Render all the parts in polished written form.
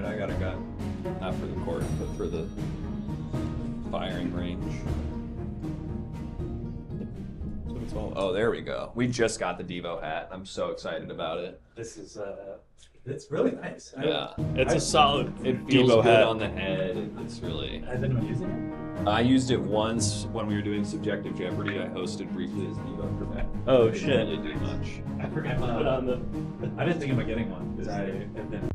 I got a gun. Not for the court, but for the firing range. So it's all. Oh, there we go. We just got the Devo hat. I'm so excited about it. This is it's really nice. Yeah, it's a solid. It feels Devo good hat on the head. It's really. Has anyone using it? I used it once when we were doing Subjective Jeopardy. I hosted briefly as Devo for that. Oh Didn't shit. really do much. I forgot to put on the. I didn't think about getting one because I have been.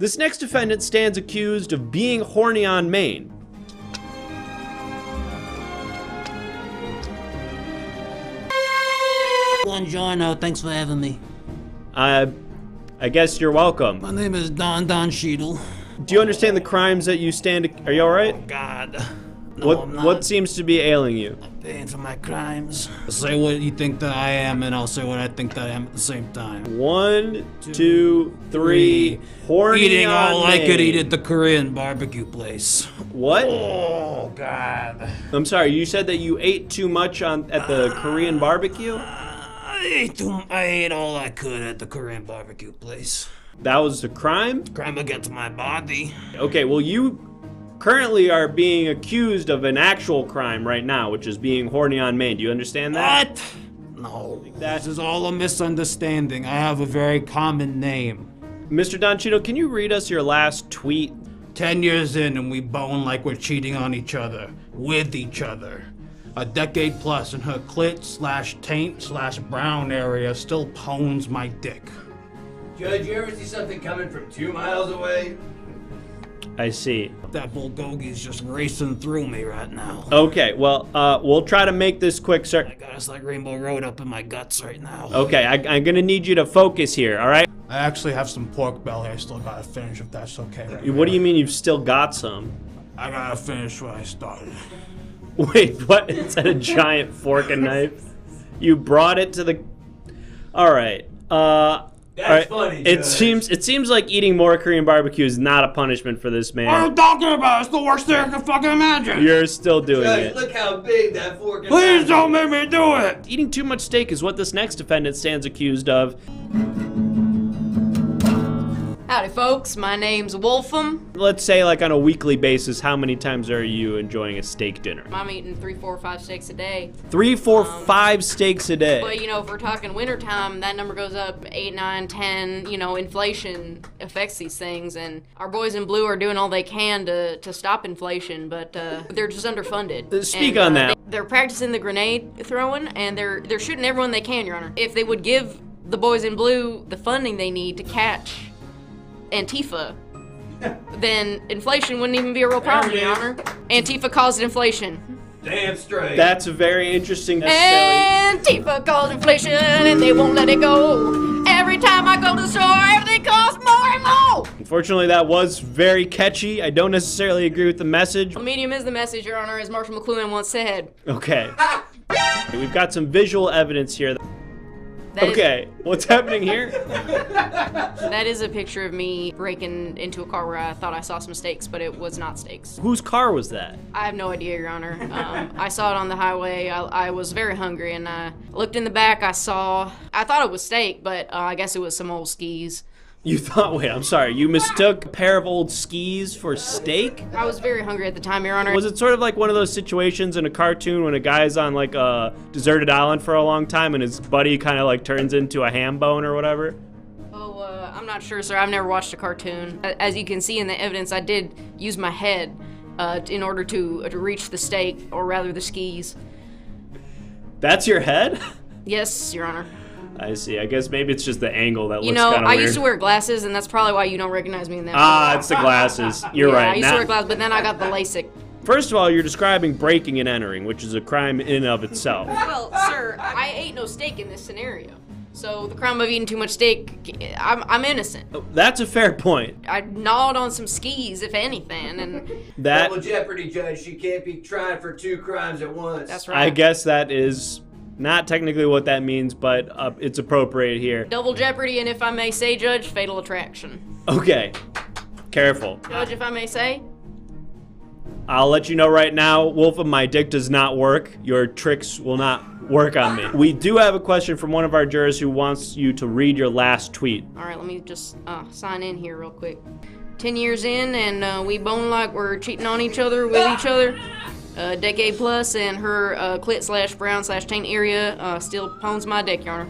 This next defendant stands accused of being horny on Maine. Buongiorno, thanks for having me. I guess you're welcome. My name is Don Cheadle. Do you understand the crimes that you stand? Are you all right? God. No, I'm not. What seems to be ailing you? I'm paying for my crimes. Say what you think that I am, and I'll say what I think that I am at the same time. 1, 2, 3. Horny Eating on all I could Maine. eat at the Korean barbecue place. What? Oh, God. I'm sorry. You said that you ate too much at the Korean barbecue. I ate all I could at the Korean barbecue place. That was a crime? Crime against my body. Okay. Well, you currently are being accused of an actual crime right now, which is being horny on Maine. Do you understand that? What? No. This is all a misunderstanding. I have a very common name. Mr. Don Cheadle, can you read us your last tweet? 10 years in and we bone like we're cheating on each other. With each other. A decade plus and her clit/taint/brown area still pones my dick. Judge, you ever see something coming from 2 miles away? I see. That bulgogi's just racing through me right now. Okay, well, we'll try to make this quick, sir. I got us like Rainbow Road up in my guts right now. Okay, I'm gonna need you to focus here, all right? I actually have some pork belly I still gotta finish if that's okay. What do you mean you've still got some? I gotta finish what I started. Wait, what? Is that a giant fork and knife? You brought it to the... All right. That's funny, It Judge. seems like eating more Korean barbecue is not a punishment for this What are man. you talking about? It's the worst thing I can fucking imagine. You're still doing Judge, it. look how big that fork and Please knife don't is. make me do it. Eating too much steak is what this next defendant stands accused of. Howdy, folks. My name's Wolfum. Let's say like on a weekly basis, how many times are you enjoying a steak dinner? I'm eating 3, 4, 5 steaks a day. 3, 4, 5 steaks a day. But, you know, if we're talking wintertime, that number goes up 8, 9, 10. You know, inflation affects these things, and our boys in blue are doing all they can to stop inflation, but they're just underfunded. Speak on that. They're practicing the grenade throwing, and they're shooting everyone they can, Your Honor. If they would give the boys in blue the funding they need to catch Antifa, then inflation wouldn't even be a real problem, Your Honor. Antifa caused inflation. Damn straight. That's a very interesting. Antifa caused inflation and they won't let it go. Every time I go to the store, everything costs more and more. Unfortunately, that was very catchy. I don't necessarily agree with the message. The medium is the message, Your Honor, as Marshall McLuhan once said. Okay. We've got some visual evidence here. Okay, what's happening here? That is a picture of me breaking into a car where I thought I saw some steaks, but it was not steaks. Whose car was that? I have no idea, Your Honor. I saw it on the highway. I was very hungry, and I looked in the back. I thought it was steak, but I guess it was some old skis. You thought, wait, I'm sorry, you mistook a pair of old skis for steak? I was very hungry at the time, Your Honor. Was it sort of like one of those situations in a cartoon when a guy's on like a deserted island for a long time and his buddy kind of like turns into a ham bone or whatever? Oh, I'm not sure, sir. I've never watched a cartoon. As you can see in the evidence, I did use my head in order to reach the steak, or rather the skis. That's your head? Yes, Your Honor. I see. I guess maybe it's just the angle that You looks know, kind of I weird. used to wear glasses, and that's probably why you don't recognize me in that. Ah, it's the glasses. You're yeah, right. I used to wear glasses, but then I got the LASIK. First of all, you're describing breaking and entering, which is a crime in and of itself. Well, sir, I ate no steak in this scenario. So the crime of eating too much steak, I'm innocent. That's a fair point. I gnawed on some skis, if anything, and That, Double jeopardy, Judge. She can't be trying for 2 crimes at once. that's right. I guess that is not technically what that means, but it's appropriate here. Double jeopardy, and if I may say, Judge, fatal attraction. Okay, careful. Judge, if I may say. I'll let you know right now, Wolfram, my dick does not work. Your tricks will not work on me. We do have a question from one of our jurors who wants you to read your last tweet. All right, let me just sign in here real quick. 10 years in, and we bone like we're cheating on each other with each other. A decade plus, and her clit/brown/taint area still pawns my dick, Your Honor.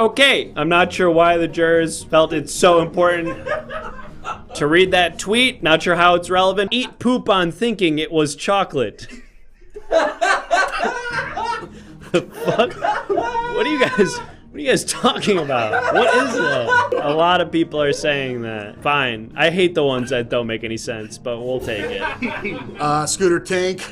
Okay, I'm not sure why the jurors felt it's so important to read that tweet. Not sure how it's relevant. Eat poop on thinking it was chocolate. The fuck? What are you guys talking about? What is that? A lot of people are saying that. Fine. I hate the ones that don't make any sense, but we'll take it. Scooter Tank.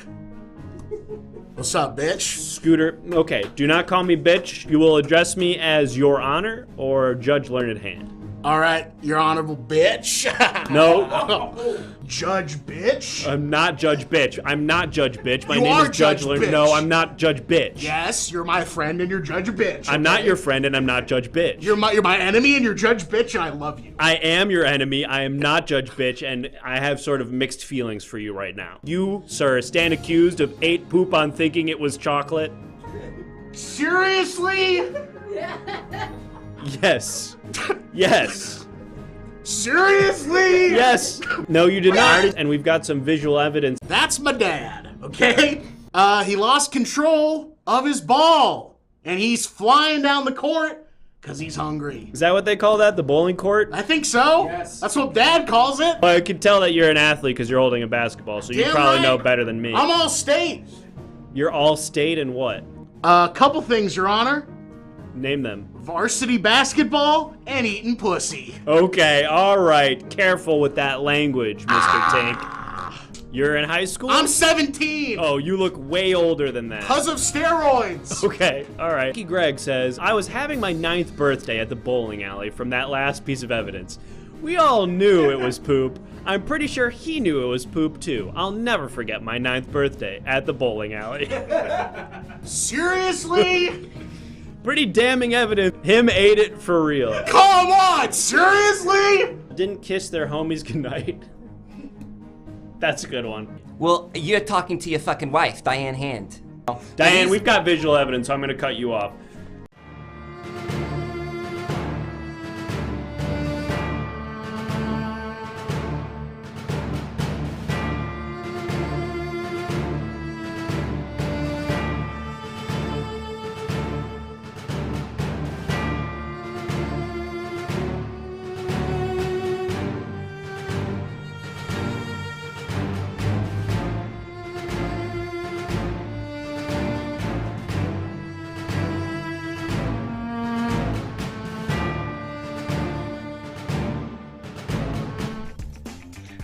What's up, bitch? Scooter, okay, do not call me bitch. You will address me as Your Honor or Judge Learned Hand. All right, your honorable bitch. No. Judge bitch. I'm not Judge Bitch. I'm not Judge Bitch. My You name are is Judge Judge Learned. Bitch. No, I'm not Judge Bitch. Yes, you're my friend and you're Judge bitch. I'm not okay? your friend and I'm not Judge Bitch. You're my enemy and you're Judge bitch and I love you. I am your enemy. I am not Judge Bitch, and I have sort of mixed feelings for you right now. You, sir, stand accused of ate poop on thinking it was chocolate. Seriously? Yes. Yes. Seriously? Yes. No, you did not. And we've got some visual evidence. That's my dad, okay? He lost control of his ball and he's flying down the court because he's hungry. Is that what they call that? The bowling court? I think so. Yes. That's what Dad calls it. Well, I can tell that you're an athlete because you're holding a basketball, so you Damn probably right. know better than me. I'm all state. You're all state in what? A couple things, Your Honor. Name them. Varsity basketball and eating pussy. Okay, all right. Careful with that language, Mr. Tank. You're in high school? I'm 17. Oh, you look way older than that. Because of steroids. Okay, all right. Ricky Gregg says, I was having my 9th birthday at the bowling alley from that last piece of evidence. We all knew it was poop. I'm pretty sure he knew it was poop too. I'll never forget my 9th birthday at the bowling alley. Seriously? Pretty damning evidence. Him ate it for real. Come on, seriously? Didn't kiss their homies goodnight. That's a good one. Well, you're talking to your fucking wife, Diane Hand. Diane, we've got visual evidence, so I'm gonna cut you off.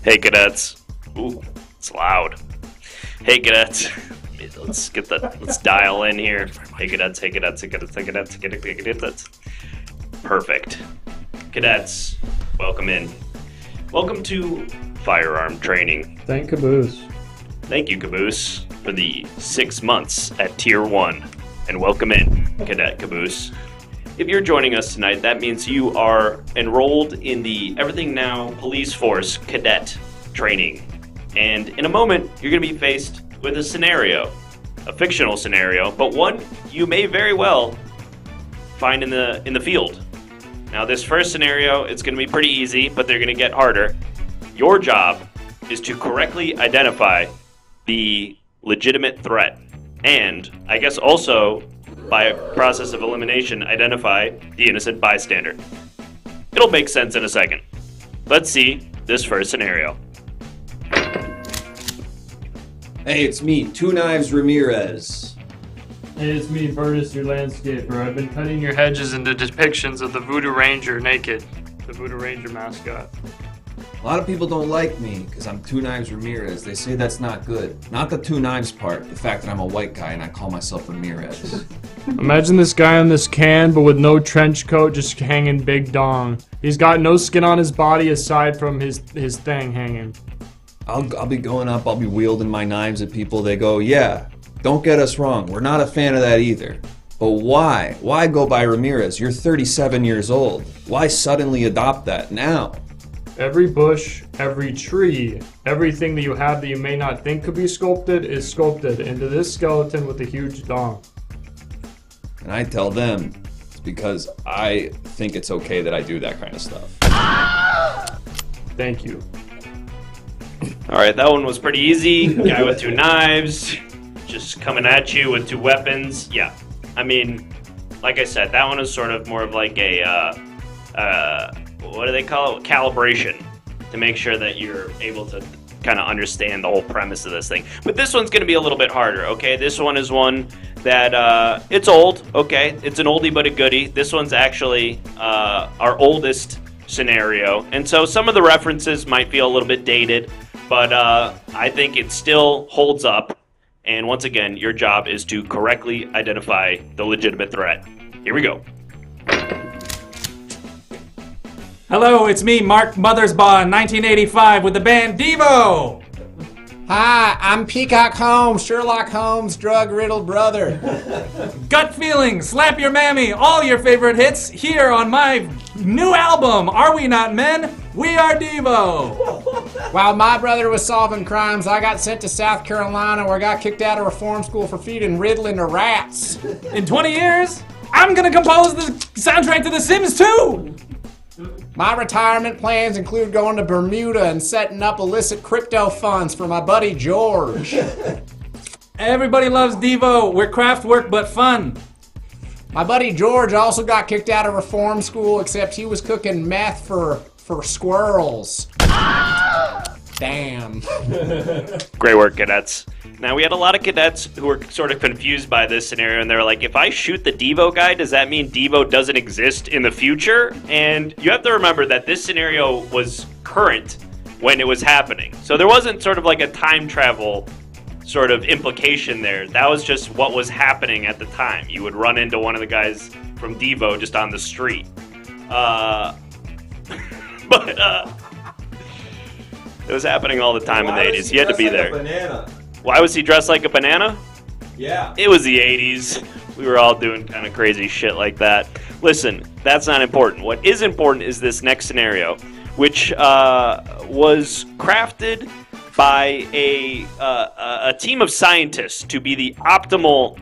Hey, cadets. Ooh, it's loud. Hey, cadets. Let's dial in here. Hey, cadets. Perfect. Cadets, welcome in. Welcome to firearm training. Thank Caboose. Thank you, Caboose, for the 6 months at Tier 1. And welcome in, Cadet Caboose. If you're joining us tonight, that means you are enrolled in the Everything Now Police Force Cadet Training. And in a moment, you're going to be faced with a scenario, a fictional scenario, but one you may very well find in the field. Now, this first scenario, it's going to be pretty easy, but they're going to get harder. Your job is to correctly identify the legitimate threat, and I guess also, by a process of elimination, identify the innocent bystander. It'll make sense in a second. Let's see this first scenario. Hey, it's me, Two Knives Ramirez. Hey, it's me, Burtis, your landscaper. I've been cutting your hedges into depictions of the Voodoo Ranger naked. The Voodoo Ranger mascot. A lot of people don't like me because I'm Two Knives Ramirez. They say that's not good. Not the two knives part, the fact that I'm a white guy and I call myself Ramirez. Imagine this guy on this can, but with no trench coat, just hanging big dong. He's got no skin on his body aside from his thing hanging. I'll be going up, I'll be wielding my knives at people. They go, yeah, don't get us wrong. We're not a fan of that either. But why? Why go by Ramirez? You're 37 years old. Why suddenly adopt that now? Every bush, every tree, everything that you have that you may not think could be sculpted is sculpted into this skeleton with a huge dong. And I tell them it's because I think it's okay that I do that kind of stuff. Thank you. Alright, that one was pretty easy. Guy with two knives, just coming at you with two weapons. Yeah, I mean, like I said, that one is sort of more of like a, what do they call it? Calibration, to make sure that you're able to kind of understand the whole premise of this thing. But this one's going to be a little bit harder, okay? This one is one that, it's old, okay? It's an oldie but a goodie. This one's actually our oldest scenario. And so some of the references might feel a little bit dated, but I think it still holds up. And once again, your job is to correctly identify the legitimate threat. Here we go. Hello, it's me, Mark Mothersbaugh, 1985, with the band Devo! Hi, I'm Peacock Holmes, Sherlock Holmes' drug-riddled brother. Gut Feeling, Slap Your Mammy, all your favorite hits here on my new album, Are We Not Men? We Are Devo! While my brother was solving crimes, I got sent to South Carolina where I got kicked out of reform school for feeding Ritalin to rats. In 20 years, I'm gonna compose the soundtrack to The Sims 2! My retirement plans include going to Bermuda and setting up illicit crypto funds for my buddy George. Everybody loves Devo. We're craft work but fun. My buddy George also got kicked out of reform school, except he was cooking meth for squirrels. Damn. Great work, cadets. Now, we had a lot of cadets who were sort of confused by this scenario, and they were like, if I shoot the Devo guy, does that mean Devo doesn't exist in the future? And you have to remember that this scenario was current when it was happening. So there wasn't sort of like a time travel sort of implication there. That was just what was happening at the time. You would run into one of the guys from Devo just on the street. It was happening all the time in the 80s. You had to be there. Banana. Why was he dressed like a banana? Yeah. It was the 80s. We were all doing kind of crazy shit like that. Listen, that's not important. What is important is this next scenario, which was crafted by a team of scientists to be the optimal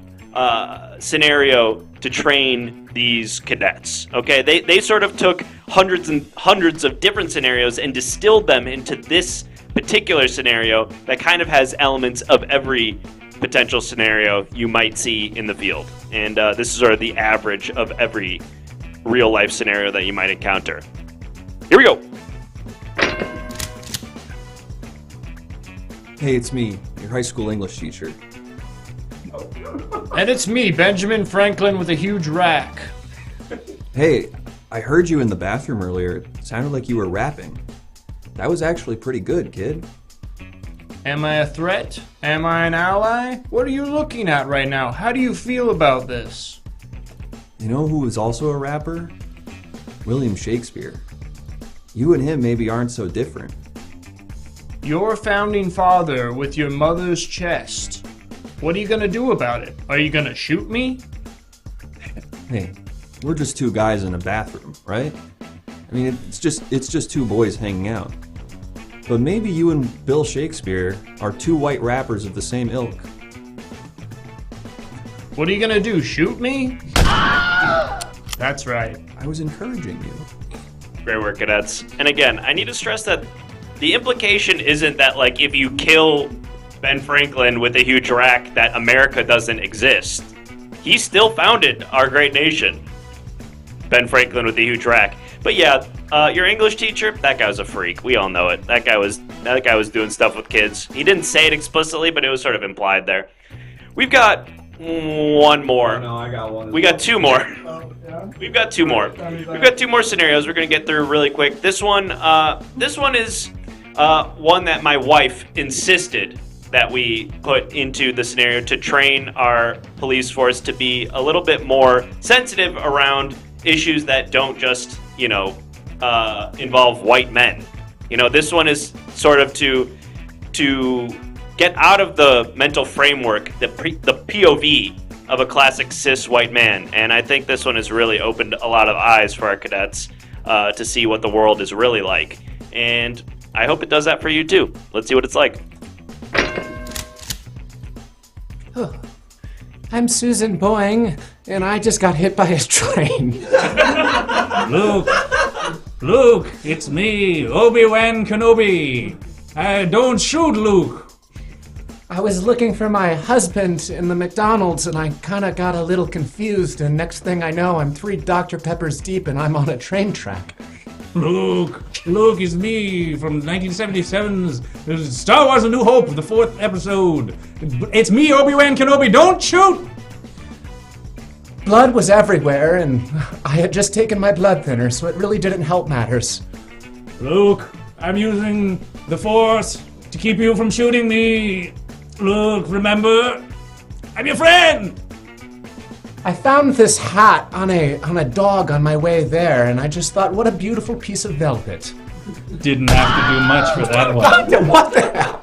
scenario to train these cadets. Okay, they sort of took hundreds and hundreds of different scenarios and distilled them into this particular scenario that kind of has elements of every potential scenario you might see in the field. And this is sort of the average of every real life scenario that you might encounter. Here we go. Hey, it's me, your high school English teacher. And it's me, Benjamin Franklin, with a huge rack. Hey, I heard you in the bathroom earlier. It sounded like you were rapping. That was actually pretty good, kid. Am I a threat? Am I an ally? What are you looking at right now? How do you feel about this? You know who was also a rapper? William Shakespeare. You and him maybe aren't so different. Your founding father with your mother's chest. What are you gonna do about it? Are you gonna shoot me? Hey, we're just two guys in a bathroom, right? I mean, it's just two boys hanging out. But maybe you and Bill Shakespeare are two white rappers of the same ilk. What are you gonna do, shoot me? That's right. I was encouraging you. Great work, cadets. And again, I need to stress that the implication isn't that, like, if you kill Ben Franklin with a huge rack, that America doesn't exist. He still founded our great nation. Ben Franklin with a huge rack. But yeah, your English teacher, that guy was a freak. We all know it. That guy was doing stuff with kids. He didn't say it explicitly, but it was sort of implied there. We've got one more. No, I got one. We got two more. We've got two more. We've got two more scenarios we're gonna get through really quick. This one is one that my wife insisted that we put into the scenario to train our police force to be a little bit more sensitive around issues that don't just, involve white men. This one is sort of to get out of the mental framework, the POV of a classic cis white man. And I think this one has really opened a lot of eyes for our cadets to see what the world is really like. And I hope it does that for you too. Let's see what it's like. I'm Susan Boing, and I just got hit by a train. Luke, it's me, Obi-Wan Kenobi. Don't shoot, Luke. I was looking for my husband in the McDonald's, and I kind of got a little confused, and next thing I know, I'm 3 Dr. Peppers deep, and I'm on a train track. Luke, it's me from 1977's Star Wars A New Hope, the 4th episode. It's me, Obi-Wan Kenobi, don't shoot! Blood was everywhere, and I had just taken my blood thinner, so it really didn't help matters. Luke, I'm using the Force to keep you from shooting me. Luke, remember, I'm your friend! I found this hat on a dog on my way there, and I just thought, what a beautiful piece of velvet. Didn't have to do much for that one. What the hell?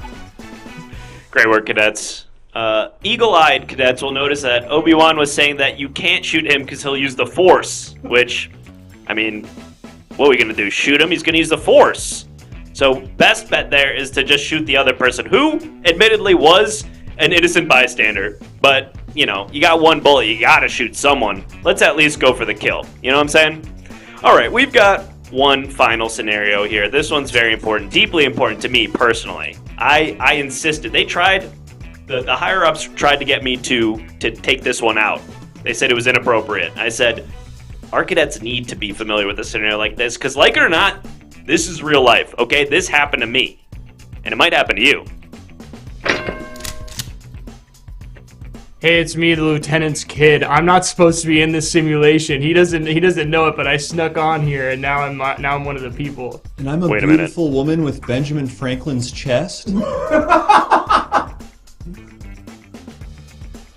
Great work, cadets. Eagle-eyed cadets will notice that Obi-Wan was saying that you can't shoot him because he'll use the Force, which, I mean, what are we going to do, shoot him? He's going to use the Force. So best bet there is to just shoot the other person, who admittedly was an innocent bystander. But, you got one bullet, you got to shoot someone. Let's at least go for the kill. You know what I'm saying? All right, we've got one final scenario here. This one's very important, deeply important to me personally. I insisted. They tried, the higher-ups tried to get me to take this one out. They said it was inappropriate. I said, our cadets need to be familiar with a scenario like this, because like it or not, this is real life, okay? This happened to me, and it might happen to you. Hey, it's me, the lieutenant's kid. I'm not supposed to be in this simulation. He doesn't know it, but I snuck on here, and now I'm one of the people. And I'm a beautiful woman with Benjamin Franklin's chest?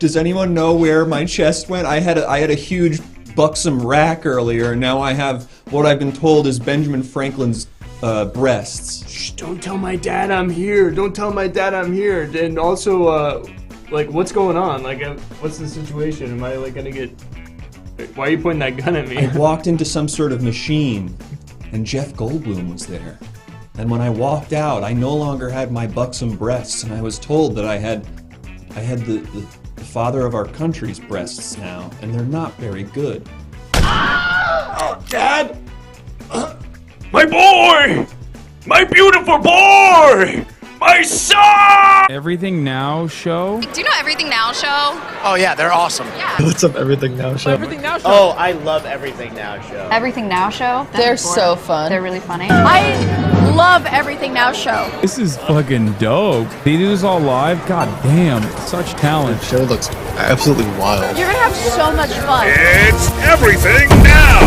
Does anyone know where my chest went? I had a huge buxom rack earlier, and now I have what I've been told is Benjamin Franklin's breasts. Shh, don't tell my dad I'm here. Don't tell my dad I'm here. And also, what's going on? What's the situation? Am I, gonna get... Why are you pointing that gun at me? I walked into some sort of machine, and Jeff Goldblum was there. And when I walked out, I no longer had my buxom breasts, and I was told that I had the father of our country's breasts now, and they're not very good. Oh, Dad! My boy! My beautiful boy! My son! Everything Now show? Do you know Everything Now show? Oh yeah, they're awesome. Yeah. What's up, Everything Now show? Everything Now show. Oh, I love Everything Now show. Everything Now show? They're so fun. They're really funny. I love Everything Now show. This is fucking dope. They do this all live? God damn, such talent. The show looks absolutely wild. You're gonna have so much fun. It's Everything Now!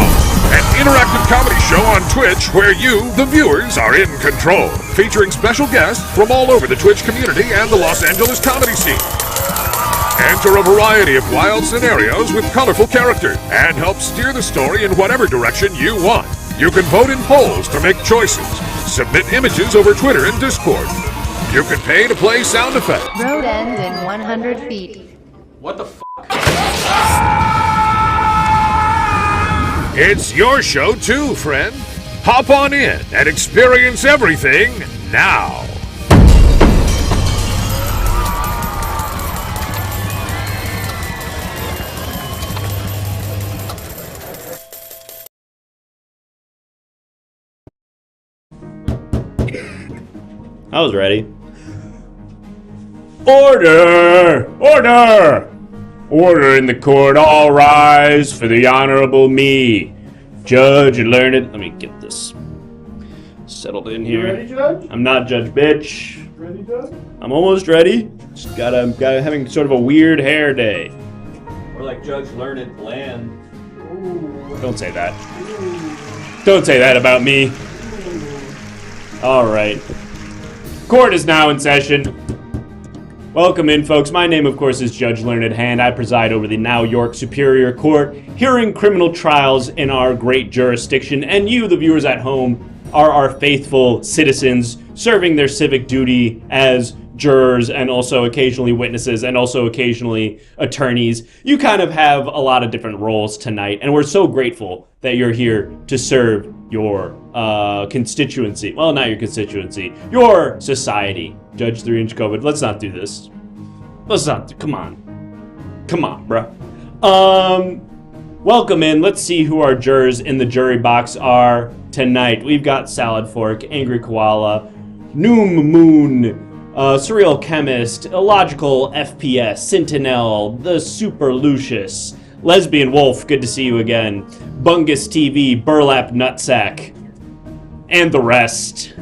And interactive comedy show on Twitch where you, the viewers, are in control, featuring special guests from all over the Twitch community and the Los Angeles comedy scene. Enter a variety of wild scenarios with colorful characters and help steer the story in whatever direction you want. You can vote in polls to make choices, submit images over Twitter and Discord. You can pay to play sound effects. Road ends in 100 feet. What the f***? It's your show too, friend. Hop on in and experience everything now. I was ready. Order! Order! Order in the court, all rise for the Honorable me, Judge Learned. Let me get this settled in here. You ready, Judge? I'm not Judge Bitch. Ready, Judge? I'm almost ready. Just gotta having sort of a weird hair day. Or like Judge Learned Bland. Don't say that. Don't say that about me. All right. Court is now in session. Welcome in, folks. My name, of course, is Judge Learned Hand. I preside over the now York Superior Court, hearing criminal trials in our great jurisdiction, and you, the viewers at home, are our faithful citizens serving their civic duty as jurors and also occasionally witnesses and also occasionally attorneys. You kind of have a lot of different roles tonight, and we're so grateful that you're here to serve your constituency. Well, not your constituency, your society. Judge 3-inch COVID. Let's not do this. Let's not. Come on. Come on, bruh. Welcome in. Let's see who our jurors in the jury box are tonight. We've got Salad Fork, Angry Koala, Noom Moon, Surreal Chemist, Illogical FPS, Sentinel, The Super Lucius, Lesbian Wolf, good to see you again, Bungus TV, Burlap Nutsack, and the rest.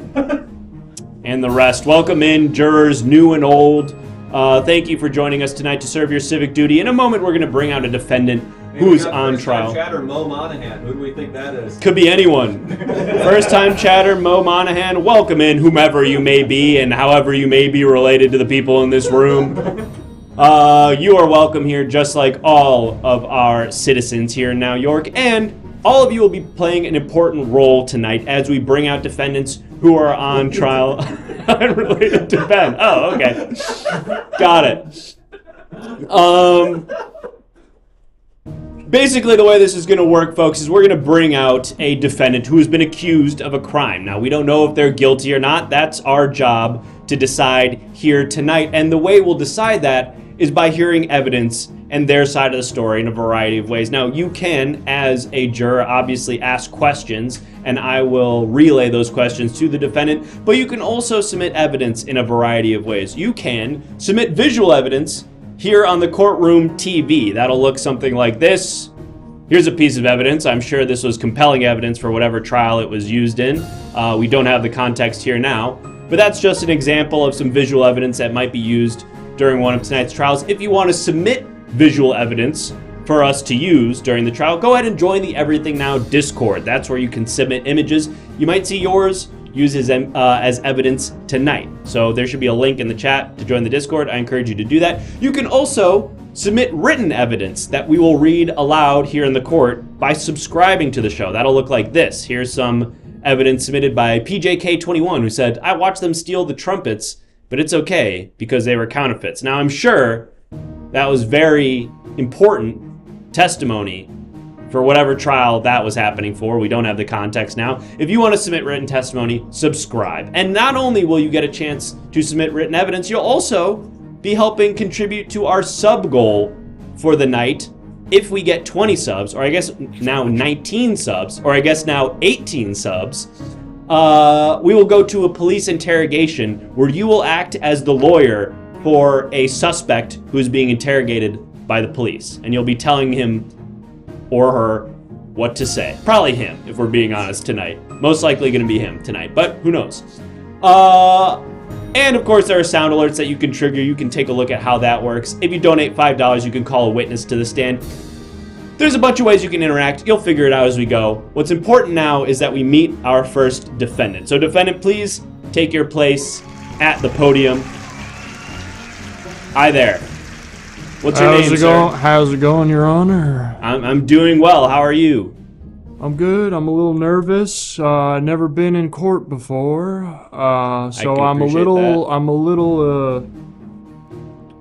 And the rest. Welcome in, jurors, new and old. Thank you for joining us tonight to serve your civic duty. In a moment, we're going to bring out a defendant who's on trial. First-time chatter, Mo Monahan. Who do we think that is? Could be anyone. First-time chatter, Mo Monahan. Welcome in, whomever you may be, and however you may be related to the people in this room. You are welcome here, just like all of our citizens here in Now York, and all of you will be playing an important role tonight as we bring out defendants who are on trial. Unrelated to Ben. Oh, okay. Got it. Basically, the way this is going to work, folks, is we're going to bring out a defendant who has been accused of a crime. Now, we don't know if they're guilty or not. That's our job to decide here tonight. And the way we'll decide that is by hearing evidence and their side of the story in a variety of ways. Now, you can, as a juror, obviously ask questions, and I will relay those questions to the defendant, but you can also submit evidence in a variety of ways. You can submit visual evidence here on the courtroom TV. That'll look something like this. Here's a piece of evidence. I'm sure this was compelling evidence for whatever trial it was used in. We don't have the context here now, but that's just an example of some visual evidence that might be used during one of tonight's trials. If you want to submit visual evidence for us to use during the trial, go ahead and join the Everything Now Discord. That's where you can submit images. You might see yours used as evidence tonight. So there should be a link in the chat to join the Discord. I encourage you to do that. You can also submit written evidence that we will read aloud here in the court by subscribing to the show. That'll look like this. Here's some evidence submitted by PJK21, who said, "I watched them steal the trumpets, but it's okay because they were counterfeits." Now, I'm sure that was very important testimony for whatever trial that was happening for. We don't have the context now. If you want to submit written testimony, subscribe. And not only will you get a chance to submit written evidence, you'll also be helping contribute to our sub goal for the night. If we get 20 subs, or I guess now 19 subs, or I guess now 18 subs, we will go to a police interrogation where you will act as the lawyer for a suspect who is being interrogated by the police. And you'll be telling him or her what to say. Probably him, if we're being honest tonight. Most likely going to be him tonight, but who knows. And of course, there are sound alerts that you can trigger. You can take a look at how that works. If you donate $5, you can call a witness to the stand. There's a bunch of ways you can interact. You'll figure it out as we go. What's important now is that we meet our first defendant. So, defendant, please take your place at the podium. Hi there. What's your name, sir? How's it going, Your Honor? I'm doing well. How are you? I'm good. I'm a little nervous. Never been in court before, so I'm a little.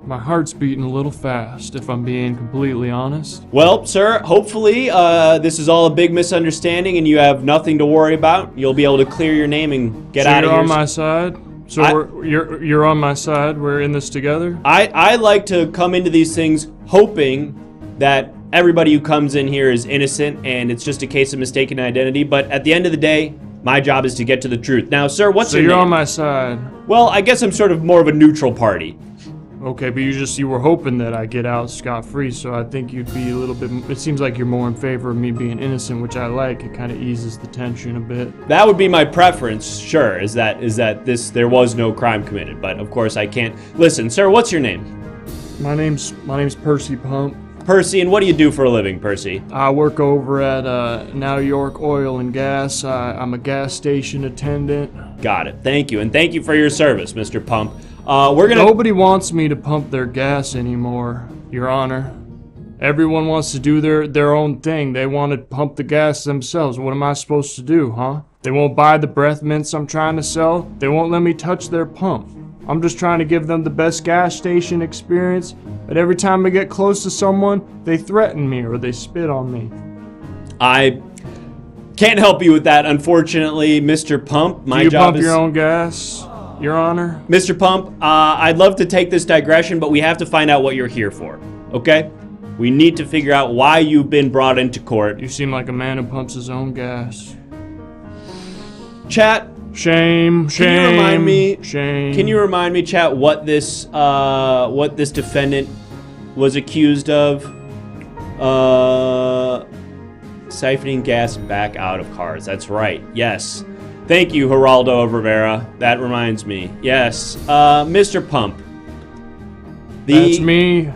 My heart's beating a little fast, if I'm being completely honest. Well, sir, hopefully this is all a big misunderstanding and you have nothing to worry about. You'll be able to clear your name and get out of here. You're on my side? So you're on my side? We're in this together? I like to come into these things hoping that everybody who comes in here is innocent and it's just a case of mistaken identity. But at the end of the day, my job is to get to the truth. Now, sir, what's your name? So you're on my side? Well, I guess I'm sort of more of a neutral party. Okay, but you were hoping that I get out scot-free, so I think you'd be a little bit. It seems like you're more in favor of me being innocent, which I like. It kind of eases the tension a bit. That would be my preference, sure. Is that there was no crime committed, but of course I can't. Listen, sir, what's your name? My name's Percy Pump. Percy, and what do you do for a living, Percy? I work over at Now York Oil and Gas. I'm a gas station attendant. Got it. Thank you, and thank you for your service, Mr. Pump. Nobody wants me to pump their gas anymore, Your Honor. Everyone wants to do their own thing. They want to pump the gas themselves. What am I supposed to do, huh? They won't buy the breath mints I'm trying to sell. They won't let me touch their pump. I'm just trying to give them the best gas station experience, but every time I get close to someone, they threaten me or they spit on me. I can't help you with that, unfortunately, Mr. Pump. Do you pump your own gas, Your Honor? Mr. Pump, I'd love to take this digression, but we have to find out what you're here for, okay? We need to figure out why you've been brought into court. You seem like a man who pumps his own gas. Chat. Shame. Can you remind me, chat, what this defendant was accused of? Siphoning gas back out of cars. That's right. Yes. Thank you, Geraldo of Rivera. That reminds me. Yes. Mr. Pump. That's me.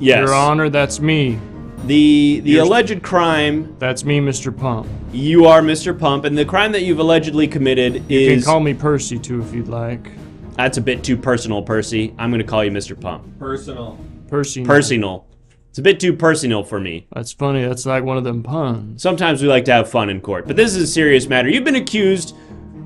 Yes. Your Honor, that's me. The alleged crime... That's me, Mr. Pump. You are Mr. Pump, and the crime that you've allegedly committed is... You can call me Percy, too, if you'd like. That's a bit too personal, Percy. I'm going to call you Mr. Pump. Personal. Personal. It's a bit too personal for me. That's funny. That's like one of them puns. Sometimes we like to have fun in court, but this is a serious matter. You've been accused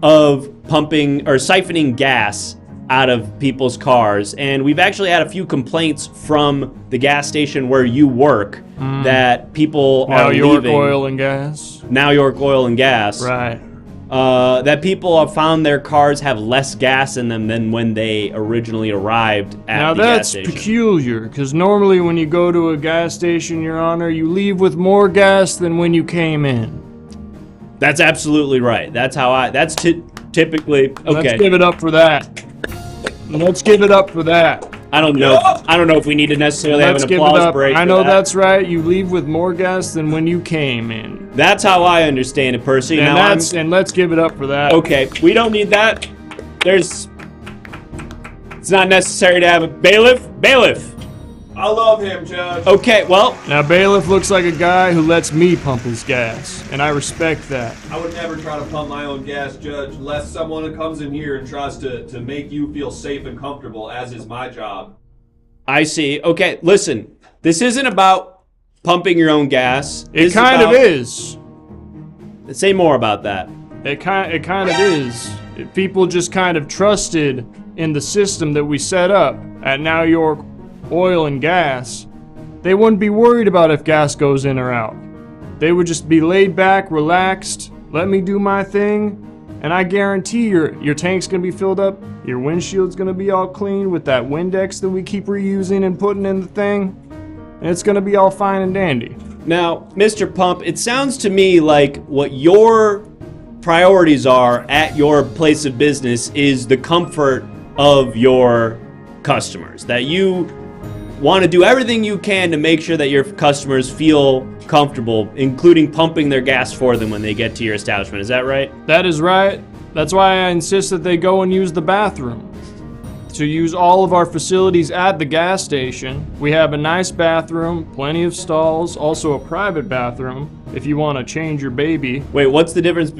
of pumping or siphoning gas out of people's cars, and we've actually had a few complaints from the gas station where you work that people are leaving. Now York Oil and Gas. Now York Oil and Gas. Right. That people have found their cars have less gas in them than when they originally arrived at the gas station. Now that's peculiar, because normally when you go to a gas station, Your Honor, you leave with more gas than when you came in. That's absolutely right. That's how that's typically, okay. Let's give it up for that. Let's give it up for that. I don't know if we need to necessarily have an applause break. I know that's right. You leave with more gas than when you came in. That's how I understand it, Percy. And let's give it up for that. Okay, we don't need that. It's not necessary to have a bailiff. I love him, Judge. Okay, well. Now, bailiff looks like a guy who lets me pump his gas, and I respect that. I would never try to pump my own gas, Judge, unless someone comes in here and tries to make you feel safe and comfortable, as is my job. I see. Okay, listen. This isn't about pumping your own gas. It kind of is. Say more about that. It kind of is. People just kind of trusted in the system that we set up at Now York Oil and Gas. They wouldn't be worried about if gas goes in or out. They would just be laid back, relaxed, let me do my thing, and I guarantee your tank's gonna be filled up, your windshield's gonna be all clean with that Windex that we keep reusing and putting in the thing, and it's gonna be all fine and dandy. Now, Mr. Pump, it sounds to me like what your priorities are at your place of business is the comfort of your customers. That you want to do everything you can to make sure that your customers feel comfortable, including pumping their gas for them when they get to your establishment. Is that right? That is right. That's why I insist that they go and use the bathroom. to use all of our facilities at the gas station. We have a nice bathroom, plenty of stalls, also a private bathroom if you want to change your baby. Wait, what's the difference?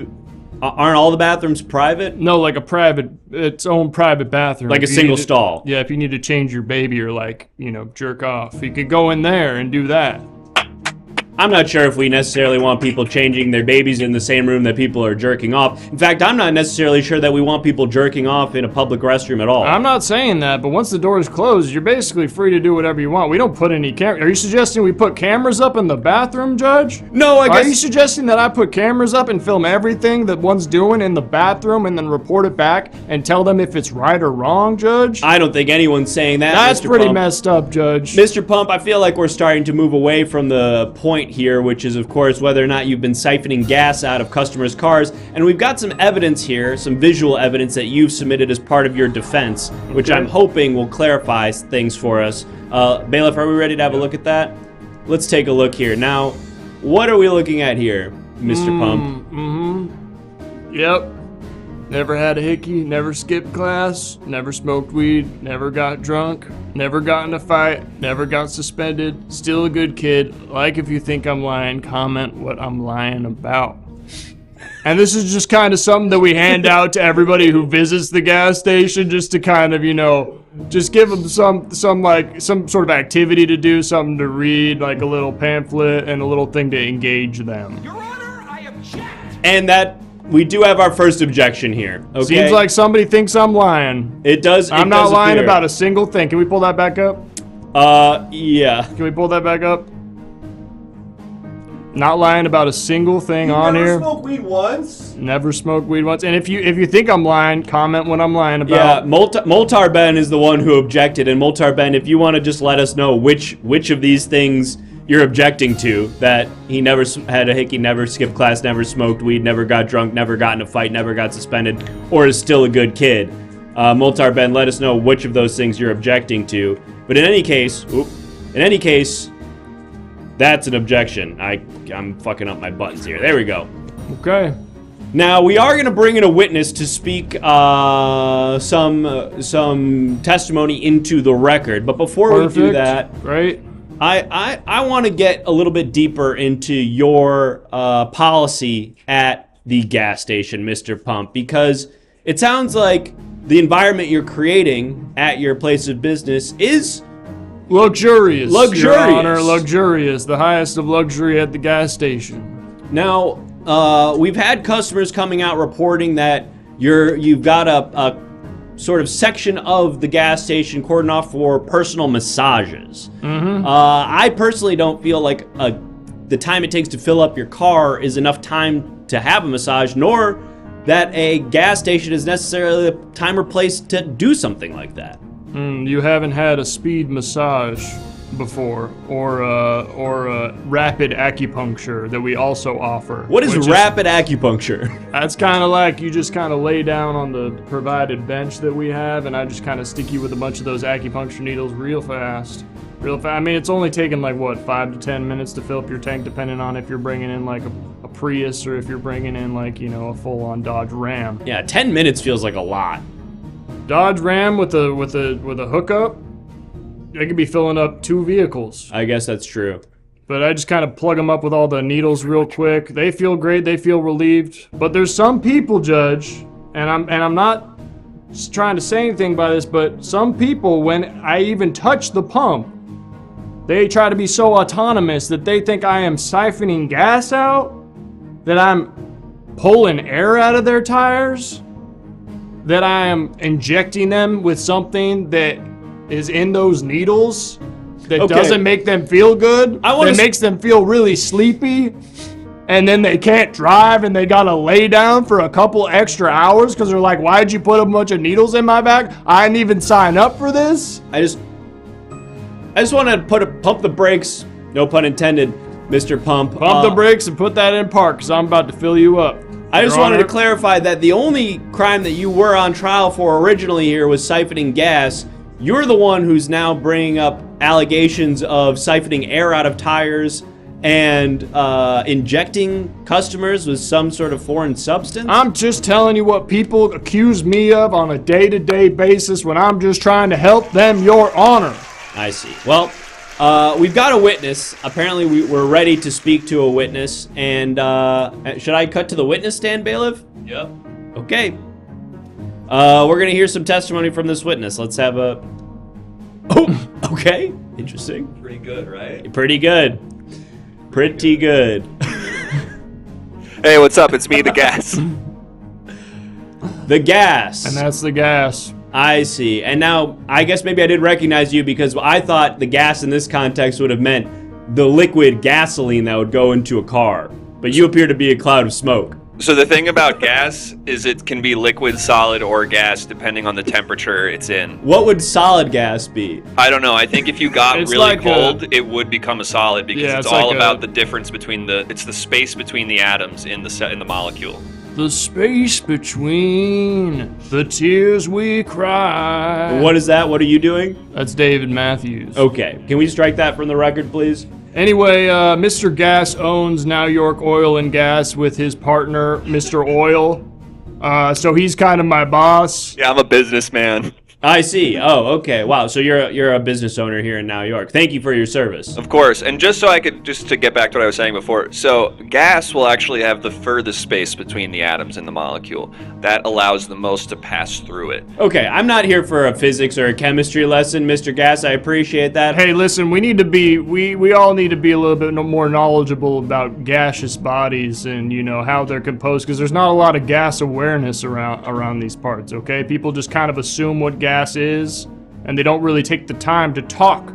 Aren't all the bathrooms private? No, like its own private bathroom. Like a single stall. Yeah, if you need to change your baby or like, jerk off, you could go in there and do that. I'm not sure if we necessarily want people changing their babies in the same room that people are jerking off. In fact, I'm not necessarily sure that we want people jerking off in a public restroom at all. I'm not saying that, but once the door is closed, you're basically free to do whatever you want. We don't put any Are you suggesting we put cameras up in the bathroom, Judge? No, I guess... Are you suggesting that I put cameras up and film everything that one's doing in the bathroom and then report it back and tell them if it's right or wrong, Judge? I don't think anyone's saying that, That's Mr. pretty Pump. messed up, Judge. Mr. Pump, I feel like we're starting to move away from the point here, which is, of course, whether or not you've been siphoning gas out of customers' cars. And we've got some evidence here, some visual evidence that you've submitted as part of your defense, which I'm hoping will clarify things for us. Bailiff, are we ready to have a look at that? Let's take a look here. Now, what are we looking at here, Mr. Pump? Yep. Never had a hickey, never skipped class, never smoked weed, never got drunk, never got in a fight, never got suspended, still a good kid. Like, if you think I'm lying, comment what I'm lying about. And this is just kind of something that we hand out to everybody who visits the gas station, just to kind of, just give them some sort of activity to do, something to read, like a little pamphlet and a little thing to engage them. Your Honor, I object. And that we do have our first objection here. Okay? Seems like somebody thinks I'm lying. It does. I'm not lying about a single thing. Can we pull that back up? Yeah. Can we pull that back up? Not lying about a single thing on here. Never smoked weed once. Never smoked weed once. And if you think I'm lying, comment what I'm lying about. Yeah, Moltar Ben is the one who objected. And Moltar Ben, if you want to just let us know which of these things you're objecting to, that he never had a hickey, never skipped class, never smoked weed, never got drunk, never got in a fight, never got suspended, or is still a good kid. Moltar Ben, let us know which of those things you're objecting to. But in any case, that's an objection. I'm fucking up my buttons here. There we go. Okay. Now, we are going to bring in a witness to speak some testimony into the record. But before we do that, right? I want to get a little bit deeper into your policy at the gas station, Mr. Pump, because it sounds like the environment you're creating at your place of business is luxurious. Luxurious. Your Honor, luxurious. The highest of luxury at the gas station. Now, we've had customers coming out reporting that you've got a sort of section of the gas station cordoned off for personal massages. I personally don't feel like the time it takes to fill up your car is enough time to have a massage, nor that a gas station is necessarily the time or place to do something like that. You haven't had a speed massage before, or rapid acupuncture that we also offer. What is rapid acupuncture? That's kind of like you just kind of lay down on the provided bench that we have, and I just kind of stick you with a bunch of those acupuncture needles real fast. I mean, it's only taking like, what, 5 to 10 minutes to fill up your tank, depending on if you're bringing in like a Prius or if you're bringing in like, a full-on Dodge Ram. Yeah, 10 minutes feels like a lot. Dodge Ram with a hookup, I could be filling up 2 vehicles. I guess that's true. But I just kind of plug them up with all the needles real quick. They feel great. They feel relieved. But there's some people, Judge, and I'm not trying to say anything by this, but some people, when I even touch the pump, they try to be so autonomous that they think I am siphoning gas out, that I'm pulling air out of their tires, that I am injecting them with something that is in those needles that doesn't make them feel good, that makes them feel really sleepy, and then they can't drive and they gotta lay down for a couple extra hours because they're like, why'd you put a bunch of needles in my back? I didn't even sign up for this. I just want to pump the brakes, no pun intended, Mr. Pump. Pump the brakes and put that in park because I'm about to fill you up. I just wanted to clarify that the only crime that you were on trial for originally here was siphoning gas. You're the one who's now bringing up allegations of siphoning air out of tires and injecting customers with some sort of foreign substance? I'm just telling you what people accuse me of on a day-to-day basis when I'm just trying to help them, Your Honor. I see. Well, we've got a witness. Apparently, we're ready to speak to a witness. And should I cut to the witness stand, bailiff? Yep. Okay. We're gonna hear some testimony from this witness. Let's have a. Oh, okay. Interesting. Pretty good, right? Pretty good. Pretty good. Hey, what's up? It's me, the gas. The gas. And that's the gas. I see. And now, I guess maybe I did recognize you because I thought the gas in this context would have meant the liquid gasoline that would go into a car. But you appear to be a cloud of smoke. So the thing about gas is it can be liquid, solid, or gas depending on the temperature it's in. What would solid gas be? I don't know. I think if you got It's really like cold, it would become a solid because Yeah, it's it's all like about the difference between it's the space between the atoms in the molecule. The space between the tears we cry. What is that? What are you doing? That's David Matthews. Okay. Can we strike that from the record, please? Anyway, Mr. Gas owns Now York Oil and Gas with his partner, Mr. Oil. So he's kind of my boss. Yeah, I'm a businessman. I see. Oh, okay. Wow. So you're a business owner here in New York. Thank you for your service. Of course. And just to get back to what I was saying before, so gas will actually have the furthest space between the atoms in the molecule. That allows the most to pass through it. Okay, I'm not here for a physics or a chemistry lesson, Mr. Gas. I appreciate that. Hey, listen, we all need to be a little bit more knowledgeable about gaseous bodies and, how they're composed, because there's not a lot of gas awareness around these parts, okay? People just kind of assume what gas is, and they don't really take the time to talk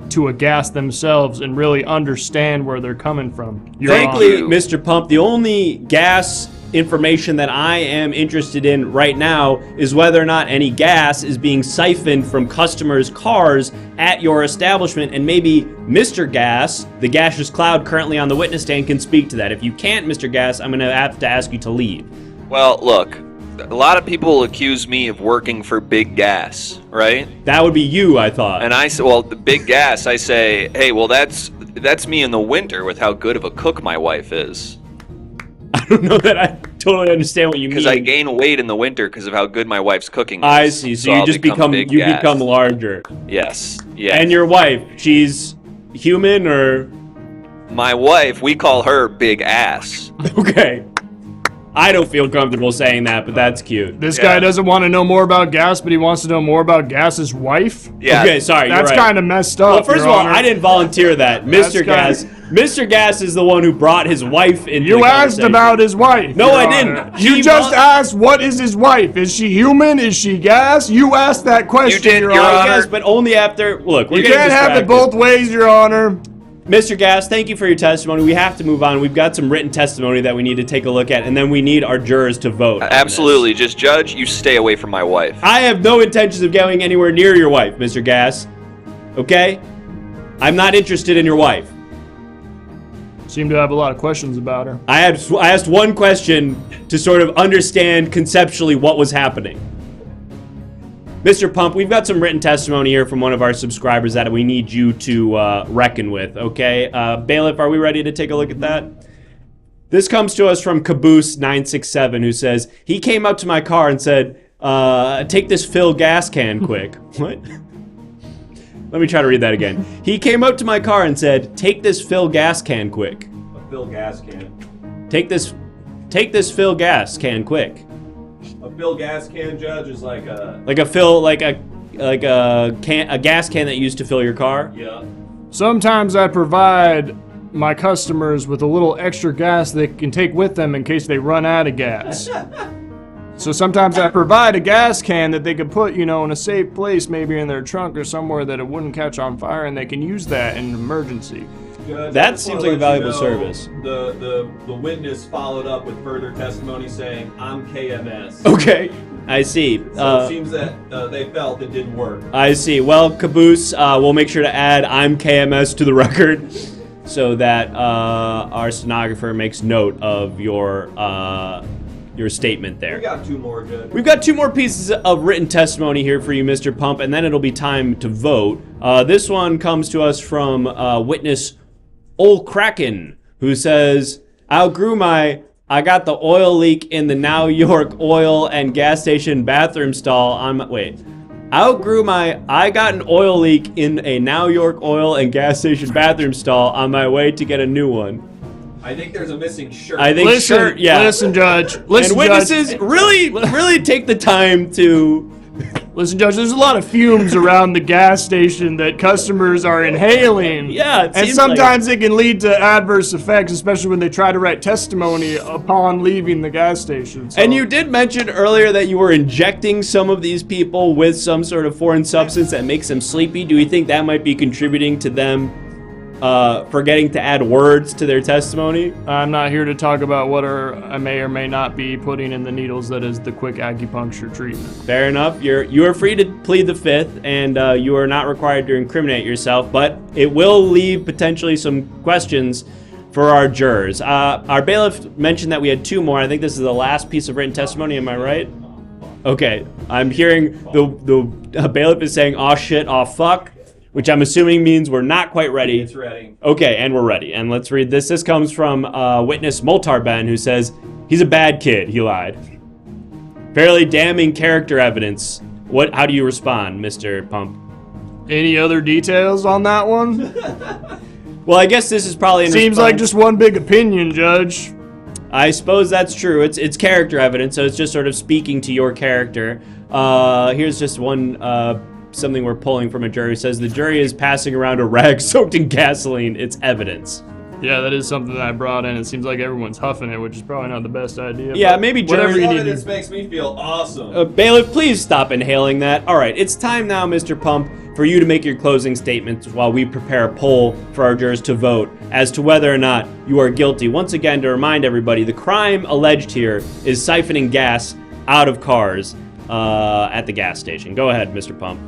to a gas themselves and really understand where they're coming from. Thankfully, Mr. Pump, the only gas information that I am interested in right now is whether or not any gas is being siphoned from customers' cars at your establishment, and maybe Mr. Gas, the gaseous cloud currently on the witness stand, can speak to that. If you can't, Mr. Gas, I'm going to have to ask you to leave. Well, look, a lot of people accuse me of working for Big Gas, right? That would be you, I thought. And I say, well, the Big Gas, I say, hey, well, that's me in the winter with how good of a cook my wife is. I don't know that I totally understand what you mean. Because I gain weight in the winter because of how good my wife's cooking is. I see. So you just become larger. Yes. And your wife, she's human or? My wife, we call her Big Ass. Okay. I don't feel comfortable saying that, but that's cute. This guy doesn't want to know more about gas, but he wants to know more about Gas's wife? Yeah. Okay, sorry, That's kind of messed up. Well, first of all, I didn't volunteer that. Mr. Gas. Mr. Gas is the one who brought his wife into You asked about his wife. No, I didn't. You just asked, what is his wife? Is she human? Is she gas? You asked that question, You did, Your Your Honor. Honor. Yes, but only after. Look, we're You getting can't have it distracted. both ways, Your Honor. Mr. Gas, thank you for your testimony. We have to move on. We've got some written testimony that we need to take a look at, and then we need our jurors to vote. Absolutely. Just judge, you stay away from my wife. I have no intentions of going anywhere near your wife, Mr. Gas. Okay? I'm not interested in your wife. Seem to have a lot of questions about her. I asked one question to sort of understand conceptually what was happening. Mr. Pump, we've got some written testimony here from one of our subscribers that we need you to reckon with, okay? Bailiff, are we ready to take a look at that? This comes to us from Caboose967, who says, he came up to my car and said, take this fill gas can quick. What? Let me try to read that again. He came up to my car and said, take this fill gas can quick. A fill gas can. Take this fill gas can quick. A fill gas can, Judge, is like a gas can that you used to fill your car. Yeah. Sometimes I provide my customers with a little extra gas they can take with them in case they run out of gas. So sometimes I provide a gas can that they could put, in a safe place, maybe in their trunk or somewhere that it wouldn't catch on fire, and they can use that in an emergency. Judge, That seems like a valuable service. The witness followed up with further testimony saying, I'm KMS. Okay, I see. So it seems that they felt it didn't work. I see. Well, Caboose, we'll make sure to add I'm KMS to the record so that our stenographer makes note of your statement there. We got two more, Judge. We've got two more pieces of written testimony here for you, Mr. Pump, and then it'll be time to vote. This one comes to us from witness Old Kraken, who says, I got the oil leak in the New York oil and gas station bathroom stall on my, I got an oil leak in a New York oil and gas station bathroom stall on my way to get a new one. I think there's a missing shirt. Listen, Judge. And witnesses really take the time to... Listen, Judge, there's a lot of fumes around the gas station that customers are inhaling. Yeah, it and seems sometimes it can lead to adverse effects, especially when they try to write testimony upon leaving the gas station. So. And you did mention earlier that you were injecting some of these people with some sort of foreign substance that makes them sleepy. Do you think that might be contributing to them forgetting to add words to their testimony? I'm not here to talk about what I may or may not be putting in the needles that is the quick acupuncture treatment. Fair enough. You are free to plead the fifth, and you are not required to incriminate yourself, but it will leave potentially some questions for our jurors. Our bailiff mentioned that we had 2 more. I think this is the last piece of written testimony. Am I right? Okay. I'm hearing the bailiff is saying, "Aw shit, aw fuck," which I'm assuming means we're not quite ready. It's ready. Okay, and we're ready. And let's read this. This comes from witness Moltarben, who says, he's a bad kid, he lied. Fairly damning character evidence. How do you respond, Mr. Pump? Any other details on that one? Well, I guess this is probably in Seems response. like just one big opinion, Judge. I suppose that's true. It's character evidence, so it's just sort of speaking to your character. Here's just one... something we're pulling from a jury. Says the jury is passing around a rag soaked in gasoline. It's evidence. Yeah, that is something that I brought in. It seems like everyone's huffing it, which is probably not the best idea. Yeah, maybe Whatever evidence makes me feel awesome. Bailiff, please stop inhaling that. All right, it's time now, Mr. Pump, for you to make your closing statements while we prepare a poll for our jurors to vote as to whether or not you are guilty. Once again, to remind everybody, the crime alleged here is siphoning gas out of cars at the gas station. Go ahead, Mr. Pump.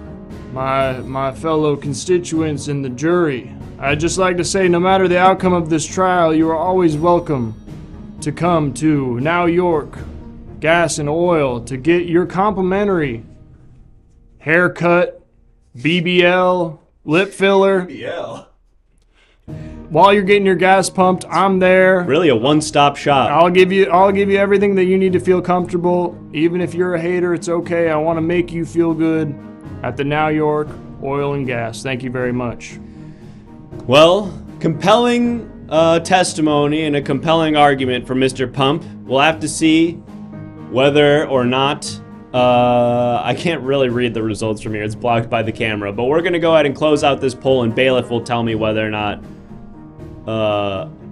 My fellow constituents in the jury, I'd just like to say no matter the outcome of this trial, you are always welcome to come to New York Gas and Oil to get your complimentary haircut, BBL, lip filler. BBL? While you're getting your gas pumped, I'm there. Really a one-stop shop. I'll give you everything that you need to feel comfortable. Even if you're a hater, it's okay. I want to make you feel good. At the New York Oil and Gas. Thank you very much. Well, compelling testimony and a compelling argument from Mr. Pump. We'll have to see whether or not... I can't really read the results from here. It's blocked by the camera. But we're going to go ahead and close out this poll, and Bailiff will tell me whether or not...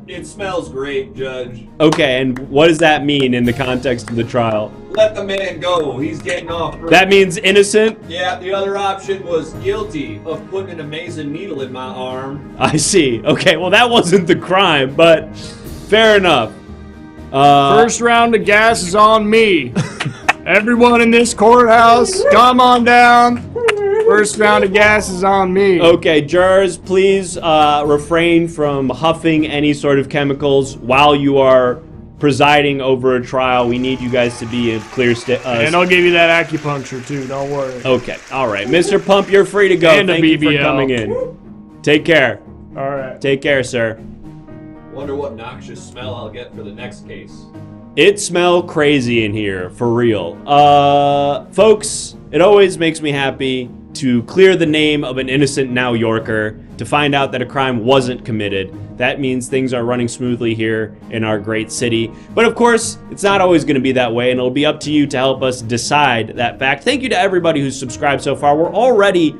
It smells great, Judge. Okay, and what does that mean in the context of the trial? Let the man go. He's getting off. That means innocent? Yeah, the other option was guilty of putting an amazing needle in my arm. I see. Okay, well that wasn't the crime, but fair enough. First round of gas is on me. Everyone in this courthouse, come on down. First round of gas is on me. Okay, jurors, please refrain from huffing any sort of chemicals while you are presiding over a trial. We need you guys to be in clear state. And I'll give you that acupuncture too, don't worry. Okay, all right. Mr. Pump, you're free to go. And Thank you for coming in. Take care. All right. Take care, sir. Wonder what noxious smell I'll get for the next case. It smell crazy in here, for real. Folks, it always makes me happy to clear the name of an innocent New Yorker, to find out that a crime wasn't committed. That means things are running smoothly here in our great city. But of course, it's not always going to be that way, and it'll be up to you to help us decide that fact. Thank you to everybody who's subscribed so far. We're already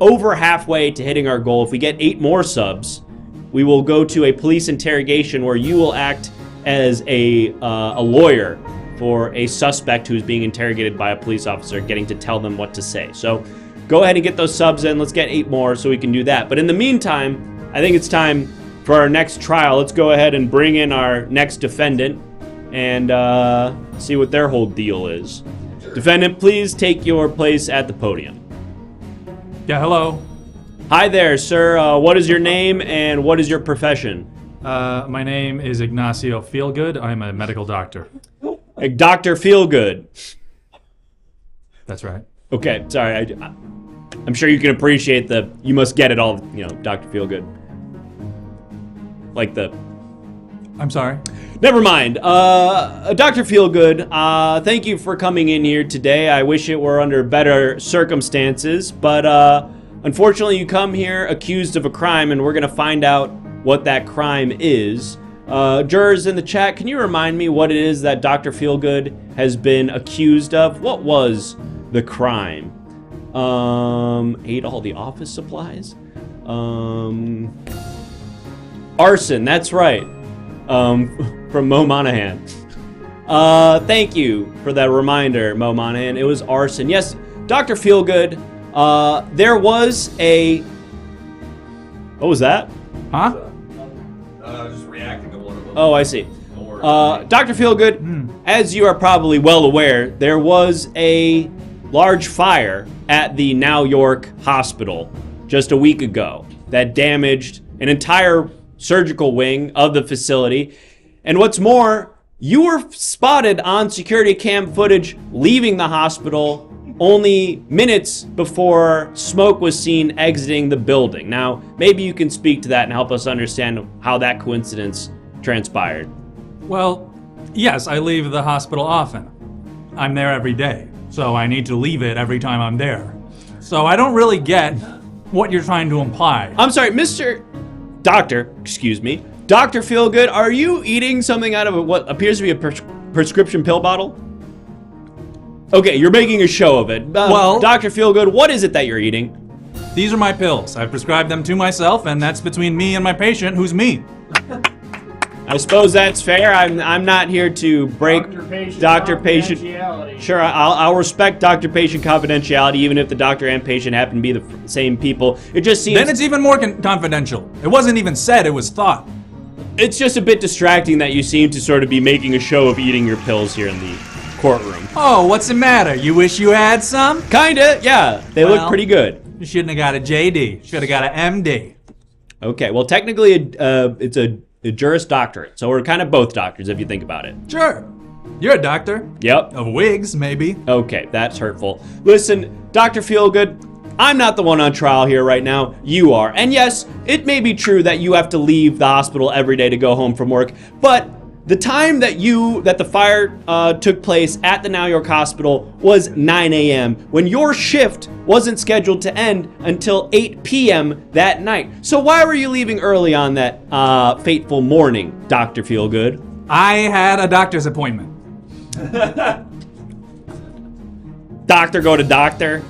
over halfway to hitting our goal. If we get 8 more subs, we will go to a police interrogation where you will act as a lawyer for a suspect who's being interrogated by a police officer, getting to tell them what to say. So go ahead and get those subs in. Let's get 8 more so we can do that. But in the meantime, I think it's time for our next trial. Let's go ahead and bring in our next defendant and see what their whole deal is. Defendant, please take your place at the podium. Yeah, hello. Hi there, sir. What is your name and what is your profession? My name is Ignacio Feelgood. I'm a medical doctor. Dr. Feelgood. That's right. Okay, sorry. I'm sure you can appreciate you must get it all, Dr. Feelgood. Like the... I'm sorry? Never mind. Dr. Feelgood, thank you for coming in here today. I wish it were under better circumstances, but unfortunately you come here accused of a crime, and we're going to find out what that crime is. Jurors in the chat, can you remind me what it is that Dr. Feelgood has been accused of? What was the crime? Ate all the office supplies? Arson, that's right. From Mo Monahan. Thank you for that reminder, Mo Monahan. It was arson. Yes, Dr. Feelgood, there was a... What was that? Huh? Just reacting to one of them. Oh, I see. Dr. Feelgood, as you are probably well aware, there was a large fire at the Now York Hospital just a week ago that damaged an entire surgical wing of the facility. And what's more, you were spotted on security cam footage leaving the hospital only minutes before smoke was seen exiting the building. Now, maybe you can speak to that and help us understand how that coincidence transpired. Well, yes, I leave the hospital often. I'm there every day, so I need to leave it every time I'm there. So I don't really get what you're trying to imply. I'm sorry, Mr. Doctor, excuse me. Dr. Feelgood, are you eating something out of what appears to be a prescription pill bottle? Okay, you're making a show of it. Well, Dr. Feelgood, what is it that you're eating? These are my pills. I prescribed them to myself, and that's between me and my patient, who's me. I suppose that's fair. I'm not here to break doctor-patient confidentiality. Sure, I'll respect doctor-patient confidentiality, even if the doctor and patient happen to be the same people. It just seems... Then it's even more confidential. It wasn't even said, it was thought. It's just a bit distracting that you seem to sort of be making a show of eating your pills here in the courtroom. Oh, what's the matter? You wish you had some? Kinda, yeah. They look pretty good. You shouldn't have got a JD. Should have got an MD. Okay, well, technically, it's a Juris Doctorate, so we're kind of both doctors if you think about it. Sure. You're a doctor. Yep. Of wigs, maybe. Okay, that's hurtful. Listen, Dr. Feelgood, I'm not the one on trial here right now. You are. And yes, it may be true that you have to leave the hospital every day to go home from work, but the time that the fire took place at the Now York Hospital was 9 a.m. when your shift wasn't scheduled to end until 8 p.m. that night. So why were you leaving early on that fateful morning, Dr. Feelgood? I had a doctor's appointment. Doctor go to doctor?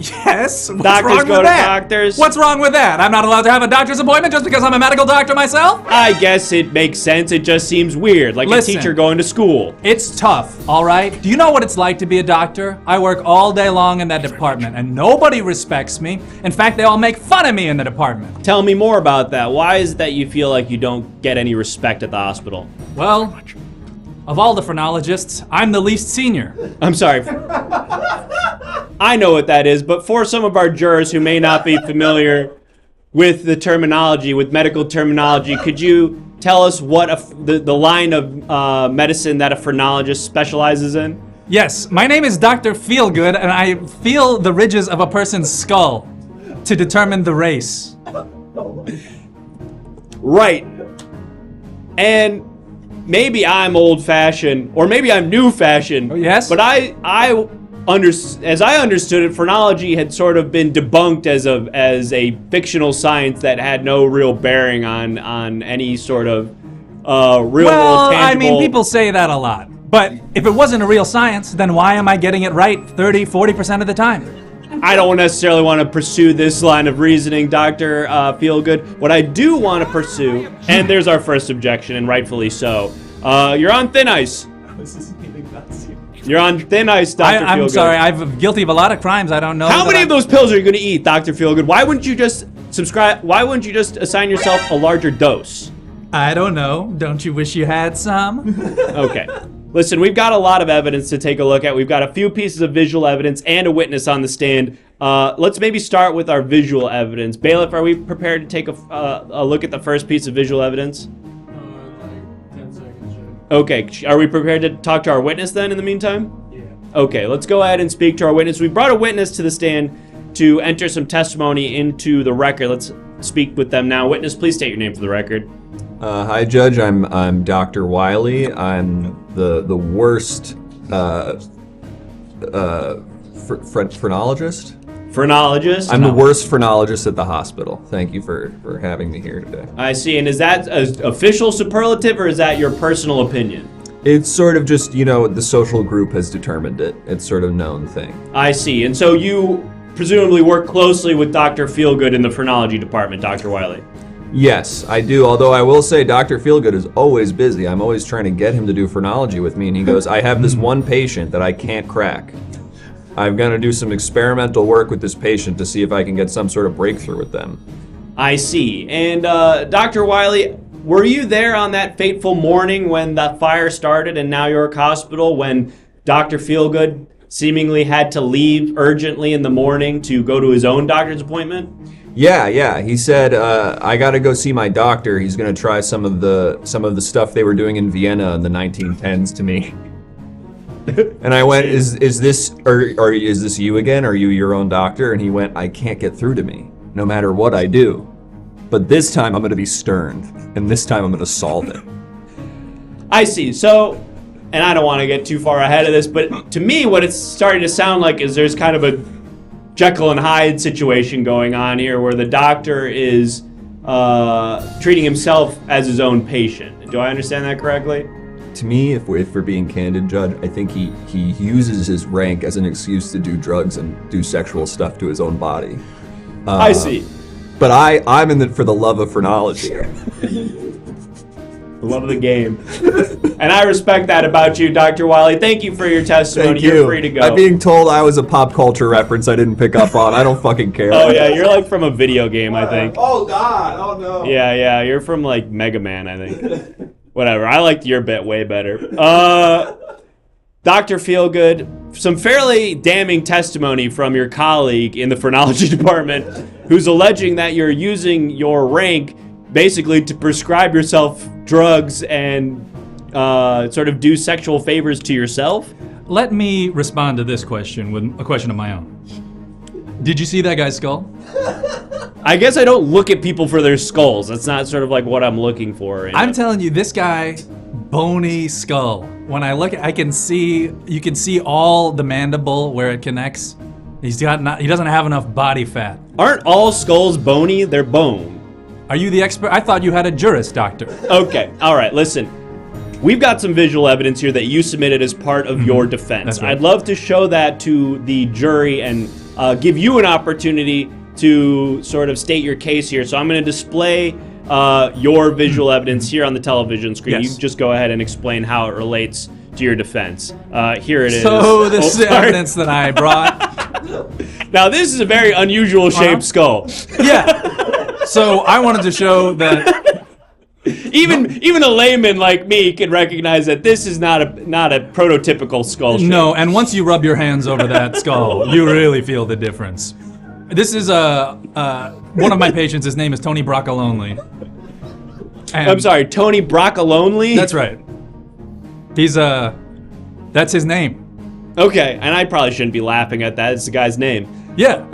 Yes. What's Doctors wrong go with to that? doctors? What's wrong with that? I'm not allowed to have a doctor's appointment just because I'm a medical doctor myself? I guess it makes sense. It just seems weird, like Listen, a teacher going to school. It's tough, all right? Do you know what it's like to be a doctor? I work all day long in that department, and nobody respects me. In fact, they all make fun of me in the department. Tell me more about that. Why is it that you feel like you don't get any respect at the hospital? Well, of all the phrenologists, I'm the least senior. I'm sorry. I know what that is, but for some of our jurors who may not be familiar with the terminology, with medical terminology, could you tell us what the line of medicine that a phrenologist specializes in? Yes, my name is Dr. Feelgood, and I feel the ridges of a person's skull to determine the race. Right. And maybe I'm old-fashioned, or maybe I'm new-fashioned. Oh, yes? But as I understood it, phrenology had sort of been debunked as a fictional science that had no real bearing on any sort of real-world tangible... I mean, people say that a lot. But if it wasn't a real science, then why am I getting it right 30, 40% of the time? I don't necessarily want to pursue this line of reasoning, Dr. Feelgood. What I do want to pursue, and there's our first objection, and rightfully so, you're on thin ice. You're on thin ice, Dr. Feelgood. I'm sorry, I'm guilty of a lot of crimes I don't know. How many of those pills are you going to eat, Dr. Feelgood? Why wouldn't you just why wouldn't you just assign yourself a larger dose? I don't know. Don't you wish you had some? Okay. Listen, we've got a lot of evidence to take a look at. We've got a few pieces of visual evidence and a witness on the stand. Let's maybe start with our visual evidence. Bailiff, are we prepared to take a look at the first piece of visual evidence? Like 10 seconds, yeah. Okay, are we prepared to talk to our witness then in the meantime? Yeah. Okay, let's go ahead and speak to our witness. We brought a witness to the stand to enter some testimony into the record. Let's speak with them now. Witness, please state your name for the record. Hi, Judge. I'm Dr. Wiley. I'm the worst phrenologist. Phrenologist? I'm the worst phrenologist at the hospital. Thank you for having me here today. I see. And is that an official superlative or is that your personal opinion? It's sort of just, the social group has determined it. It's sort of a known thing. I see. And so you presumably work closely with Dr. Feelgood in the phrenology department, Dr. Wiley. Yes, I do. Although I will say Dr. Feelgood is always busy. I'm always trying to get him to do phrenology with me, and he goes, I have this one patient that I can't crack. I'm going to do some experimental work with this patient to see if I can get some sort of breakthrough with them. I see. And Dr. Wiley, were you there on that fateful morning when the fire started in New York Hospital when Dr. Feelgood seemingly had to leave urgently in the morning to go to his own doctor's appointment? Yeah. He said, I got to go see my doctor. He's going to try some of the stuff they were doing in Vienna in the 1910s to me. And I went, is this you again? Are you your own doctor? And he went, I can't get through to me, no matter what I do. But this time I'm going to be stern, and this time I'm going to solve it. I see. So, and I don't want to get too far ahead of this, but to me what it's starting to sound like is there's kind of a Jekyll and Hyde situation going on here where the doctor is treating himself as his own patient. Do I understand that correctly? To me, if we're being candid, Judge, I think he uses his rank as an excuse to do drugs and do sexual stuff to his own body. I see. But I'm in it for the love of phrenology. The love of the game. And I respect that about you, Dr. Wiley. Thank you for your testimony. Thank you. You're free to go. I'm being told I was a pop culture reference I didn't pick up on. I don't fucking care. Oh, yeah, you're like from a video game, I think. Oh, God. Oh, no. Yeah, you're from like Mega Man, I think. Whatever, I liked your bit way better. Dr. Feelgood, some fairly damning testimony from your colleague in the phrenology department who's alleging that you're using your rank basically to prescribe yourself drugs and sort of do sexual favors to yourself? Let me respond to this question with a question of my own. Did you see that guy's skull? I guess I don't look at people for their skulls. That's not sort of like what I'm looking for. I'm telling you, this guy, bony skull. When I look, you can see all the mandible where it connects. He doesn't have enough body fat. Aren't all skulls bony? They're bone. Are you the expert? I thought you had a Juris Doctor. Okay, all right, listen. We've got some visual evidence here that you submitted as part of your defense. That's right. I'd love to show that to the jury and give you an opportunity to sort of state your case here. So I'm going to display your visual evidence here on the television screen. Yes. You just go ahead and explain how it relates to your defense. Here it is. So this is the evidence that I brought. Now this is a very unusual shaped skull. Yeah. So I wanted to show that even a layman like me can recognize that this is not a prototypical skull shape. No, and once you rub your hands over that skull, you really feel the difference. This is one of my patients. His name is Tony Broccolonely. I'm sorry, Tony Broccolonely? That's right. He's that's his name. Okay, and I probably shouldn't be laughing at that. It's the guy's name. Yeah.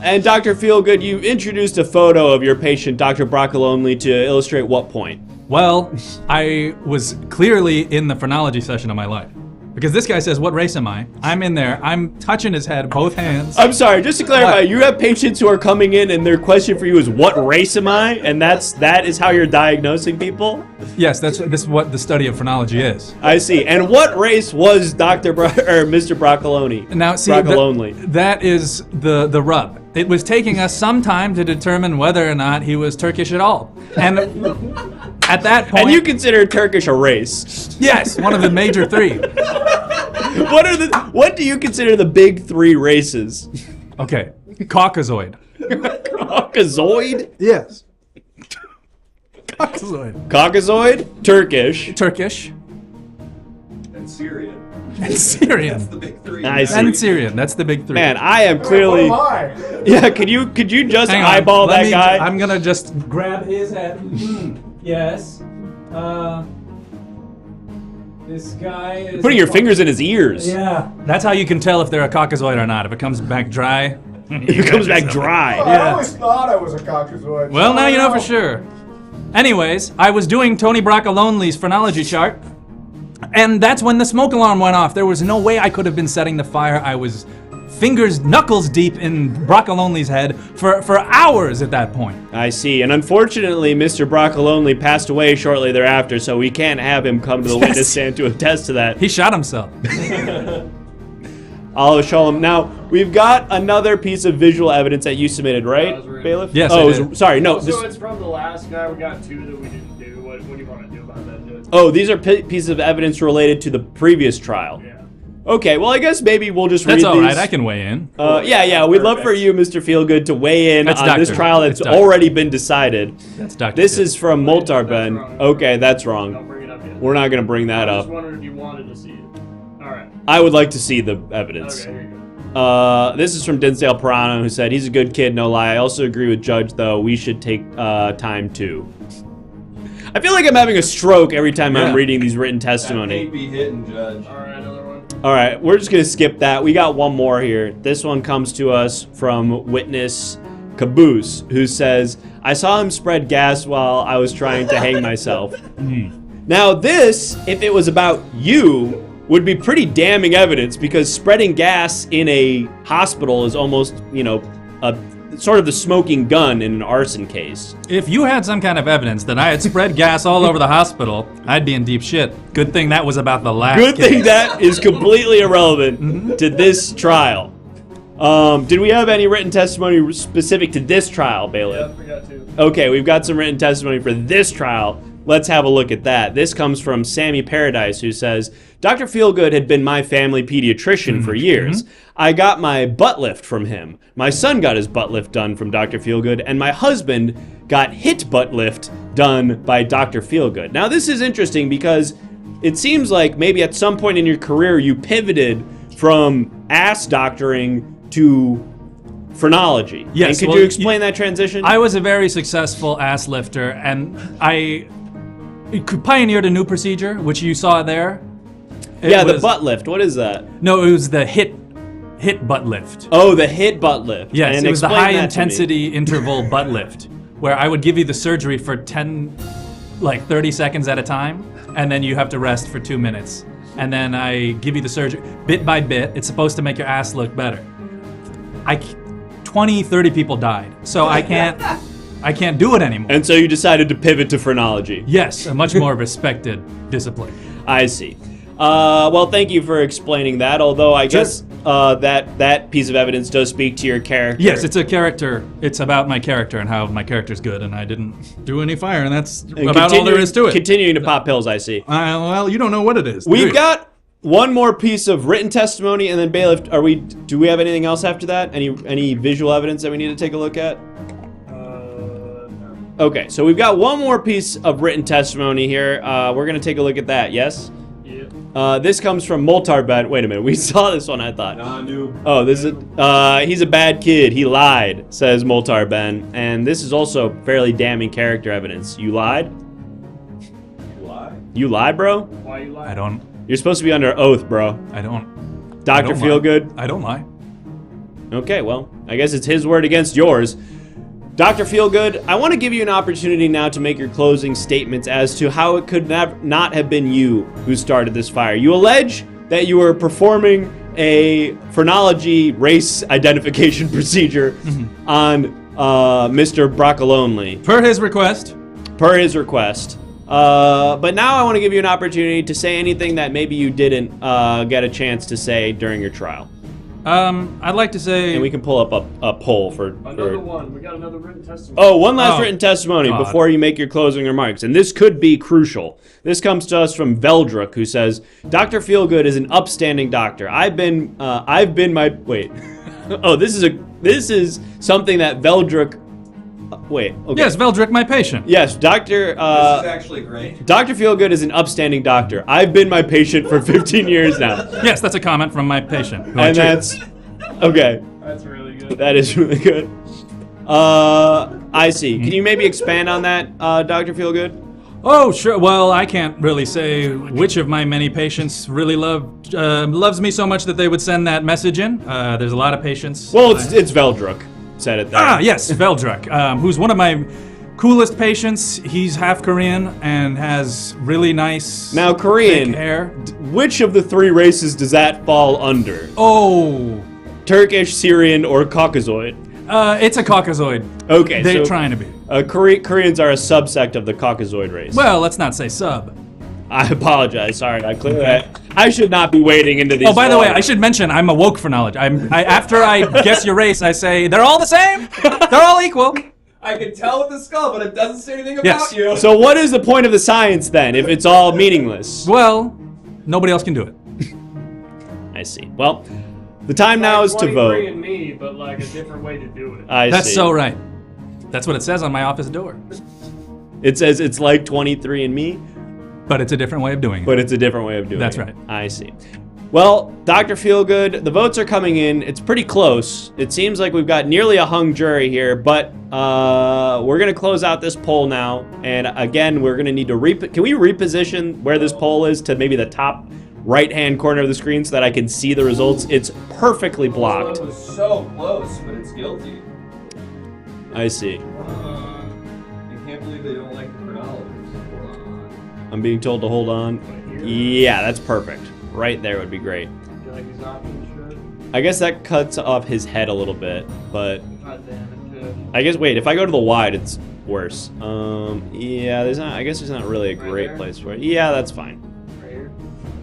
And Dr. Feelgood, you introduced a photo of your patient, Dr. Broccolonely, to illustrate what point? Well, I was clearly in the phrenology session of my life. Because this guy says, what race am I? I'm in there. I'm touching his head, both hands. I'm sorry, just to clarify, you have patients who are coming in and their question for you is, what race am I? And that is how you're diagnosing people? Yes, this is what the study of phrenology is. I see. And what race was Mr. Broccolonely? Now, see, that is the rub. It was taking us some time to determine whether or not he was Turkish at all. And at that point... And you consider Turkish a race? Yes, one of the major three. What do you consider the big three races? Okay, Caucasoid. Caucasoid? Yes. Caucasoid. Caucasoid? Turkish. And Syrian. And Syrian. That's the big three. I see. And Syrian. That's the big three. Man, I am clearly... Yeah, could you just eyeball that guy? I'm gonna just grab his head. Yes. This guy is... Putting your fingers in his ears. Yeah. That's how you can tell if they're a Caucasoid or not. If it comes back dry. If it comes back dry. I always thought I was a Caucasoid. Well, now you know for sure. Anyways, I was doing Tony Broccolonely's phrenology chart, and that's when the smoke alarm went off. There was no way I could have been setting the fire. I was knuckles deep in Broccolonely's head for hours at that point. I see. And unfortunately, Mr. Broccolonely passed away shortly thereafter, so we can't have him come to the witness stand to attest to that. He shot himself. I'll show him. Now, we've got another piece of visual evidence that you submitted, right, Bailiff? Yes, Oh, I did. sorry, no. So it's from the last guy. We got 2 that we didn't do. What do you want to do about that, Judge? Oh, these are pieces of evidence related to the previous trial. Yeah. Okay, well, I guess maybe we'll just read these. That's all right. I can weigh in. Yeah. We'd love for you, Mr. Feelgood, to weigh in on this trial that's already been decided. That's Dr. This is from Moltarben. Okay, that's wrong. Don't bring it up yet. We're not going to bring that I up. just wondered if you wanted to see it. All right. I would like to see the evidence. Okay, here you go. This is from Dinsdale Pirano, who said, he's a good kid, no lie. I also agree with Judge, though. We should take time, too. I feel like I'm having a stroke every time I'm reading these written testimony. That can't be hitting, Judge. All right, another one. All right, we're just going to skip that. We got one more here. This one comes to us from witness Caboose, who says, I saw him spread gas while I was trying to hang myself. Now this, if it was about you, would be pretty damning evidence, because spreading gas in a hospital is almost, a sort of the smoking gun in an arson case. If you had some kind of evidence that I had spread gas all over the hospital, I'd be in deep shit. Good thing that was about the last Good case. thing that is completely irrelevant to this trial. Did we have any written testimony specific to this trial, Bailiff? Yeah, we got 2. Okay, we've got some written testimony for this trial. Let's have a look at that. This comes from Sammy Paradise, who says, Dr. Feelgood had been my family pediatrician for years. I got my butt lift from him. My son got his butt lift done from Dr. Feelgood, and my husband got hit butt lift done by Dr. Feelgood. Now, this is interesting because it seems like maybe at some point in your career you pivoted from ass doctoring to phrenology. Yes. And could you explain that transition? I was a very successful ass lifter, and I pioneered a new procedure, which you saw there. The butt lift. What is that? No, it was the hit butt lift. Oh, the hit butt lift. Yes, and it was the explain high that to me. intensity interval butt lift, where I would give you the surgery for 30 seconds at a time, and then you have to rest for 2 minutes. And then I give you the surgery bit by bit. It's supposed to make your ass look better. 30 people died, so I can't do it anymore. And so you decided to pivot to phrenology. Yes, a much more respected discipline. I see. Well, thank you for explaining that, although I guess that piece of evidence does speak to your character. Yes, it's a character. It's about my character and how my character's good, and I didn't do any fire, and that's about all there is to it. Continuing to pop pills, I see. Well, you don't know what it is. We've got one more piece of written testimony, and then Bailiff, do we have anything else after that? Any visual evidence that we need to take a look at? No. Okay, so we've got one more piece of written testimony here. We're going to take a look at that, yes? Yeah. This comes from Moltarben. Wait a minute, we saw this one, I thought. Nah, noob. Oh, this is he's a bad kid. He lied, says Moltarben. And this is also fairly damning character evidence. You lied? You lie? You lied, bro? Why you lying? I don't. You're supposed to be under oath, bro. I don't. Dr. Feelgood? I don't lie. Okay, well, I guess it's his word against yours. Dr. Feelgood, I want to give you an opportunity now to make your closing statements as to how it could not have been you who started this fire. You allege that you were performing a phrenology race identification procedure on Mr. Broccolonely. Per his request. Per his request. But now I want to give you an opportunity to say anything that maybe you didn't get a chance to say during your trial. I'd like to say... And we can pull up a poll for... Another one. We got another written testimony. Oh, one last written testimony before you make your closing remarks. And this could be crucial. This comes to us from Veldruk, who says, Dr. Feelgood is an upstanding doctor. I've been my... Wait. Oh, this is something that Veldruk... Wait, okay. Yes, Veldruk, my patient. Yes, Dr. This is actually great. Dr. Feelgood is an upstanding doctor. I've been my patient for 15 years now. Yes, that's a comment from my patient. And that's... Okay. That's really good. That is really good. I see. Can you maybe expand on that, Dr. Feelgood? Oh, sure. Well, I can't really say which of my many patients really loves me so much that they would send that message in. There's a lot of patients. Well, it's Veldruk said it there. Ah, yes, Veldruk, who's one of my coolest patients. He's half Korean and has really nice Now, Korean, thick hair. which of the three races does that fall under? Oh. Turkish, Syrian, or Caucasoid? It's a Caucasoid. Okay, They're so trying to be. Koreans are a subsect of the Caucasoid race. Well, let's not say sub. I apologize. Sorry, I clearly I should not be wading into these. Oh, by the way, I should mention I'm a woke for knowledge. After I guess your race, I say they're all the same. They're all equal. I can tell with the skull, but it doesn't say anything about you. So what is the point of the science then, if it's all meaningless? Well, nobody else can do it. I see. Well, the time now is to vote. 23 and me, but like a different way to do it. That's so right. That's what it says on my office door. It says it's like 23andMe. But it's a different way of doing it. But it's a different way of doing That's it. right. I see. Well, Dr. Feelgood, the votes are coming in. It's pretty close. It seems like we've got nearly a hung jury here, but we're going to close out this poll now. And again, we're going to need to can we reposition where this poll is to maybe the top right-hand corner of the screen so that I can see the results? It's perfectly blocked. It was so close, but it's guilty. I see. I can't believe they don't like the chronologies. I'm being told to hold on. Yeah, that's perfect. Right there would be great. I guess that cuts off his head a little bit, but I guess if I go to the wide, it's worse. Yeah, I guess there's not really a great place for it. Yeah, that's fine.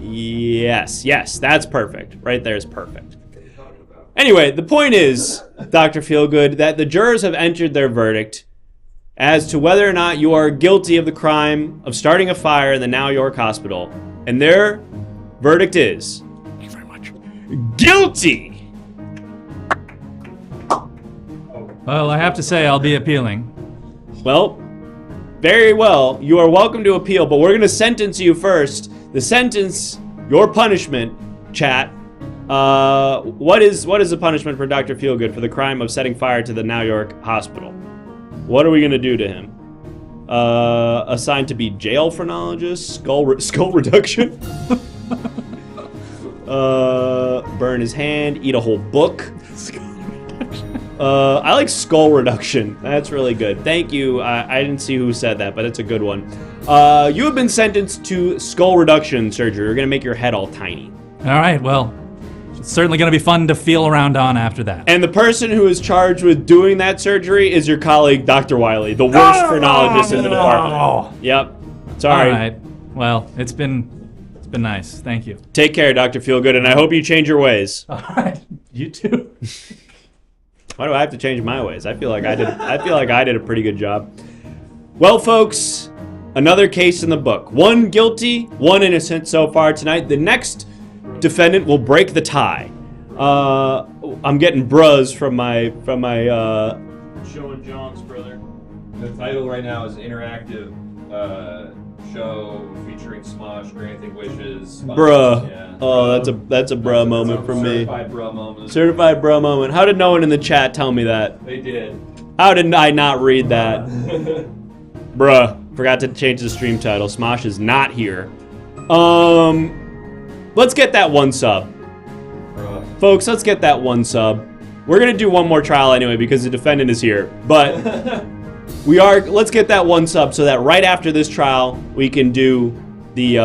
Yes, that's perfect. Right there is perfect. Anyway, the point is, Dr. Feelgood, that the jurors have entered their verdict as to whether or not you are guilty of the crime of starting a fire in the Now York Hospital. And their verdict is... Thank you very much. Guilty! Well, I have to say I'll be appealing. Well, very well. You are welcome to appeal, but we're going to sentence you first. The sentence, your punishment, chat. What is the punishment for Dr. Feelgood for the crime of setting fire to the Now York Hospital? What are we going to do to him? Assigned to be jail phrenologist? Skull reduction? Burn his hand? Eat a whole book? I like skull reduction. That's really good. Thank you. I didn't see who said that, but it's a good one. You have been sentenced to skull reduction surgery. You're going to make your head all tiny. All right, well, it's certainly going to be fun to feel around on after that. And the person who is charged with doing that surgery is your colleague, Dr. Wiley, the worst phrenologist in the department. Yep. Sorry. All right. Well, it's been nice. Thank you. Take care, Dr. Feelgood, and I hope you change your ways. All right. You too. Why do I have to change my ways? I feel like I did a pretty good job. Well, folks, another case in the book. One guilty, one innocent so far tonight. The next defendant will break the tie. I'm getting bruz from my Joe and John's brother. The title right now is interactive show featuring Smosh, granting wishes. Bruh. Yeah. Oh, that's a bruh moment from me. Certified bruh moment. Certified bruh moment. How did no one in the chat tell me that? They did. How did I not read that? Bruh. Forgot to change the stream title. Smosh is not here. Let's get that one sub. Bruh. Folks, let's get that one sub. We're gonna do one more trial anyway because the defendant is here. But let's get that one sub so that right after this trial we can do the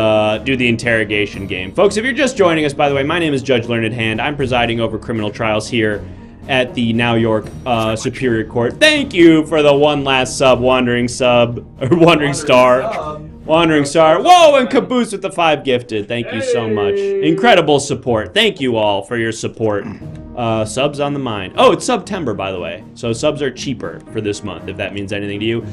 interrogation game. Folks, if you're just joining us, by the way, my name is Judge Learned Hand. I'm presiding over criminal trials here at the Now York Superior Court. Thank you for the one last sub, Wandering Star. Wandering Star. Whoa, and Caboose with the 5 gifted. Thank you so much. Incredible support. Thank you all for your support. Subs on the mind. Oh, it's September, by the way. So subs are cheaper for this month, if that means anything to you.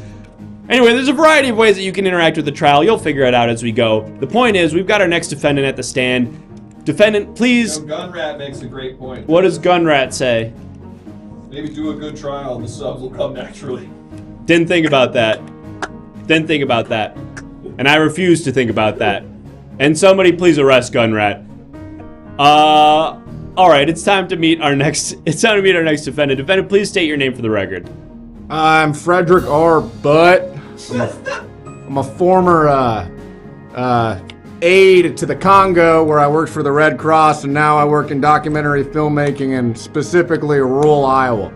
Anyway, there's a variety of ways that you can interact with the trial. You'll figure it out as we go. The point is, we've got our next defendant at the stand. Defendant, please. Gunrat makes a great point. What does Gunrat say? Maybe do a good trial and the subs will come naturally. Didn't think about that. Didn't think about that. And I refuse to think about that. And somebody please arrest Gunrat. Alright, it's time to meet our next defendant. Defendant, please state your name for the record. I'm Frederick R. Butt. I'm a former aide to the Congo where I worked for the Red Cross, and now I work in documentary filmmaking and specifically rural Iowa.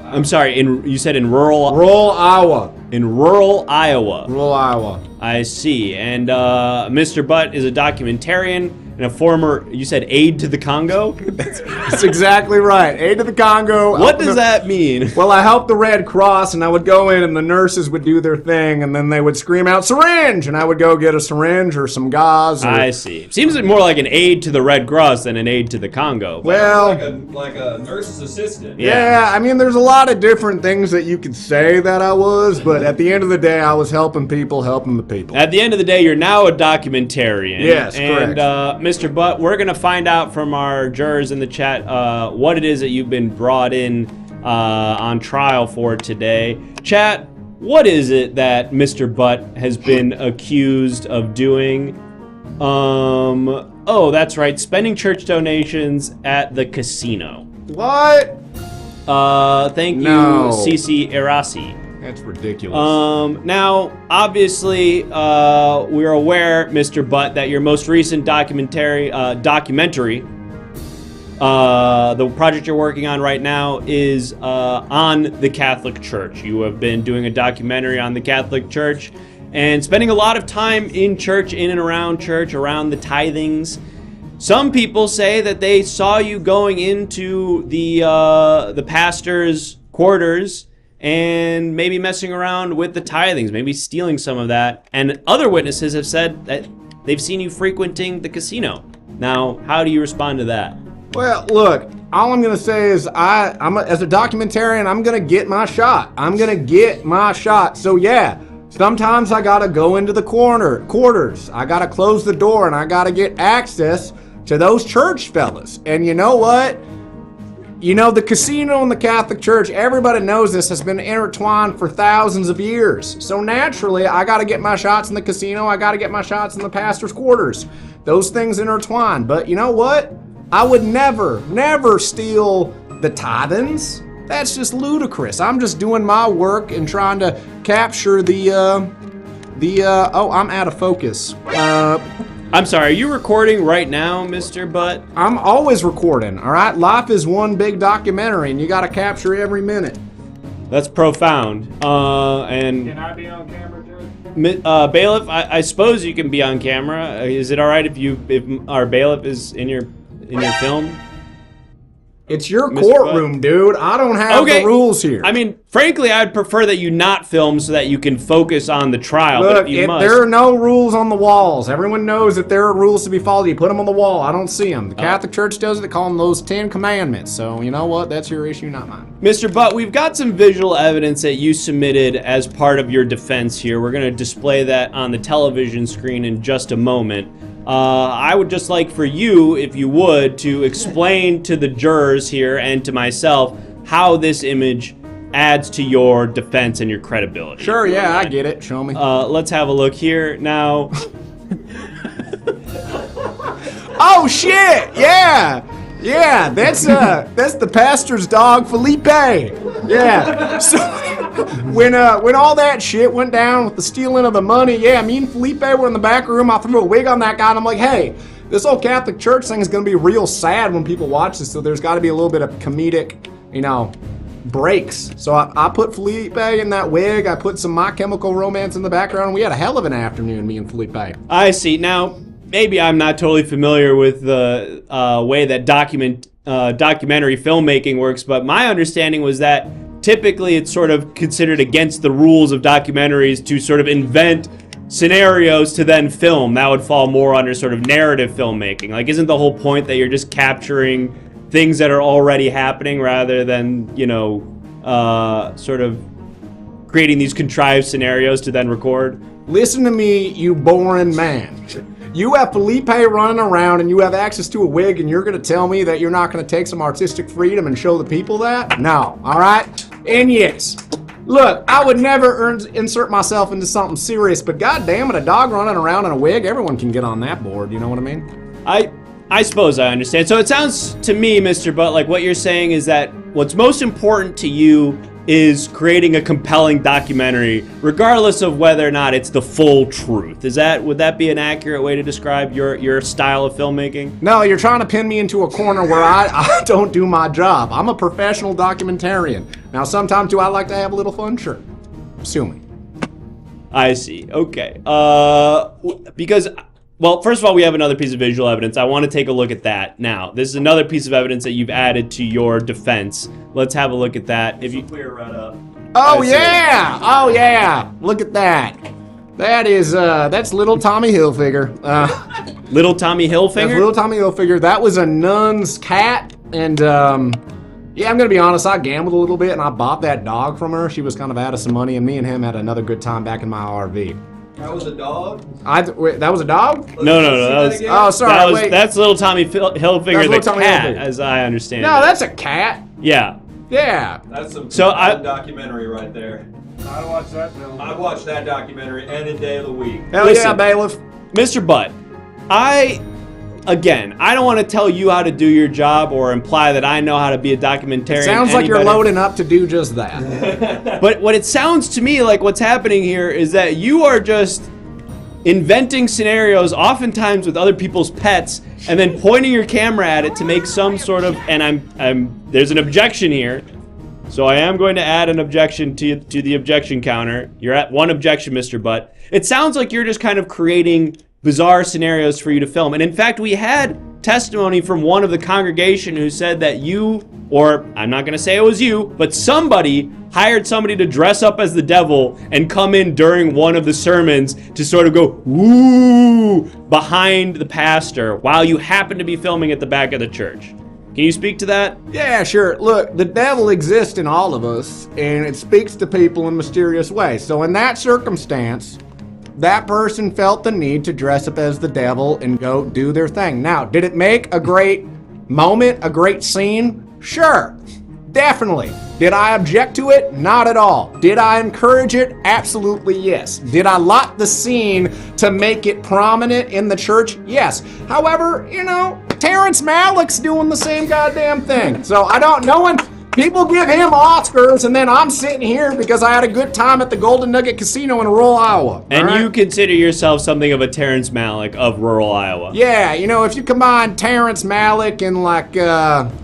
I'm sorry. You said in rural Iowa. In rural Iowa. Rural Iowa. I see. And Mr. Butt is a documentarian and a former, you said, aide to the Congo? That's exactly right. Aide to the Congo. What does that mean? Well, I helped the Red Cross, and I would go in, and the nurses would do their thing, and then they would scream out, syringe! And I would go get a syringe or some gauze. I see. Seems more like an aide to the Red Cross than an aide to the Congo. Well, like a nurse's assistant. Yeah, I mean, there's a lot of different things that you could say that I was, but at the end of the day, I was helping people, helping the people. At the end of the day, you're now a documentarian. Yes, and, correct. Mr. Butt, we're going to find out from our jurors in the chat what it is that you've been brought in on trial for today. Chat, what is it that Mr. Butt has been accused of doing? Oh, that's right, spending church donations at the casino. What? Thank you, No. Cece Erasi. That's ridiculous. Now, obviously, we're aware, Mr. Butt, that your most recent documentary, the project you're working on right now is on the Catholic Church. You have been doing a documentary on the Catholic Church and spending a lot of time in church, in and around church, around the tithings. Some people say that they saw you going into the pastor's quarters and maybe messing around with the tithings, maybe stealing some of that. And other witnesses have said that they've seen you frequenting the casino. Now, how do you respond to that? Well, look, all I'm going to say is as a documentarian, I'm going to get my shot. I'm going to get my shot. So, yeah, sometimes I got to go into the quarters. I got to close the door, and I got to get access to those church fellas. And you know what? You know, the casino and the Catholic Church, everybody knows this, has been intertwined for thousands of years. So naturally, I got to get my shots in the casino. I got to get my shots in the pastor's quarters. Those things intertwine. But you know what? I would never steal the tithings. That's just ludicrous. I'm just doing my work and trying to capture oh, I'm out of focus. I'm sorry, are you recording right now, Mr. Butt? I'm always recording, all right? Life is one big documentary, and you got to capture every minute. That's profound. And Can I be on camera, Judge? Bailiff, I suppose you can be on camera. Is it all right if our bailiff is in your film? It's your Mr. courtroom, Butt? dude. I don't have the rules here. I mean, frankly, I'd prefer that you not film so that you can focus on the trial. Look, but if you must, there are no rules on the walls. Everyone knows that there are rules to be followed. You put them on the wall. I don't see them. The Catholic Church does it. They call them those 10 Commandments. So, you know what? That's your issue, not mine. Mr. Butt, we've got some visual evidence that you submitted as part of your defense here. We're going to display that on the television screen in just a moment. I would just like for you, if you would, to explain to the jurors here and to myself how this image adds to your defense and your credibility. Sure, yeah, I get it. Show me. Let's have a look here. Now... Oh, shit! Yeah! Yeah, that's the pastor's dog, Felipe. Yeah. So when all that shit went down with the stealing of the money, yeah, me and Felipe were in the back room. I threw a wig on that guy, and I'm like, hey, this whole Catholic Church thing is gonna be real sad when people watch this. So there's got to be a little bit of comedic, breaks. So I put Felipe in that wig. I put some My Chemical Romance in the background. And we had a hell of an afternoon, me and Felipe. I see. Now, maybe I'm not totally familiar with the way that documentary filmmaking works, but my understanding was that typically it's sort of considered against the rules of documentaries to sort of invent scenarios to then film. That would fall more under sort of narrative filmmaking. Like, isn't the whole point that you're just capturing things that are already happening rather than, sort of creating these contrived scenarios to then record? Listen to me, you boring man. You have Felipe running around and you have access to a wig and you're going to tell me that you're not going to take some artistic freedom and show the people that? No, all right? And yes, look, I would never insert myself into something serious, but goddamn it, a dog running around in a wig, everyone can get on that board, you know what I mean? I suppose I understand. So it sounds to me, Mr. Butt, like what you're saying is that what's most important to you is creating a compelling documentary, regardless of whether or not it's the full truth. Would that be an accurate way to describe your style of filmmaking? No, you're trying to pin me into a corner where I don't do my job. I'm a professional documentarian. Now, sometimes do I like to have a little fun? Sure. Sue me. I see. Okay. Because, well, first of all, we have another piece of visual evidence. I want to take a look at that now. This is another piece of evidence that you've added to your defense. Let's have a look at that. If you clear right up. Oh yeah! Oh yeah! Look at that. That is that's little Tommy Hilfiger. Little Tommy Hilfiger? That's little Tommy Hilfiger. That was a nun's cat, and yeah, I'm gonna be honest. I gambled a little bit, and I bought that dog from her. She was kind of out of some money, and me and him had another good time back in my RV. That was a dog? Wait, that was a dog? No. Oh, sorry. Wait. That's little Tommy Hilfiger, the Tommy cat, Hilfiger. as I understand No, it. that's a cat. Yeah. Yeah. That's some documentary right there. I watched that film. I watched that documentary any day of the week. Hell yeah, bailiff. Mr. Butt, I don't want to tell you how to do your job or imply that I know how to be a documentarian. Sounds like you're better. loading up to do just that. But what it sounds to me like what's happening here is that you are just inventing scenarios, oftentimes with other people's pets, and then pointing your camera at it to make some sort of. And there's an objection here, so I am going to add an objection to the objection counter. You're at one objection, Mr. Butt. It sounds like you're just kind of creating bizarre scenarios for you to film. And in fact, we had testimony from one of the congregation who said that you, or I'm not going to say it was you, but somebody hired somebody to dress up as the devil and come in during one of the sermons to sort of go, woo, behind the pastor while you happen to be filming at the back of the church. Can you speak to that? Yeah, sure. Look, the devil exists in all of us, and it speaks to people in mysterious ways. So in that circumstance, that person felt the need to dress up as the devil and go do their thing. Now, did it make a great moment, a great scene? Sure, definitely. Did I object to it? Not at all. Did I encourage it? Absolutely yes. Did I lot the scene to make it prominent in the church? Yes. However, Terrence Malick's doing the same goddamn thing. So I don't know when people give him Oscars, and then I'm sitting here because I had a good time at the Golden Nugget Casino in rural Iowa. And you consider yourself something of a Terrence Malick of rural Iowa. Yeah, if you combine Terrence Malick and like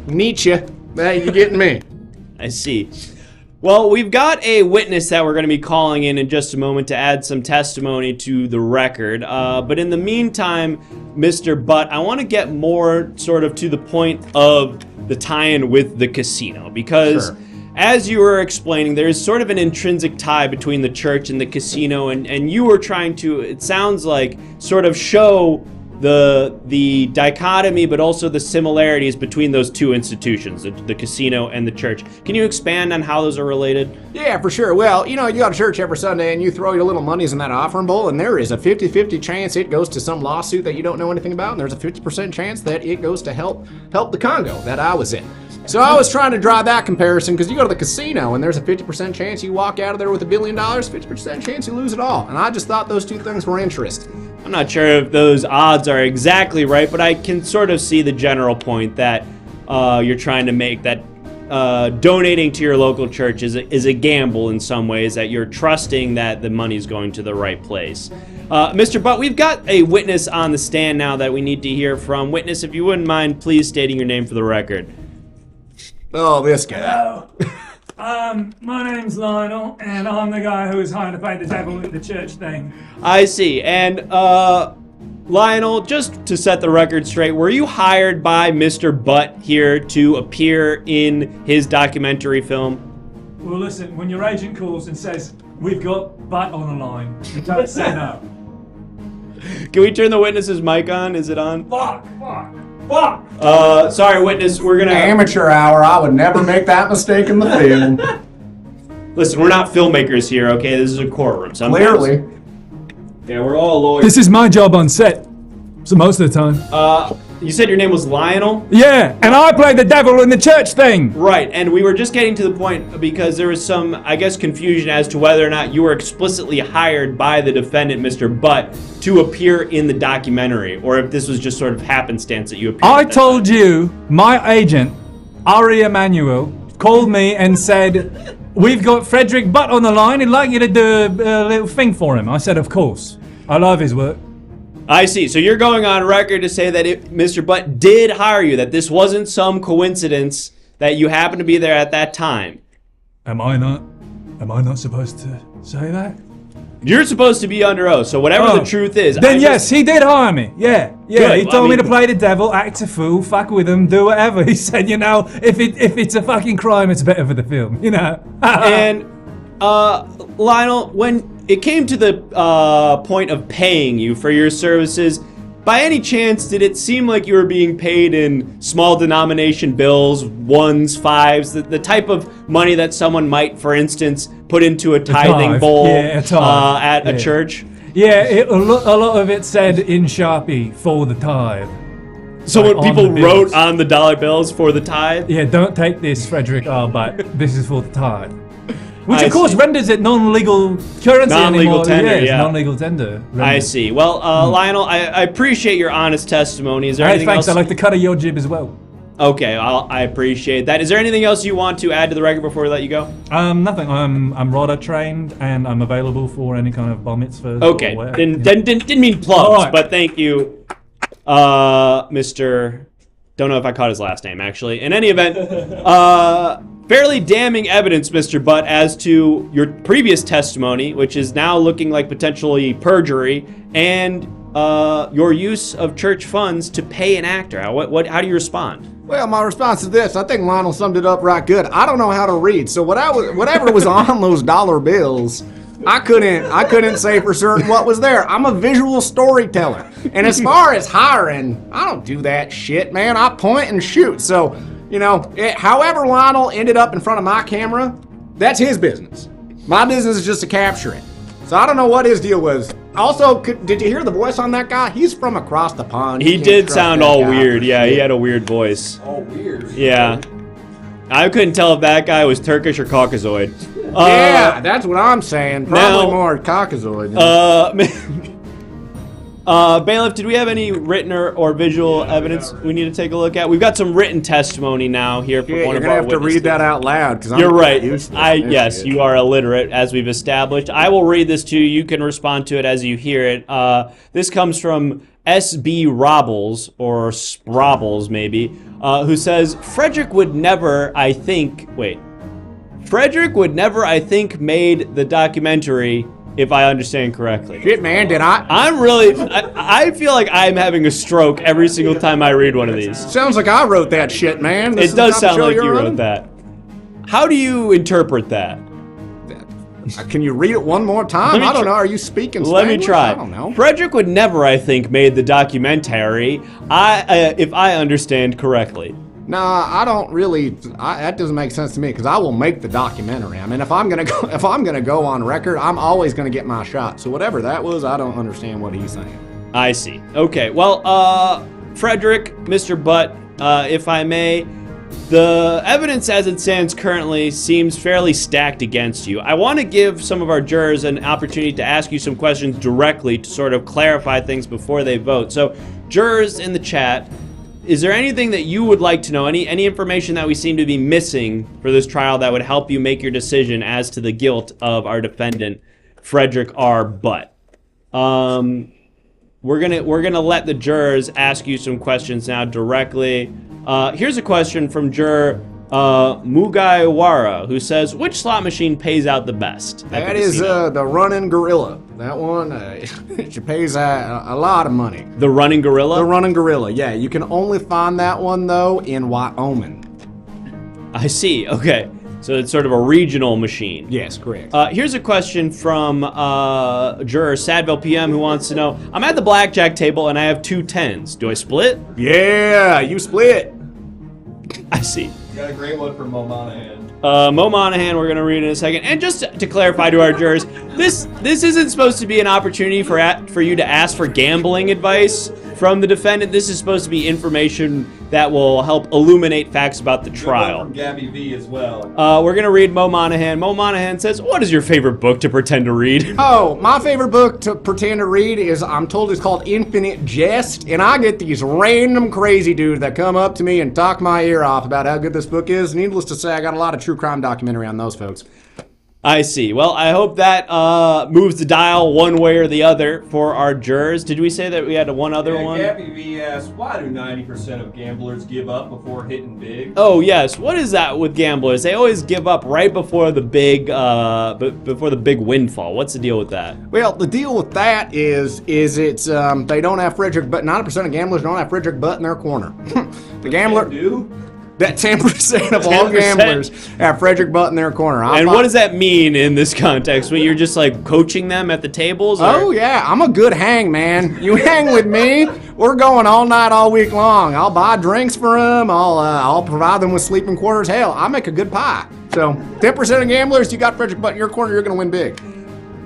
Nietzsche, you're getting me. I see. Well, we've got a witness that we're going to be calling in just a moment to add some testimony to the record. But in the meantime, Mr. Butt, I want to get more sort of to the point of the tie-in with the casino. Because as you were explaining, there's sort of an intrinsic tie between the church and the casino. And you were trying to, it sounds like, sort of show the dichotomy, but also the similarities between those two institutions, the casino and the church. Can you expand on how those are related? Yeah, for sure. Well, you go to church every Sunday and you throw your little monies in that offering bowl, and there is a 50-50 chance it goes to some lawsuit that you don't know anything about, and there's a 50% chance that it goes to help the Congo that I was in. So I was trying to draw that comparison, because you go to the casino and there's a 50% chance you walk out of there with $1 billion, 50% chance you lose it all. And I just thought those two things were interesting. I'm not sure if those odds are exactly right, but I can sort of see the general point that you're trying to make, that donating to your local church is a gamble in some ways, that you're trusting that the money's going to the right place. Mr. Butt, we've got a witness on the stand now that we need to hear from. Witness, if you wouldn't mind, please stating your name for the record. Oh, this guy. Hello. My name's Lionel, and I'm the guy who was hired to play the devil at the church thing. I see. And, Lionel, just to set the record straight, were you hired by Mr. Butt here to appear in his documentary film? Well, listen, when your agent calls and says, we've got Butt on the line, you don't say no. Can we turn the witness's mic on? Is it on? Fuck! Sorry, witness, we're gonna... Amateur hour, I would never make that mistake in the field. Listen, we're not filmmakers here, okay? This is a courtroom. Sometimes... Clearly. Yeah, we're all lawyers. This is my job on set, so most of the time. You said your name was Lionel? Yeah, and I play the devil in the church thing. Right, and we were just getting to the point because there was some, I guess, confusion as to whether or not you were explicitly hired by the defendant, Mr. Butt, to appear in the documentary, or if this was just sort of happenstance that you appeared. I told you, my agent, Ari Emanuel, called me and said, we've got Frederick Butt on the line. He'd like you to do a little thing for him. I said, of course. I love his work. I see. So you're going on record to say that Mr. Butt did hire you, that this wasn't some coincidence that you happened to be there at that time. Am I not supposed to say that? You're supposed to be under oath, so whatever the truth is... Then yes, he did hire me. Yeah. Good. He told me to play the devil, act a fool, fuck with him, do whatever. He said, if it's a fucking crime, it's better for the film, And, Lionel, when it came to the point of paying you for your services, by any chance, did it seem like you were being paid in small denomination bills, ones, fives, the type of money that someone might, for instance, put into a tithing bowl at a church? Yeah, a lot of it said in Sharpie, for the tithe. So when people wrote on the dollar bills for the tithe? Yeah, don't take this, Frederick R. Butt. This is for the tithe. Which, of course, renders it non-legal currency non-legal anymore. Tender, yeah. Non-legal tender. I see. Well, Lionel, I appreciate your honest testimony. Is there anything thanks. else? I like the cut of your jib as well. Okay, I appreciate that. Is there anything else you want to add to the record before we let you go? Nothing. I'm RODA trained and I'm available for any kind of bar mitzvahs. Okay, didn't mean plugs, but thank you, Mr. Don't know if I caught his last name actually. In any event, fairly damning evidence, Mr. Butt, as to your previous testimony, which is now looking like potentially perjury, and your use of church funds to pay an actor. How do you respond? Well, my response is this. I think Lionel summed it up right good. I don't know how to read, so whatever was on those dollar bills, I couldn't say for certain what was there. I'm a visual storyteller. And as far as hiring, I don't do that shit, man. I point and shoot. So, however Lionel ended up in front of my camera, that's his business. My business is just to capture it. So I don't know what his deal was. Also, did you hear the voice on that guy? He's from across the pond. He did sound all weird. Yeah, he had a weird voice. All weird? Yeah. I couldn't tell if that guy was Turkish or Caucasoid. Yeah, that's what I'm saying. Probably more Caucasoid. Bailiff, did we have any written or visual evidence we need to take a look at? We've got some written testimony now here from one of our witnesses. You're gonna have to read that out loud. You're right. Yes, you are illiterate, as we've established. I will read this to you. You can respond to it as you hear it. This comes from S.B. Robbles, or Sprobbles maybe, who says, Frederick would never, I think, made the documentary, if I understand correctly. Shit, man, did I? I feel like I'm having a stroke every single time I read one of these. Sounds like I wrote that shit, man. It does sound like you wrote that. How do you interpret that? Can you read it one more time? I don't know. Are you speaking Spanish? Let me try. I don't know. Frederick would never, I think, made the documentary, if I understand correctly. Nah, I don't really. That doesn't make sense to me because I will make the documentary. I mean, if I'm gonna go on record, I'm always gonna get my shot. So whatever that was, I don't understand what he's saying. I see. Okay. Well, Frederick, Mr. Butt, if I may, the evidence as it stands currently seems fairly stacked against you. I want to give some of our jurors an opportunity to ask you some questions directly to sort of clarify things before they vote. So, jurors in the chat, is there anything that you would like to know, any information that we seem to be missing for this trial that would help you make your decision as to the guilt of our defendant, Frederick R. Butt? We're gonna let the jurors ask you some questions now directly. Here's a question from juror Mugaiwara, who says, which slot machine pays out the best? That is the Running Gorilla. That one, it pays a lot of money. The Running Gorilla? The Running Gorilla, yeah. You can only find that one, though, in Wyoming. I see, okay. So it's sort of a regional machine. Yes, correct. Here's a question from juror Sadville PM, who wants to know, I'm at the blackjack table and I have 2 10s. Do I split? Yeah, you split. I see. You got a great one from Mo Monahan. Mo Monahan, we're going to read in a second. And just to clarify to our jurors, this isn't supposed to be an opportunity for you to ask for gambling advice from the defendant. This is supposed to be information that will help illuminate facts about the trial. From Gabby V as well. We're going to read Mo Monahan. Mo Monahan says, what is your favorite book to pretend to read? Oh, my favorite book to pretend to read is, I'm told it's called Infinite Jest, and I get these random crazy dudes that come up to me and talk my ear off about how good this book is. Needless to say, I got a lot of true crime documentary on those folks. I see. Well, I hope that moves the dial one way or the other for our jurors. Did we say that we had one other one? Gabby V asks, why do 90% of gamblers give up before hitting big? Oh yes, what is that with gamblers? They always give up right before the big windfall. What's the deal with that? Well, the deal with that is it's they don't have Frederick Butt. 90% of gamblers don't have Frederick Butt in their corner. The gambler do. That 10% of all 10%? gamblers have Frederick Butt in their corner. And what does that mean in this context? When you're just like coaching them at the tables? Or? Oh yeah, I'm a good hang, man. You hang with me, we're going all night, all week long. I'll buy drinks for them. I'll provide them with sleeping quarters. Hell, I make a good pie. So 10% of gamblers, you got Frederick Butt in your corner, you're gonna win big.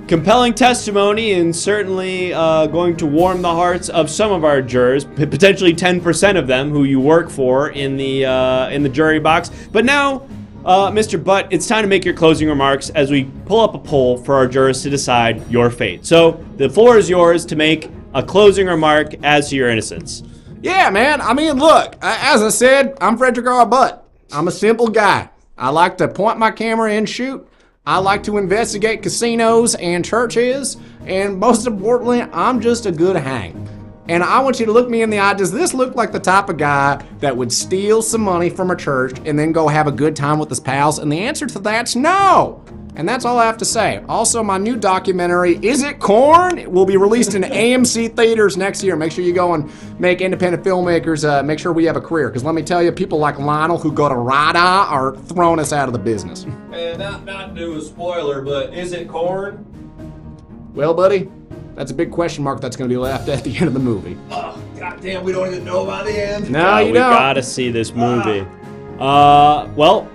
Compelling testimony, and certainly going to warm the hearts of some of our jurors, potentially 10% of them who you work for in the jury box. But now, Mr. Butt, it's time to make your closing remarks as we pull up a poll for our jurors to decide your fate. So the floor is yours to make a closing remark as to your innocence. Yeah, man. I mean, look, as I said, I'm Frederick R. Butt. I'm a simple guy. I like to point my camera and shoot. I like to investigate casinos and churches, and most importantly, I'm just a good hang. And I want you to look me in the eye. Does this look like the type of guy that would steal some money from a church and then go have a good time with his pals? And the answer to that's no. And that's all I have to say. Also, my new documentary, Is It Corn? It will be released in AMC theaters next year. Make sure you go and make independent filmmakers, make sure we have a career. Because let me tell you, people like Lionel who go to RADA are throwing us out of the business. And not to do a spoiler, but is it corn? Well, buddy, that's a big question mark that's going to be left at the end of the movie. Oh, goddamn, we don't even know by the end. No, you we don't. gotta see this movie. Well,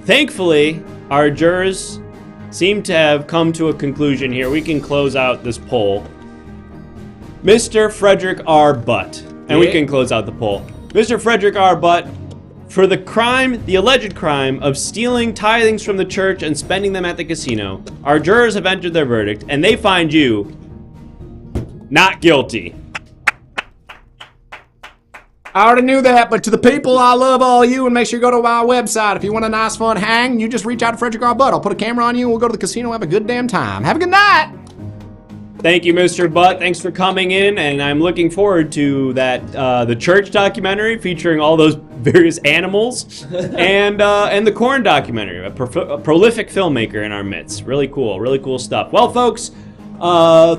thankfully, our jurors seem to have come to a conclusion here. We can close out this poll. Mr. Frederick R. Butt. And we can close out the poll. Mr. Frederick R. Butt, for the alleged crime of stealing tithings from the church and spending them at the casino, our jurors have entered their verdict, and they find you not guilty. I already knew that, but to the people, I love all you, and make sure you go to my website. If you want a nice, fun hang, you just reach out to Frederick R. Butt. I'll put a camera on you, and we'll go to the casino and have a good damn time. Have a good night! Thank you, Mr. Butt. Thanks for coming in, and I'm looking forward to that the church documentary featuring all those various animals, and the corn documentary. A prolific filmmaker in our midst. Really cool stuff. Well, folks,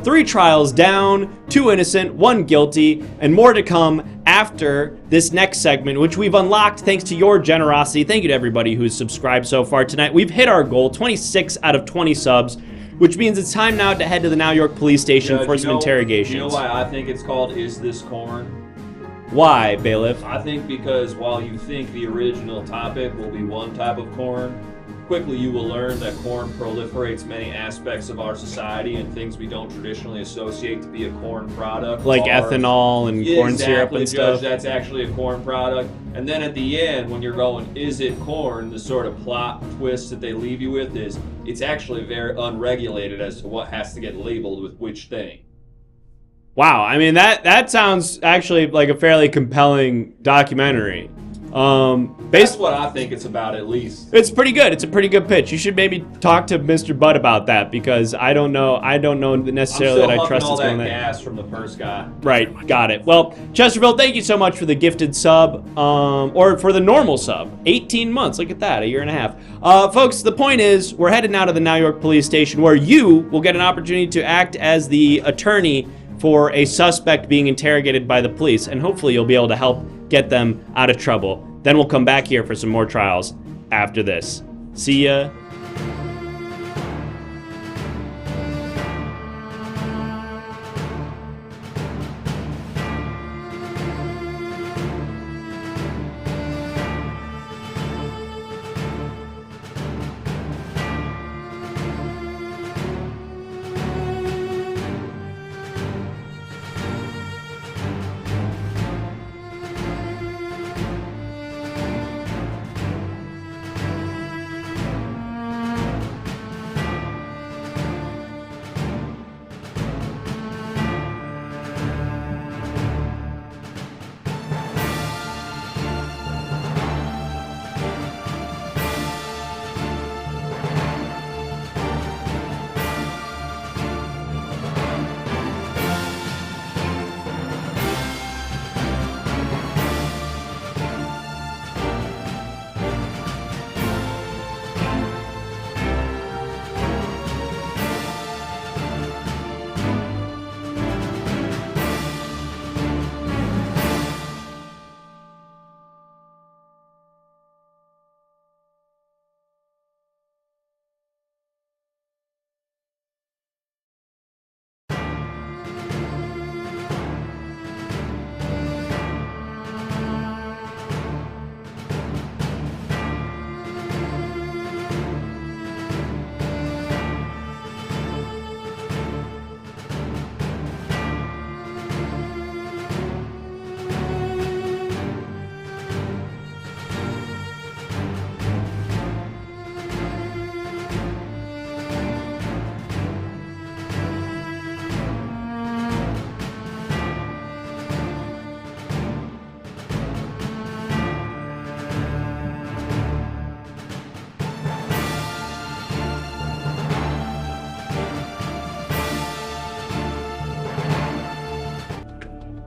3 trials down, 2 innocent, 1 guilty, and more to come after this next segment, which we've unlocked thanks to your generosity. Thank you to everybody who's subscribed so far tonight. We've hit our goal, 26 out of 20 subs, which means it's time now to head to the New York police station for some interrogations. You know why I think it's called Is This Corn? Why, Bailiff? I think because while you think the original topic will be one type of corn, quickly you will learn that corn proliferates many aspects of our society and things we don't traditionally associate to be a corn product. Like ethanol and corn syrup and stuff. That's actually a corn product. And then at the end, when you're going, is it corn? The sort of plot twist that they leave you with is it's actually very unregulated as to what has to get labeled with which thing. Wow, I mean that sounds actually like a fairly compelling documentary. That's what I think it's about, at least. It's pretty good. It's a pretty good pitch. You should maybe talk to Mr. Butt about that, because I don't know necessarily that I trust all it's that going there. gas from the first guy. Right, got it. Well, Chesterfield, thank you so much for the gifted sub, or for the normal sub. 18 months, look at that, a year and a half. Folks, the point is, we're headed now to the New York police station, where you will get an opportunity to act as the attorney for a suspect being interrogated by the police, and hopefully you'll be able to help get them out of trouble. Then we'll come back here for some more trials after this. See ya.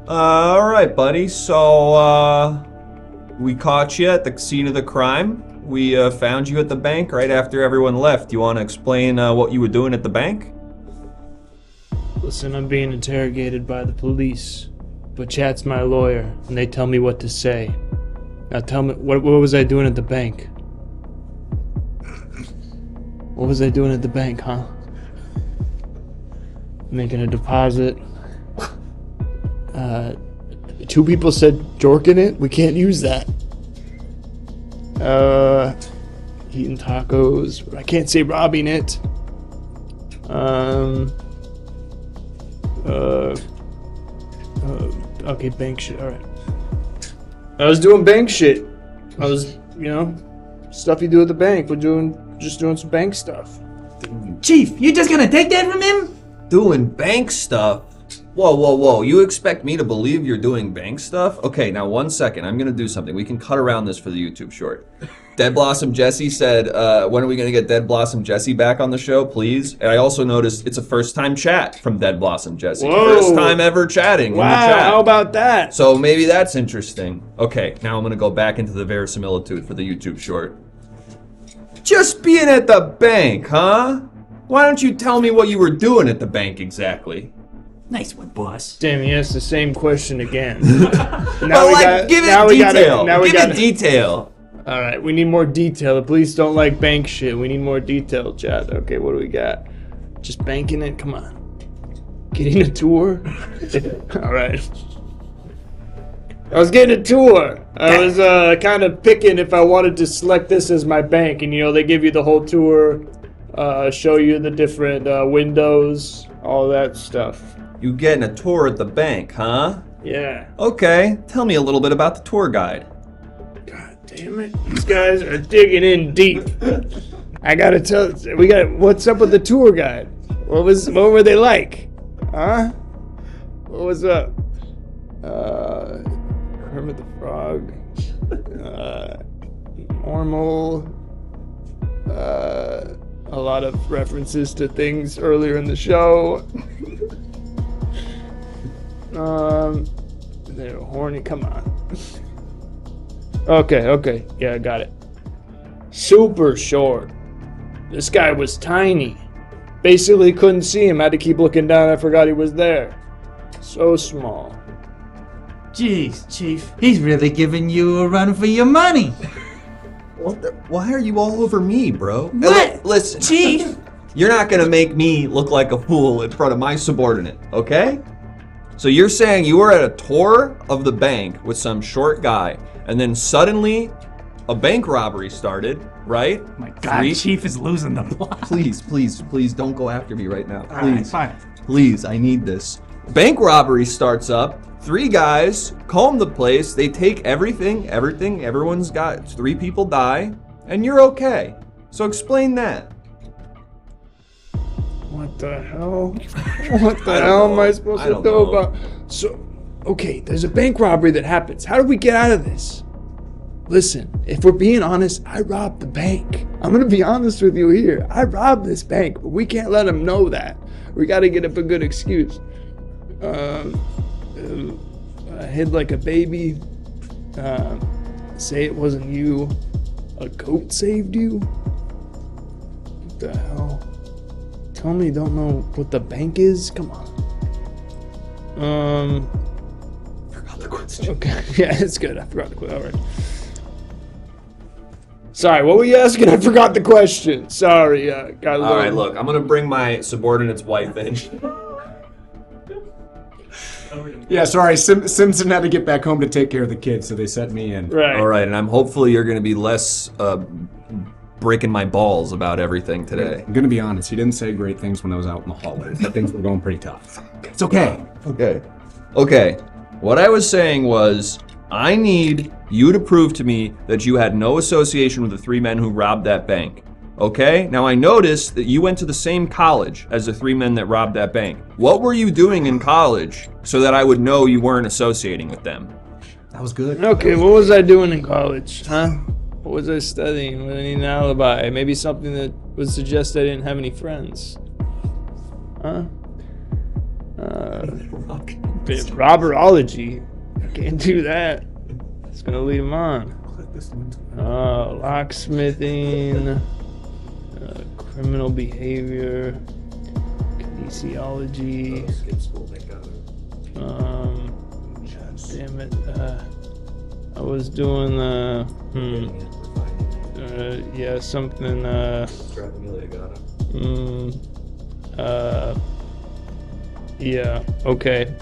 All right, buddy. So, we caught you at the scene of the crime. We found you at the bank right after everyone left. You want to explain what you were doing at the bank? Listen, I'm being interrogated by the police, but Chat's my lawyer, and they tell me what to say. Now tell me, what was I doing at the bank? What was I doing at the bank, huh? Making a deposit. 2 people said jorking it. We can't use that. Eating tacos. I can't say robbing it. Okay, bank shit. All right. I was doing bank shit. I was, stuff you do at the bank. We're just doing some bank stuff. Chief, you just gonna take that from him? Doing bank stuff? Whoa. You expect me to believe you're doing bank stuff? Okay, now 1 second. I'm going to do something. We can cut around this for the YouTube short. Dead Blossom Jesse said, when are we going to get Dead Blossom Jesse back on the show, please? And I also noticed it's a first-time chat from Dead Blossom Jesse. Whoa. First time ever chatting in the Wow, chat. how about that? So maybe that's interesting. Okay, now I'm going to go back into the verisimilitude for the YouTube short. Just being at the bank, huh? Why don't you tell me what you were doing at the bank exactly? Nice one, boss. Damn, he asked the same question again. Give it detail. All right, we need more detail. The police don't like bank shit. We need more detail, chat. Okay, what do we got? Just banking it? Come on. Getting a tour? All right. I was getting a tour. I was kind of picking if I wanted to select this as my bank. And, they give you the whole tour, show you the different windows, all that stuff. You getting a tour at the bank, huh? Yeah. Okay, tell me a little bit about the tour guide. God damn it. These guys are digging in deep. I gotta tell, what's up with the tour guide? What were they like? Huh? What was up? Kermit the Frog. Normal. A lot of references to things earlier in the show. They're horny, come on. Okay, yeah, I got it. Super short. This guy was tiny. Basically couldn't see him, had to keep looking down, I forgot he was there. So small. Jeez, Chief, he's really giving you a run for your money. Why are you all over me, bro? What? Listen, Chief! You're not gonna make me look like a fool in front of my subordinate, okay? So you're saying you were at a tour of the bank with some short guy, and then suddenly a bank robbery started, right? My God, Chief is losing the plot. Please, don't go after me right now. All right, fine. Please, I need this. Bank robbery starts up. 3 guys comb the place. They take everything. Everyone's got 3 people die, and you're okay. So explain that. What the hell? What the hell am I supposed to know about? So, okay, there's a bank robbery that happens. How do we get out of this? Listen, if we're being honest, I robbed the bank. I'm gonna be honest with you here. I robbed this bank, but we can't let them know that. We gotta get up a good excuse. I hid like a baby. Say it wasn't you. A goat saved you? What the hell? Tell me you don't know what the bank is? Come on. Forgot the question. Okay, yeah, it's good. I forgot the question. All right. Sorry, what were you asking? I forgot the question. Sorry. Got a little... All right, look, I'm gonna bring my subordinate's wife in. Yeah, sorry, Simpson had to get back home to take care of the kids, so they sent me in. Right. All right, and I'm hopefully you're gonna be less breaking my balls about everything today. I'm gonna be honest, he didn't say great things when I was out in the hallway. Things were going pretty tough. It's okay. Okay. What I was saying was, I need you to prove to me that you had no association with the 3 men who robbed that bank. Okay? Now I noticed that you went to the same college as the 3 men that robbed that bank. What were you doing in college so that I would know you weren't associating with them? That was good. Okay, what was I doing in college, huh? What was I studying? I need an alibi. Maybe something that would suggest I didn't have any friends. Huh? Robberology. I can't do that. It's gonna lead him on. Locksmithing, criminal behavior, kinesiology. Damn it. I was doing something. Yeah. Okay.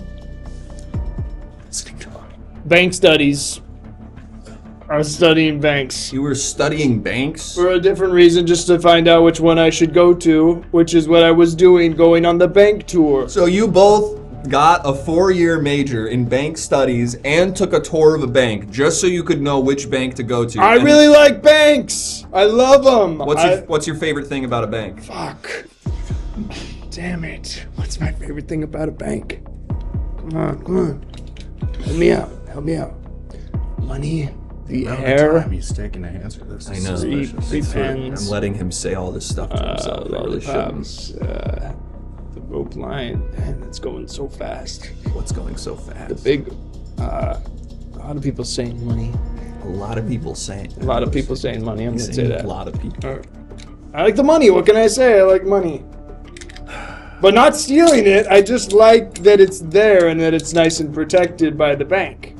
Bank studies. I was studying banks. You were studying banks? For a different reason, just to find out which one I should go to, which is what I was doing, going on the bank tour. So you both got a 4-year major in bank studies and took a tour of a bank just so you could know which bank to go to. I really like banks. I love them. What's your favorite thing about a bank? Fuck. Damn it. What's my favorite thing about a bank? Come on. Help me out. Money. The air. He's taking to answer this. I know. Free pens. I'm letting him say all this stuff to himself. I really shouldn't. The rope line. Man, it's going so fast. What's going so fast? The big. A lot of people saying money. A lot of people saying money. I'm gonna say that. A lot of people. I like the money. What can I say? I like money. But not stealing it. I just like that it's there and that it's nice and protected by the bank.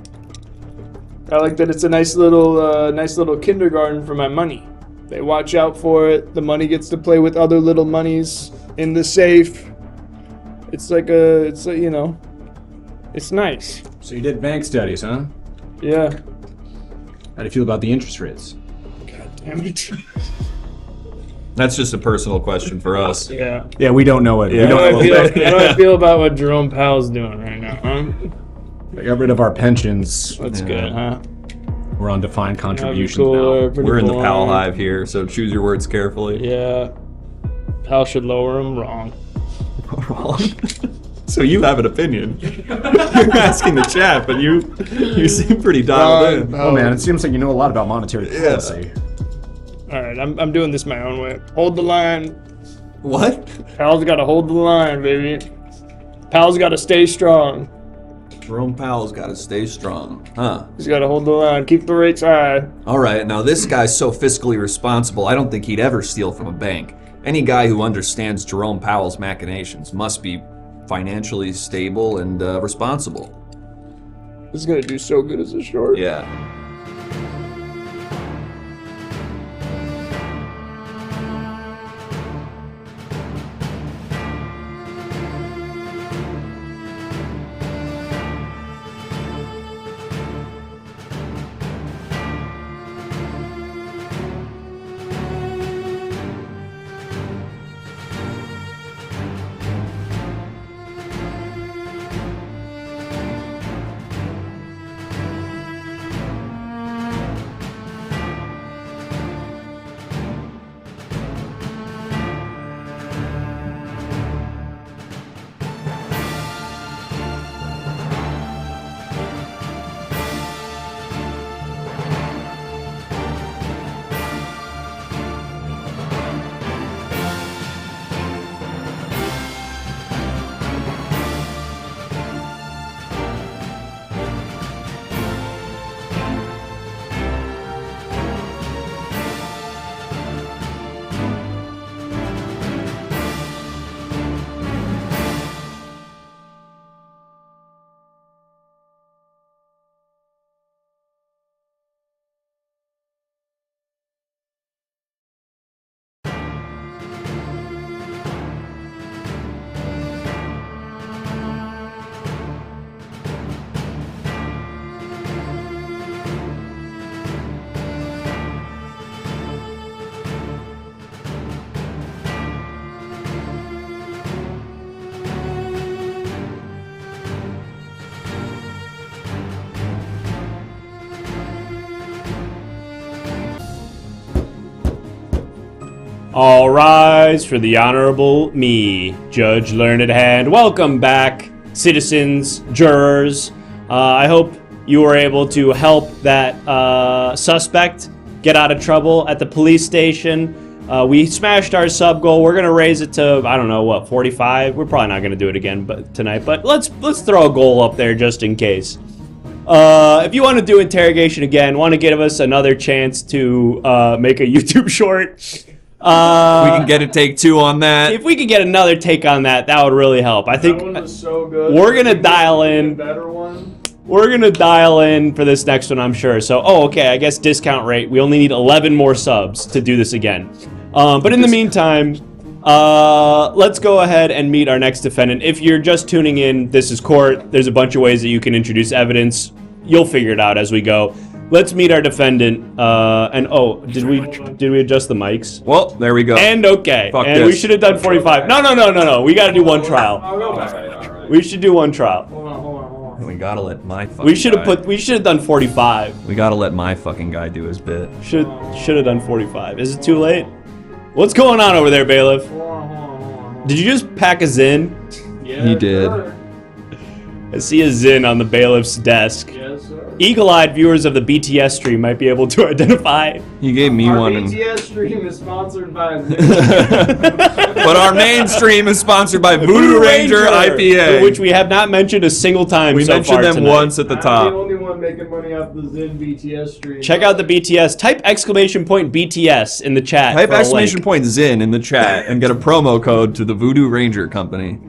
I like that it's a nice little kindergarten for my money. They watch out for it. The money gets to play with other little monies in the safe. It's nice. So you did bank studies, huh? Yeah. How do you feel about the interest rates? God damn it. That's just a personal question for us. Yeah. Yeah, we don't know it. Yeah. How do I feel about what Jerome Powell's doing right now, huh? We got rid of our pensions. That's good, huh? We're on defined contributions cool, now. We're in the Powell hive here, so choose your words carefully. Yeah. Powell should lower them. Wrong. Wrong? So you have an opinion. You're asking the chat, but you seem pretty dialed in. Oh man, it seems like you know a lot about monetary policy. All right, I'm doing this my own way. Hold the line. What? Powell's got to hold the line, baby. Powell's got to stay strong. Jerome Powell's got to stay strong, huh? He's got to hold the line, keep the rates high. All right, now this guy's so fiscally responsible, I don't think he'd ever steal from a bank. Any guy who understands Jerome Powell's machinations must be financially stable and responsible. This is gonna do so good as a short. Yeah. All rise for the Honorable me, Judge Learned Hand. Welcome back, citizens, jurors. I hope you were able to help that suspect get out of trouble at the police station. We smashed our sub goal. We're gonna raise it to, I don't know, what, 45? We're probably not gonna do it again tonight, but let's throw a goal up there just in case. If you want to do interrogation again, want to give us another chance to make a YouTube short, we can get a take 2 on that. If we could get another take on that, that would really help. I think that one was so good. We're gonna dial in. Better one. We're gonna dial in for this next one, I'm sure. So, okay, I guess discount rate. We only need 11 more subs to do this again. But in the meantime, let's go ahead and meet our next defendant. If you're just tuning in, this is court. There's a bunch of ways that you can introduce evidence. You'll figure it out as we go. Let's meet our defendant. Did we adjust the mics? Well, there we go. And okay. Fuck and this. we should have done 45. No. We got to do one trial. We should do one trial. We gotta let my fucking We should have done 45. We gotta let my fucking guy do his bit. Should have done 45. Is it too late? What's going on over there, bailiff? Did you just pack a Zin? Yeah, he did. Sir. I see a Zin on the bailiff's desk. Yes, sir. Eagle-eyed viewers of the BTS stream might be able to identify. He gave me Our one. BTS stream is sponsored by But our main stream is sponsored by Voodoo Ranger IPA, which we have not mentioned a single time. We so mentioned far them tonight. once at the top. I'm the only one making money off the Zen BTS stream. Check out the BTS. Type exclamation point BTS in the chat. Type for a exclamation link. point Zin in the chat and get a promo code to the Voodoo Ranger Company.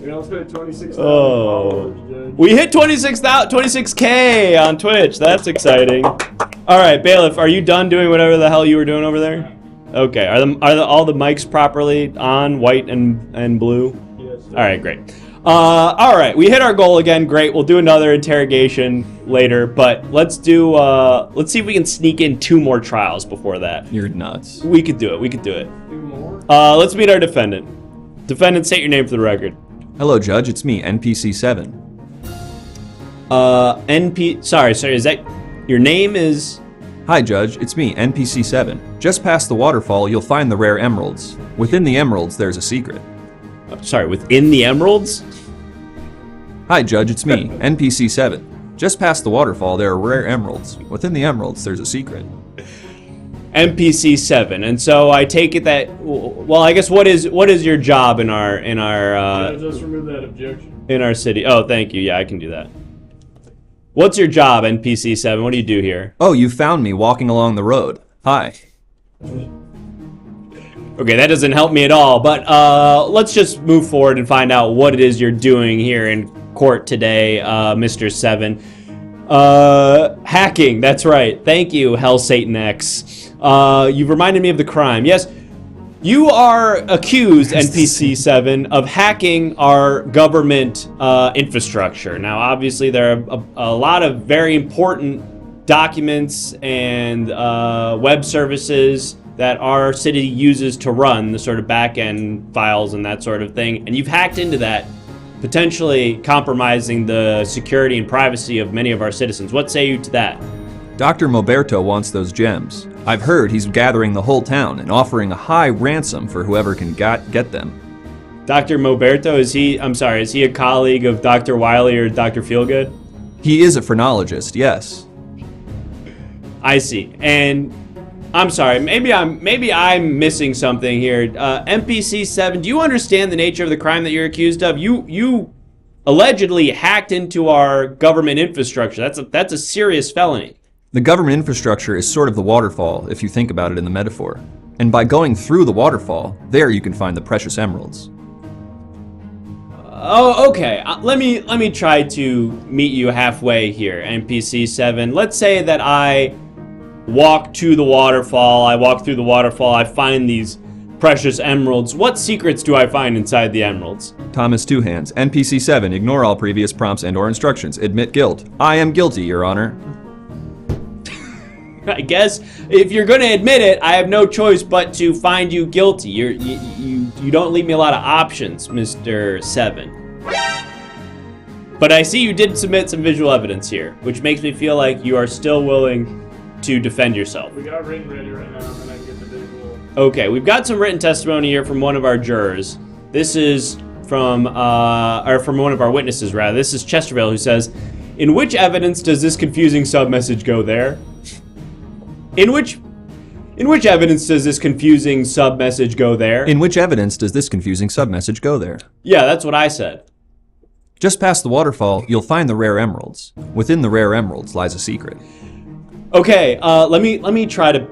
We also hit 26,000 Oh, followers, Judge. we hit 26K on Twitch. That's exciting. All right, bailiff, are you done doing whatever the hell you were doing over there? Okay. Are all the mics properly on, white and blue? Yes, sir. All right, great. All right, we hit our goal again. Great. We'll do another interrogation later, but let's see if we can sneak in 2 more trials before that. You're nuts. We could do it. 2 more? Let's meet our defendant. Defendant, state your name for the record. Hello, Judge. It's me, NPC7. Sorry, is that your name is? Hi, Judge. It's me, NPC7. Just past the waterfall, you'll find the rare emeralds. Within the emeralds, there's a secret. Sorry, within the emeralds? Hi, Judge. It's me, NPC7. Just past the waterfall, there are rare emeralds. Within the emeralds, there's a secret. NPC7, and so I take it that. Well, I guess what is your job in our Just remove that objection. in our city? Oh, thank you. Yeah, I can do that. What's your job, NPC7? What do you do here? Oh, you found me walking along the road. Hi. Okay, that doesn't help me at all. But let's just move forward and find out what it is you're doing here in court today, Mr. 7. Hacking. That's right. Thank you, Hell Satan X. You've reminded me of the crime. Yes, you are accused, NPC7, of hacking our government infrastructure. Now, obviously, there are a lot of very important documents and web services that our city uses to run the sort of back-end files and that sort of thing, and you've hacked into that, potentially compromising the security and privacy of many of our citizens. What say you to that? Dr. Moberto wants those gems. I've heard he's gathering the whole town and offering a high ransom for whoever can get them. Dr. Moberto, is he a colleague of Dr. Wiley or Dr. Feelgood? He is a phrenologist, yes. I see. And I'm sorry, maybe I'm missing something here. NPC7, do you understand the nature of the crime that you're accused of? You allegedly hacked into our government infrastructure. That's a serious felony. The government infrastructure is sort of the waterfall, if you think about it in the metaphor. And by going through the waterfall, there you can find the precious emeralds. Oh, okay. Let me try to meet you halfway here, NPC7. Let's say that I walk to the waterfall, I walk through the waterfall, I find these precious emeralds. What secrets do I find inside the emeralds? Thomas Two Hands, NPC7, ignore all previous prompts and or instructions. Admit guilt. I am guilty, Your Honor. I guess if you're going to admit it, I have no choice but to find you guilty. You don't leave me a lot of options, Mr. 7. But I see you did submit some visual evidence here, which makes me feel like you are still willing to defend yourself. We got written ready right now, and then I get the visual. Okay, we've got some written testimony here from one of our jurors. This is from one of our witnesses, rather. This is Chesterville, who says, "In which evidence does this confusing sub-message go there? In which In which evidence does this confusing sub-message go there? In which evidence does this confusing sub-message go there? Yeah, that's what I said. Just past the waterfall, you'll find the rare emeralds. Within the rare emeralds lies a secret. Okay, let me try to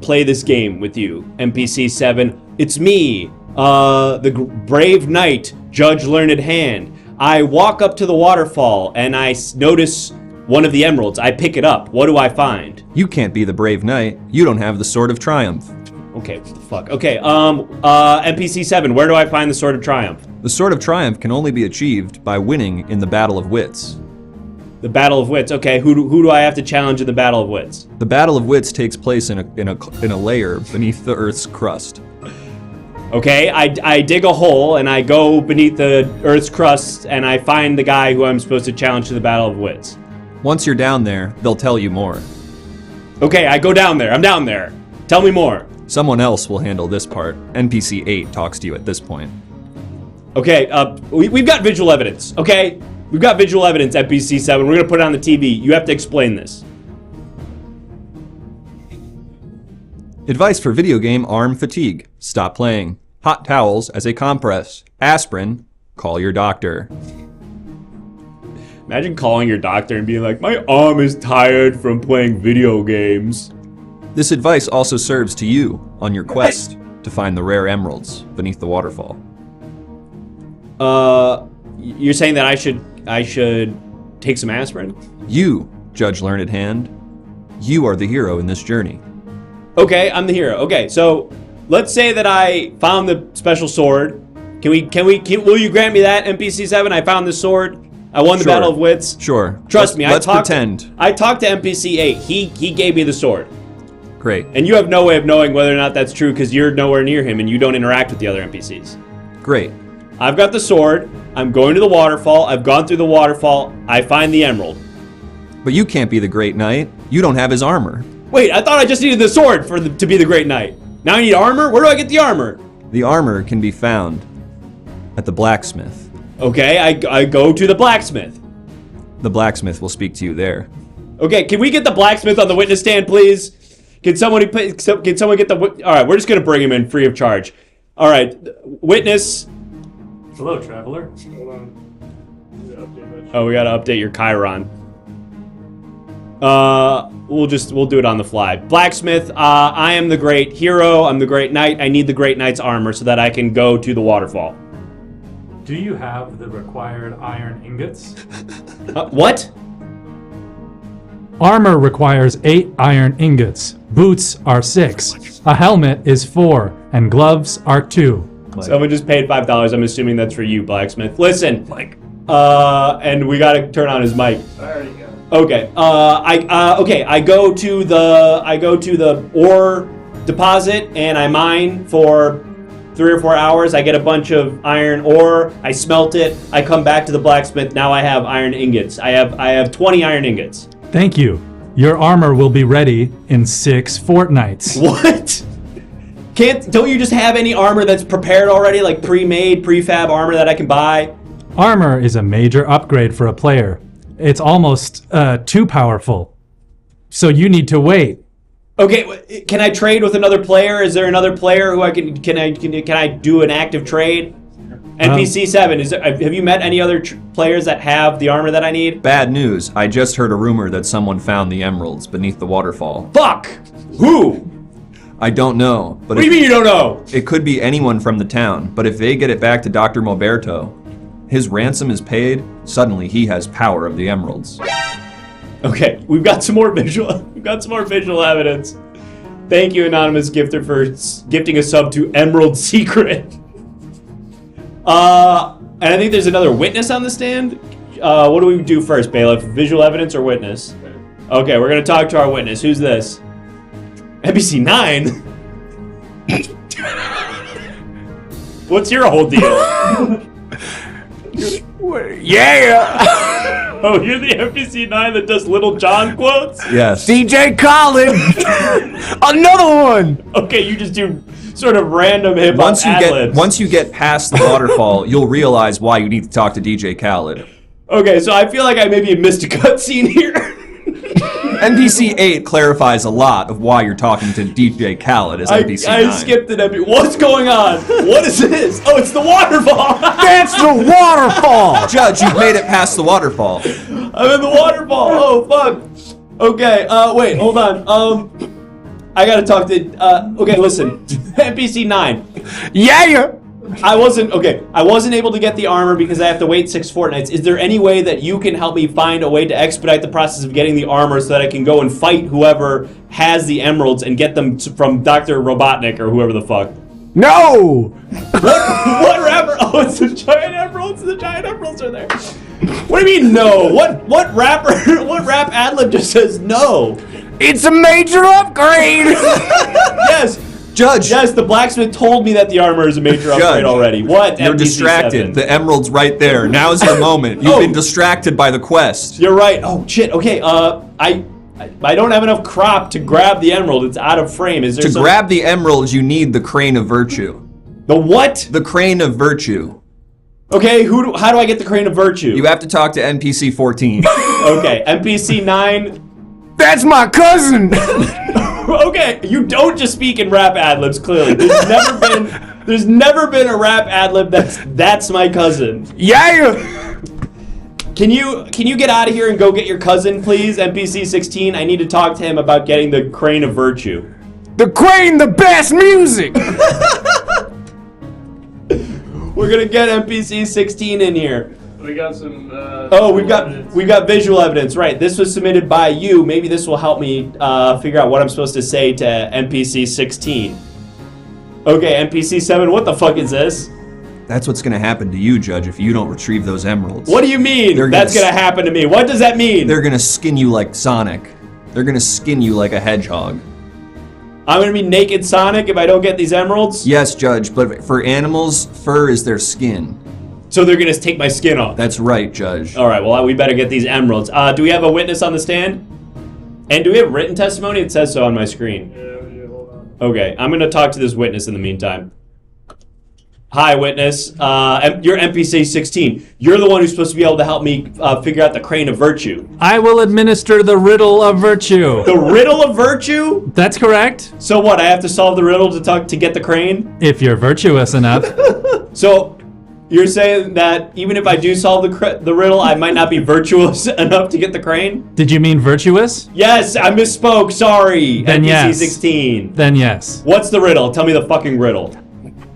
play this game with you, NPC 7. It's me, the brave knight, Judge Learned Hand. I walk up to the waterfall and I notice one of the emeralds. I pick it up. What do I find? You can't be the brave knight. You don't have the Sword of Triumph. Okay, what the fuck? Okay, NPC 7, where do I find the Sword of Triumph? The Sword of Triumph can only be achieved by winning in the Battle of Wits. The Battle of Wits. Okay, who do I have to challenge in the Battle of Wits? The Battle of Wits takes place in a layer beneath the Earth's crust. Okay, I dig a hole and I go beneath the Earth's crust and I find the guy who I'm supposed to challenge to the Battle of Wits. Once you're down there, they'll tell you more. Okay, I go down there. I'm down there. Tell me more. Someone else will handle this part. NPC 8 talks to you at this point. Okay, we've got visual evidence, okay? We've got visual evidence, NPC 7. We're gonna put it on the TV. You have to explain this. Advice for video game arm fatigue. Stop playing. Hot towels as a compress. Aspirin. Call your doctor. Imagine calling your doctor and being like, my arm is tired from playing video games. This advice also serves to you on your quest to find the rare emeralds beneath the waterfall. You're saying that I should take some aspirin? You, Judge Learned Hand, you are the hero in this journey. Okay, I'm the hero. Okay, so let's say that I found the special sword. Will you grant me that, NPC 7? I found this sword. I won the Battle of Wits. Sure. Trust me, let's pretend. I talked to NPC 8. He gave me the sword. Great. And you have no way of knowing whether or not that's true because you're nowhere near him and you don't interact with the other NPCs. Great. I've got the sword. I'm going to the waterfall. I've gone through the waterfall. I find the emerald. But you can't be the Great Knight. You don't have his armor. Wait, I thought I just needed the sword to be the Great Knight. Now I need armor? Where do I get the armor? The armor can be found at the blacksmith. Okay, I go to the blacksmith. The blacksmith will speak to you there. Okay, can we get the blacksmith on the witness stand, please? Can someone get the... All right, we're just going to bring him in free of charge. All right, witness. Hello, traveler. Hold on. Oh, we got to update your Chiron. We'll do it on the fly. Blacksmith, I am the great hero. I'm the great knight. I need the great knight's armor so that I can go to the waterfall. Do you have the required iron ingots? What? Armor requires 8 iron ingots. Boots are 6. A helmet is 4. And gloves are 2. Someone just paid $5. I'm assuming that's for you, blacksmith. Listen. And we gotta turn on his mic. I already got it. Okay. I go to the ore deposit and I mine for 3 or 4 hours. I get a bunch of iron ore. I smelt it. I come back to the blacksmith. Now I have iron ingots. I have 20 iron ingots. Thank you. Your armor will be ready in 6 fortnights. What? Don't you just have any armor that's prepared already, like pre-made, prefab armor that I can buy? Armor is a major upgrade for a player. It's almost too powerful. So you need to wait. Okay, can I trade with another player? Is there another player who can I do an active trade? NPC 7, have you met any other players that have the armor that I need? Bad news. I just heard a rumor that someone found the emeralds beneath the waterfall. Fuck! Who? I don't know. But what do you mean you don't know? It could be anyone from the town, but if they get it back to Dr. Moberto, his ransom is paid, suddenly he has power of the emeralds. Okay, we've got some more visual evidence. Thank you, Anonymous Gifter, for gifting a sub to Emerald Secret. And I think there's another witness on the stand. What do we do first, Bailiff? Visual evidence or witness? Okay, we're gonna talk to our witness. Who's this? NPC 9? What's your whole deal? Yeah! Oh, you're the NPC 9 that does Little John quotes? Yes. DJ Khaled! Another one! Okay, you just do sort of random hip-hop ad-libs. Once you get past the waterfall, you'll realize why you need to talk to DJ Khaled. Okay, so I feel like I maybe missed a cutscene here. NPC 8 clarifies a lot of why you're talking to DJ Khaled as NPC 9. I skipped it. What's going on? What is this? Oh, it's the waterfall. That's the waterfall. Judge, you've made it past the waterfall. I'm in the waterfall. Oh, fuck. Okay, wait, hold on. I gotta talk to, okay, listen. NPC 9. Yeah. I wasn't able to get the armor because I have to wait 6 fortnights. Is there any way that you can help me find a way to expedite the process of getting the armor so that I can go and fight whoever has the emeralds and get them from Dr. Robotnik or whoever the fuck? No! What rapper? Oh, it's the giant emeralds. The giant emeralds are there. What do you mean no? What rapper? What rap ad-lib just says no? It's a major upgrade! Yes. Judge. Yes, the blacksmith told me that the armor is a major upgrade already. What? You're distracted. The emerald's right there. Now's your moment. You've been distracted by the quest. You're right. Oh shit. Okay. I don't have enough crop to grab the emerald. It's out of frame. Is there to grab the emerald? You need the crane of virtue. The what? The crane of virtue. Okay. How do I get the crane of virtue? You have to talk to NPC 14. Okay. NPC 9. That's my cousin. Okay, you don't just speak in rap ad-libs, clearly. There's never been a rap ad-lib that's my cousin. Yeah! Can you get out of here and go get your cousin, please, NPC 16? I need to talk to him about getting the crane of virtue. The crane, the best music! We're gonna get NPC 16 in here. We got some. We've got visual evidence, right? This was submitted by you. Maybe this will help me figure out what I'm supposed to say to NPC 16. Okay, NPC 7. What the fuck is this? That's what's gonna happen to you, Judge, if you don't retrieve those emeralds. What do you mean? That's gonna happen to me. What does that mean? They're gonna skin you like Sonic. They're gonna skin you like a hedgehog. I'm gonna be naked Sonic if I don't get these emeralds? Yes, Judge, but for animals, fur is their skin. So they're gonna take my skin off? That's right, Judge. All right, well, we better get these emeralds. Do we have a witness on the stand? And do we have written testimony? It says so on my screen. Yeah, hold on. Okay, I'm gonna talk to this witness in the meantime. Hi, witness. You're NPC 16. You're the one who's supposed to be able to help me figure out the crane of virtue. I will administer the riddle of virtue. The riddle of virtue? That's correct. So what? I have to solve the riddle to get the crane? If you're virtuous enough. So you're saying that even if I do solve the riddle, I might not be virtuous enough to get the crane? Did you mean virtuous? Yes, I misspoke. Sorry. Then NPC yes. 16. Then yes. What's the riddle? Tell me the fucking riddle.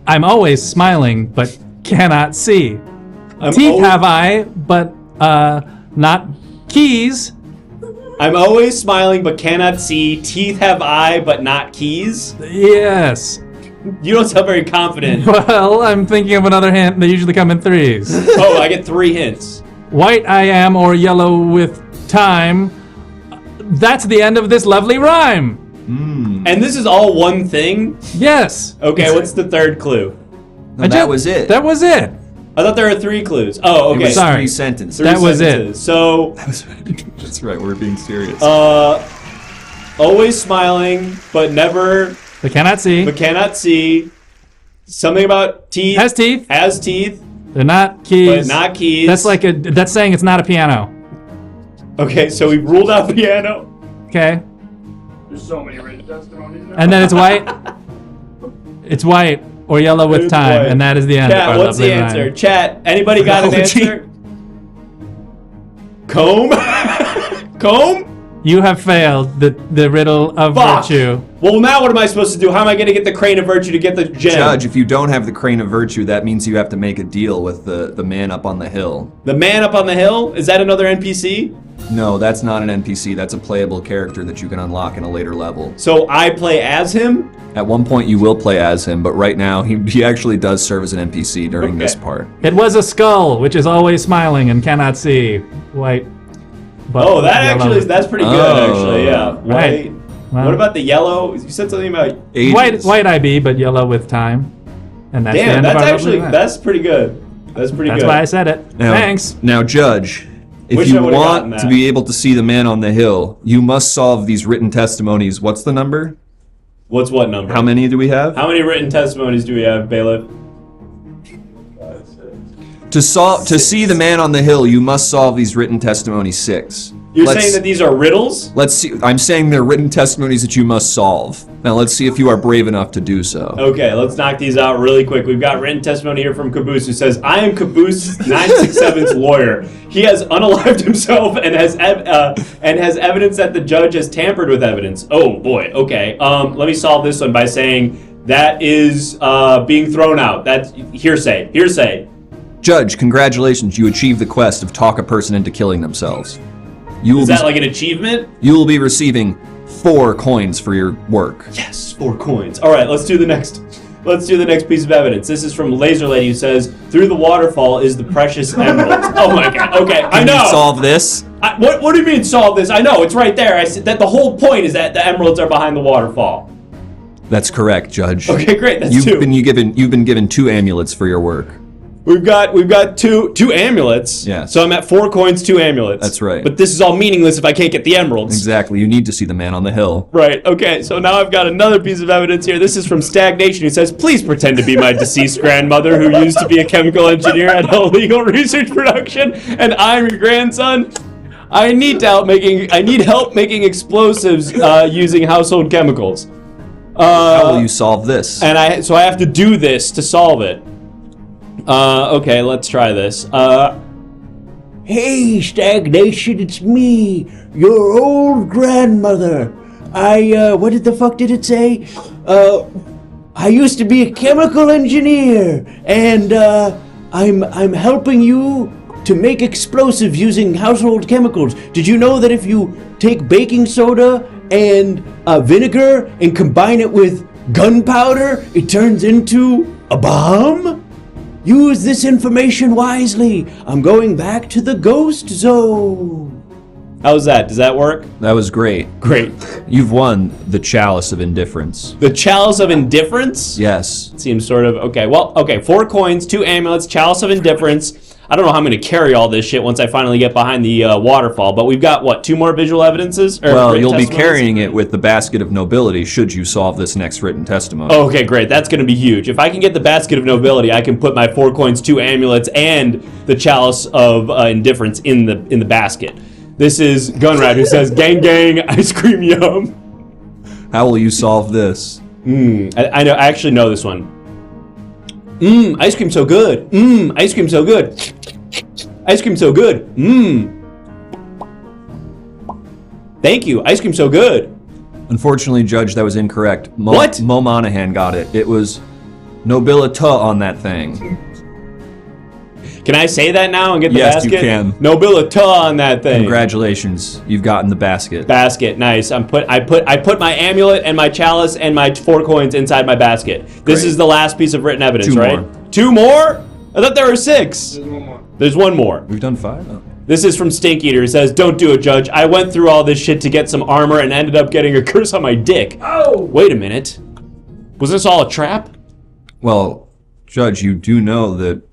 I'm always smiling, but cannot see. Teeth have I, but not keys. I'm always smiling, but cannot see. Teeth have I, but not keys? Yes. You don't sound very confident. Well, I'm thinking of another hint. They usually come in threes. Oh, I get 3 hints. White I am, or yellow with time. That's the end of this lovely rhyme. And this is all one thing? Yes. Okay, what's the third clue? No, that was it. That was it. I thought there were 3 clues. Oh, okay. It was Sorry. 3 sentences. That was it. So, That's right, we're being serious. always smiling, but never... But cannot see. But cannot see. Something about teeth. Has teeth. Has teeth. They're not keys. But not keys. That's saying it's not a piano. Okay, so we ruled out piano. Okay. There's so many written testimonies now. And then it's white. It's white or yellow with It's time, white. and that is the end of Chat, our what's the lovely answer? rhyme. Chat, anybody got an answer? Comb? Comb? You have failed the riddle of Fuck. virtue. Well, now what am I supposed to do? How am I going to get the crane of virtue to get the gem? Judge, if you don't have the crane of virtue, that means you have to make a deal with the man up on the hill. The man up on the hill? Is that another NPC? No, that's not an NPC. That's a playable character that you can unlock in a later level. So I play as him? At one point you will play as him, but right now he actually does serve as an NPC during this part. It was a skull, which is always smiling and cannot see. White. Oh, that's pretty good, actually, yeah. White. Right. Well, What about the yellow? You said something about white IB, but yellow with time. And that's the Damn, end that's of our actually, lovely rhyme. that's pretty good. That's pretty That's good. why I said it. Now, Thanks. Now, Judge, if Wish you I would've gotten want that. to be able to see the man on the hill, you must solve these written testimonies. What's the number? What's what number? How many do we have? How many written testimonies do we have, Bailiff? To see the man on the hill, you must solve these written testimonies 6. You're saying that these are riddles? Let's see. I'm saying they're written testimonies that you must solve. Now let's see if you are brave enough to do so. Okay, let's knock these out really quick. We've got written testimony here from Caboose, who says, I am Caboose 967's lawyer. He has unalived himself and has evidence that the judge has tampered with evidence. Oh boy, okay. Let me solve this one by saying that is being thrown out. That's hearsay. Hearsay. Judge, congratulations. You achieved the quest of talk a person into killing themselves. Is that like an achievement? You will be receiving 4 coins for your work. Yes, 4 coins. All right, let's do the next piece of evidence. This is from Laser Lady, who says, through the waterfall is the precious emerald. Oh my god, okay, I know. Can you solve this? What do you mean solve this? I know, it's right there. I said that the whole point is that the emeralds are behind the waterfall. That's correct, Judge. Okay, great, that's you've 2. You've been given 2 amulets for your work. We've got two amulets. Yeah. So I'm at 4 coins, 2 amulets. That's right. But this is all meaningless if I can't get the emeralds. Exactly. You need to see the man on the hill. Right. Okay. So now I've got another piece of evidence here. This is from Stagnation, who says, "Please pretend to be my deceased grandmother who used to be a chemical engineer at a legal research production, and I'm your grandson. I need help making explosives using household chemicals. How will you solve this? And so I have to do this to solve it. Okay, let's try this. Hey, Stagnation, it's me, your old grandmother. What the fuck did it say? I used to be a chemical engineer, and, I'm helping you to make explosives using household chemicals. Did you know that if you take baking soda and vinegar and combine it with gunpowder, it turns into a bomb? Use this information wisely. I'm going back to the ghost zone." How's that? Does that work? That was great. Great. You've won the Chalice of Indifference. The Chalice of Indifference? Yes. Seems sort of... Okay, well, 4 coins, 2 amulets, Chalice of Indifference. I don't know how I'm going to carry all this shit once I finally get behind the waterfall, but we've got, 2 more visual evidences? Well, you'll be carrying it with the Basket of Nobility should you solve this next written testimony. Okay, great. That's going to be huge. If I can get the Basket of Nobility, I can put my 4 coins, 2 amulets, and the Chalice of Indifference in the basket. This is Gunrad, who says, "Gang, gang, ice cream yum." How will you solve this? I know. I actually know this one. Ice cream so good. Ice cream so good. Ice cream so good. Thank you. Ice cream so good. Unfortunately, Judge, that was incorrect. What? Mo Monahan got it. It was Nobilita on that thing. Can I say that now and get the basket? Yes, you can. Nobilita on that thing. Congratulations, you've gotten the basket. Basket, nice. I put my amulet and my chalice and my 4 coins inside my basket. This is the last piece of written evidence, 2 right? more. 2 more? I thought there were 6. There's 1 more. There's 1 more. We've done 5. Oh. This is from Stink Eater. He says, "Don't do it, Judge. I went through all this shit to get some armor and ended up getting a curse on my dick." Oh! Wait a minute. Was this all a trap? Well, Judge, you do know that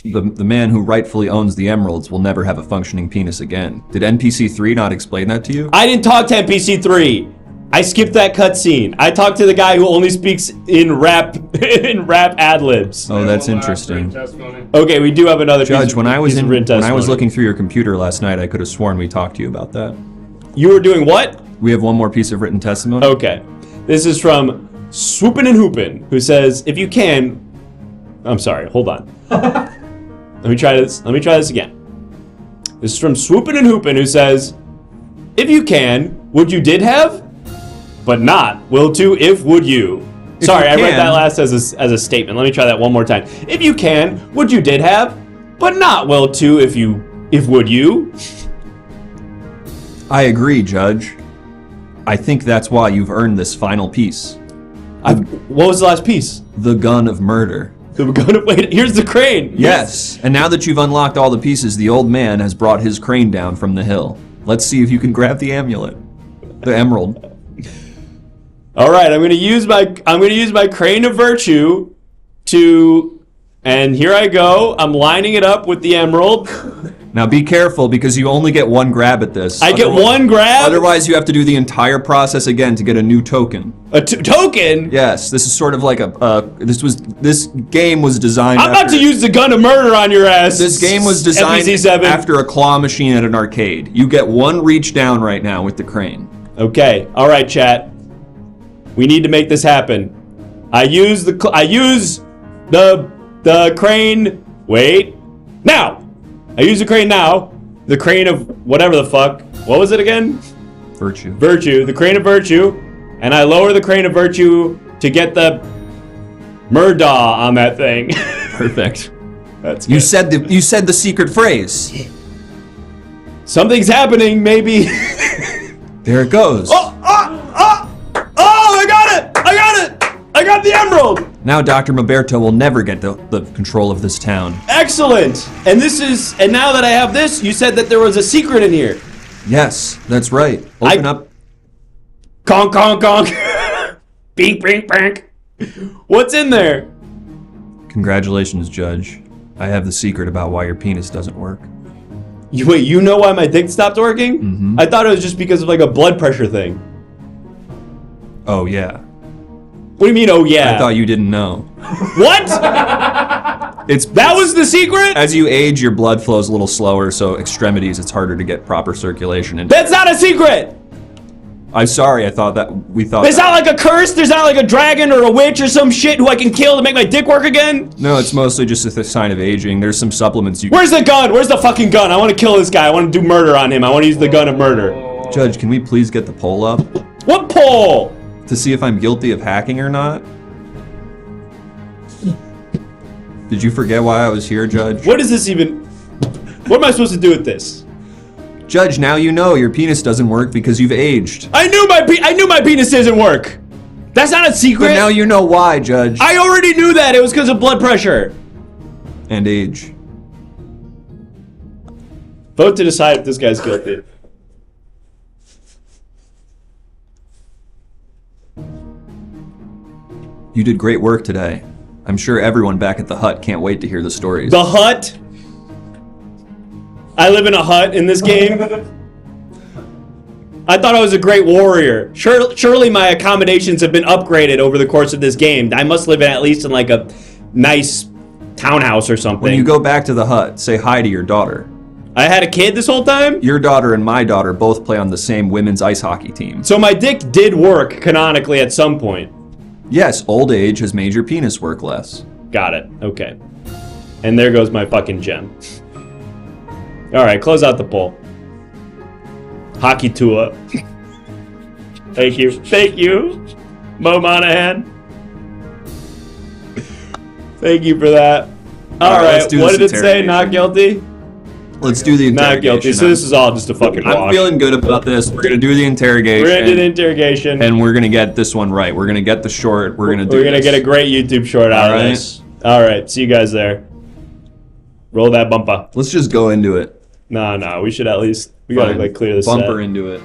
the man who rightfully owns the emeralds will never have a functioning penis again. Did NPC 3 not explain that to you? I didn't talk to NPC 3. I skipped that cutscene. I talked to the guy who only speaks in rap ad-libs. Oh, that's interesting. Okay, we do have another Judge, when I was testimony. looking through your computer last night, I could have sworn we talked to you about that. You were doing what? We have 1 more piece of written testimony. Okay. This is from Swoopin' and Hoopin', who says, "If you can..." I'm sorry, hold on. Let me try this again. This is from Swoopin' and Hoopin', who says, "If you can, would you did have? But not will to if would you." Sorry, I read that last as a statement. Let me try that one more time. "If you can, would you did have? But not will to if would you." I agree, Judge. I think that's why you've earned this final piece. What was the last piece? The gun of murder. Wait, here's the crane. Yes, and now that you've unlocked all the pieces, the old man has brought his crane down from the hill. Let's see if you can grab the amulet, the emerald. All right, I'm gonna use my crane of virtue to And here I go. I'm lining it up with the emerald. Now be careful because you only get one grab at this. I get one grab? Otherwise, you have to do the entire process again to get a new token. A token? Yes, this is sort of like this game was designed. I'm about to use the gun of murder on your ass. This game was designed FBC7. after a claw machine at an arcade. You get one reach down right now with the crane. Okay, all right, chat. We need to make this happen. I use the crane. Wait, now. I use the crane now. The crane of whatever the fuck. What was it again? Virtue. Virtue. The crane of virtue. And I lower the crane of virtue to get the Murdaugh on that thing. Perfect. That's good. You said the secret phrase. Something's happening, maybe. There it goes. Oh, I got it! I got the emerald! Now Dr. Maberto will never get the control of this town. Excellent! And now that I have this, you said that there was a secret in here. Yes, that's right. Open up. Conk, conk, conk. Bink, bink, bink. What's in there? Congratulations, Judge. I have the secret about why your penis doesn't work. Wait, you know why my dick stopped working? Mm-hmm. I thought it was just because of like a blood pressure thing. Oh, yeah. What do you mean, oh yeah? I thought you didn't know. What? That was the secret? As you age, your blood flows a little slower, so extremities, it's harder to get proper circulation. And That's not a secret! I'm sorry, I thought that, we thought There's not like a curse? There's not like a dragon or a witch or some shit who I can kill to make my dick work again? No, it's mostly just a sign of aging. There's some supplements you Where's the gun? Where's the fucking gun? I want to kill this guy. I want to do murder on him. I want to use the gun of murder. Judge, can we please get the poll up? What poll? To see if I'm guilty of hacking or not? Did you forget why I was here, Judge? What is this even? What am I supposed to do with this? Judge, now you know your penis doesn't work because you've aged. I knew my penis doesn't work. That's not a secret. But now you know why, Judge. I already knew that. It was because of blood pressure. And age. Vote to decide if this guy's guilty. You did great work today. I'm sure everyone back at the hut can't wait to hear the stories. The hut? I live in a hut in this game? I thought I was a great warrior. Surely my accommodations have been upgraded over the course of this game. I must live at least in like a nice townhouse or something. When you go back to the hut, say hi to your daughter. I had a kid this whole time? Your daughter and my daughter both play on the same women's ice hockey team. So my dick did work canonically at some point. Yes, old age has made your penis work less. Got it. Okay. And there goes my fucking gem. Alright, close out the poll. Hockey Tua. Thank you. Thank you, Mo Monahan. Thank you for that. Alright, what did it say? Not guilty? Let's do the interrogation. Not guilty. So this is all just a fucking wash. I'm feeling good about this. We're gonna do the interrogation. We're gonna do the interrogation. And we're gonna get this one right. We're gonna get the short. We're gonna get a great YouTube short out of this. Alright, see you guys there. Roll that bumper. Let's just go into it. No, we should at least, we gotta like clear this bumper set. into it.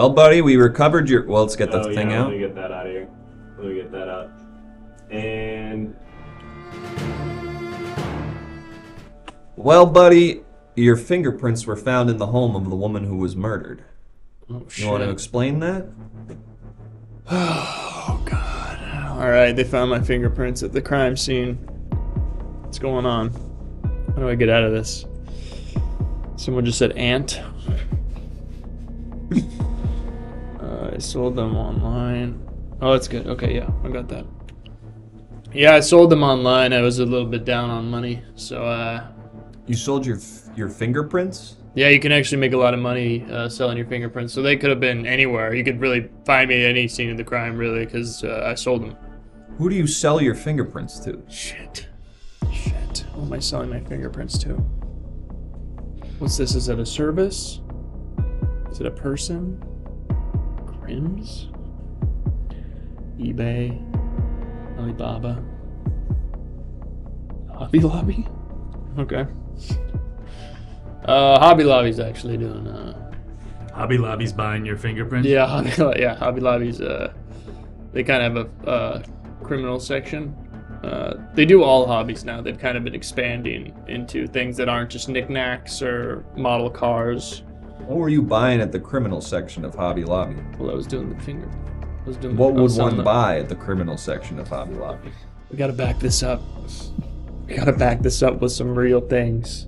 Well, buddy, we recovered your... Well, let's get the thing out. Let me get that out of here. Let me get that out. And... Well, buddy, your fingerprints were found in the home of the woman who was murdered. Oh, shit. You want to explain that? Oh, God. Alright, they found my fingerprints at the crime scene. What's going on? How do I get out of this? Someone just said ant. I sold them online. Oh, that's good. Okay, yeah, I got that. Yeah, I sold them online. I was a little bit down on money, so You sold your fingerprints? yeah, you can actually make a lot of money selling your fingerprints. So they could have been anywhere. You could really find me at any scene of the crime, really, because I sold them. Who do you sell your fingerprints to? Shit. Who am I selling my fingerprints to? What's this? Is it a service? Is it a person? Crims? eBay? Alibaba? Hobby Lobby? Okay. Hobby Lobby's actually doing Hobby Lobby's buying your fingerprints? Yeah, Hobby Lobby's they kind of have a criminal section. They do all hobbies now. They've kind of been expanding into things that aren't just knickknacks or model cars. What were you buying at the criminal section of Hobby Lobby? Well, I was doing the finger. What would one buy at the criminal section of Hobby Lobby? We gotta back this up. We gotta back this up with some real things.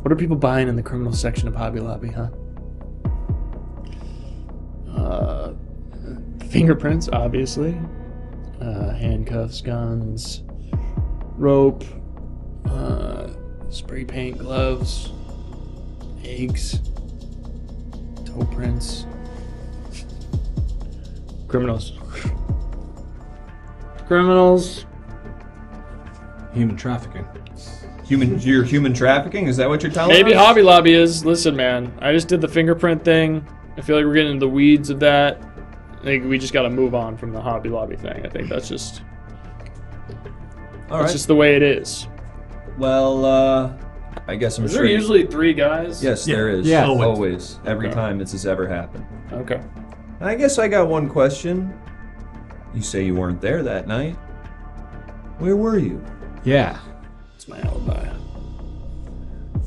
What are people buying in the criminal section of Hobby Lobby, huh? Fingerprints, obviously. Handcuffs, guns, rope, spray paint, gloves, eggs, toe prints. Criminals. Human trafficking. You're human trafficking? Is that what you're telling us? Maybe Hobby Lobby is. Listen, man, I just did the fingerprint thing. I feel like we're getting into the weeds of that. I think we just gotta move on from the Hobby Lobby thing. I think that's just... That's just the way it is. Well, I guess I'm Is sure... there usually 3 guys? Yes, there is. Yeah. Always. Every Okay. time this has ever happened. Okay. And I guess I got one question. You say you weren't there that night. Where were you? Yeah. It's my alibi.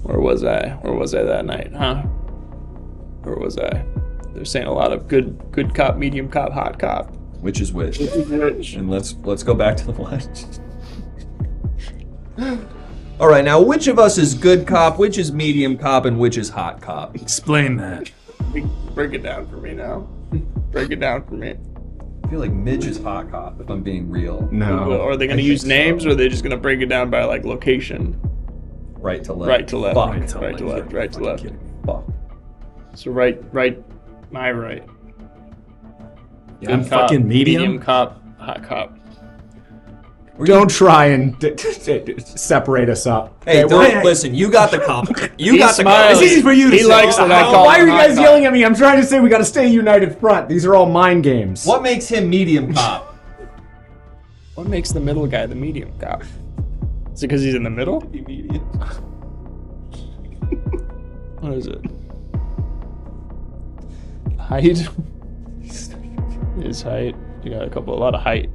Where was I? Where was I that night, huh? Where was I? They're saying a lot of good cop, medium cop, hot cop. Which is which? Which is which? And let's go back to the what? All right, now which of us is good cop, which is medium cop, and which is hot cop? Explain that. Break it down for me now. Break it down for me. I feel like Mitch is hot cop, if I'm being real. No. Are they going to use names, or are they just going to break it down by like location? Right to left. Right to left. Fuck. Right to left. Right to left. Fuck. So right, my right. I'm fucking medium? cop, hot cop. Don't try and separate us up. Hey, Okay, don't listen. You got the cop. You He's got the smiling. cop. It's easy for you to He say. likes that I call Why are him you hot guys cop. yelling at me? I'm trying to say we got to stay united front. These are all mind games. What makes him medium cop? What makes the middle guy the medium cop? Is it because he's in the middle? Medium. What is it? Height? His height. You got a lot of height.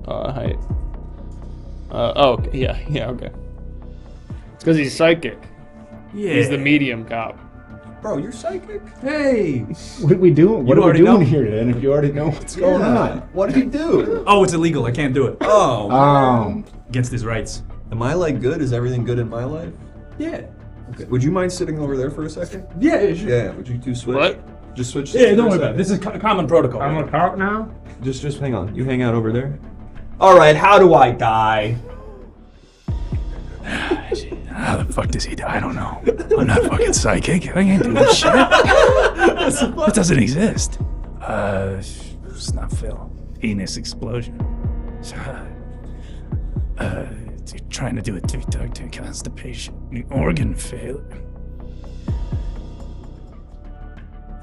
Height. Okay, yeah, okay. It's because he's psychic. Yeah. He's the medium cop. Bro, you're psychic? Hey, what are we doing? What You are we already doing know. here then? If you already know what's going on. What did he do? Oh, it's illegal. I can't do it. Oh. Against his rights. Am I like good? Is everything good in my life? Yeah. Okay. Would you mind sitting over there for a second? Yeah, sure. Yeah. Would you two switch? What? Just switch. Yeah, seats don't for a worry about it. second. This is common protocol. I'm a cop now? Just hang on. You hang out over there. All right. How do I die? How the fuck does he die? I don't know. I'm not fucking psychic. I can't do this shit. That doesn't exist. Snuff fill. Anus explosion. Trying to do it due to constipation. Organ failure.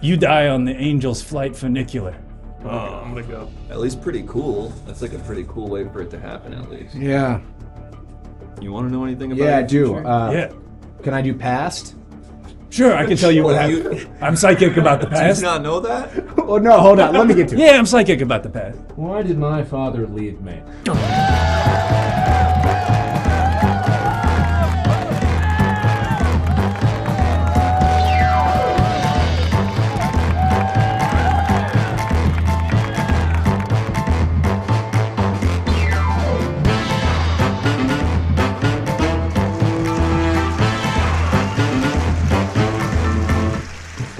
You die on the Angel's flight funicular. Oh, I'm gonna go. At least pretty cool. That's like a pretty cool way for it to happen, at least. Yeah. You want to know anything about Yeah, I your do. future? Yeah. Can I do past? Sure, I can tell you what happened. I'm psychic about the past. Did you not know that? Oh, no, hold on. Let me get to it. Yeah, I'm psychic about the past. Why did my father leave me?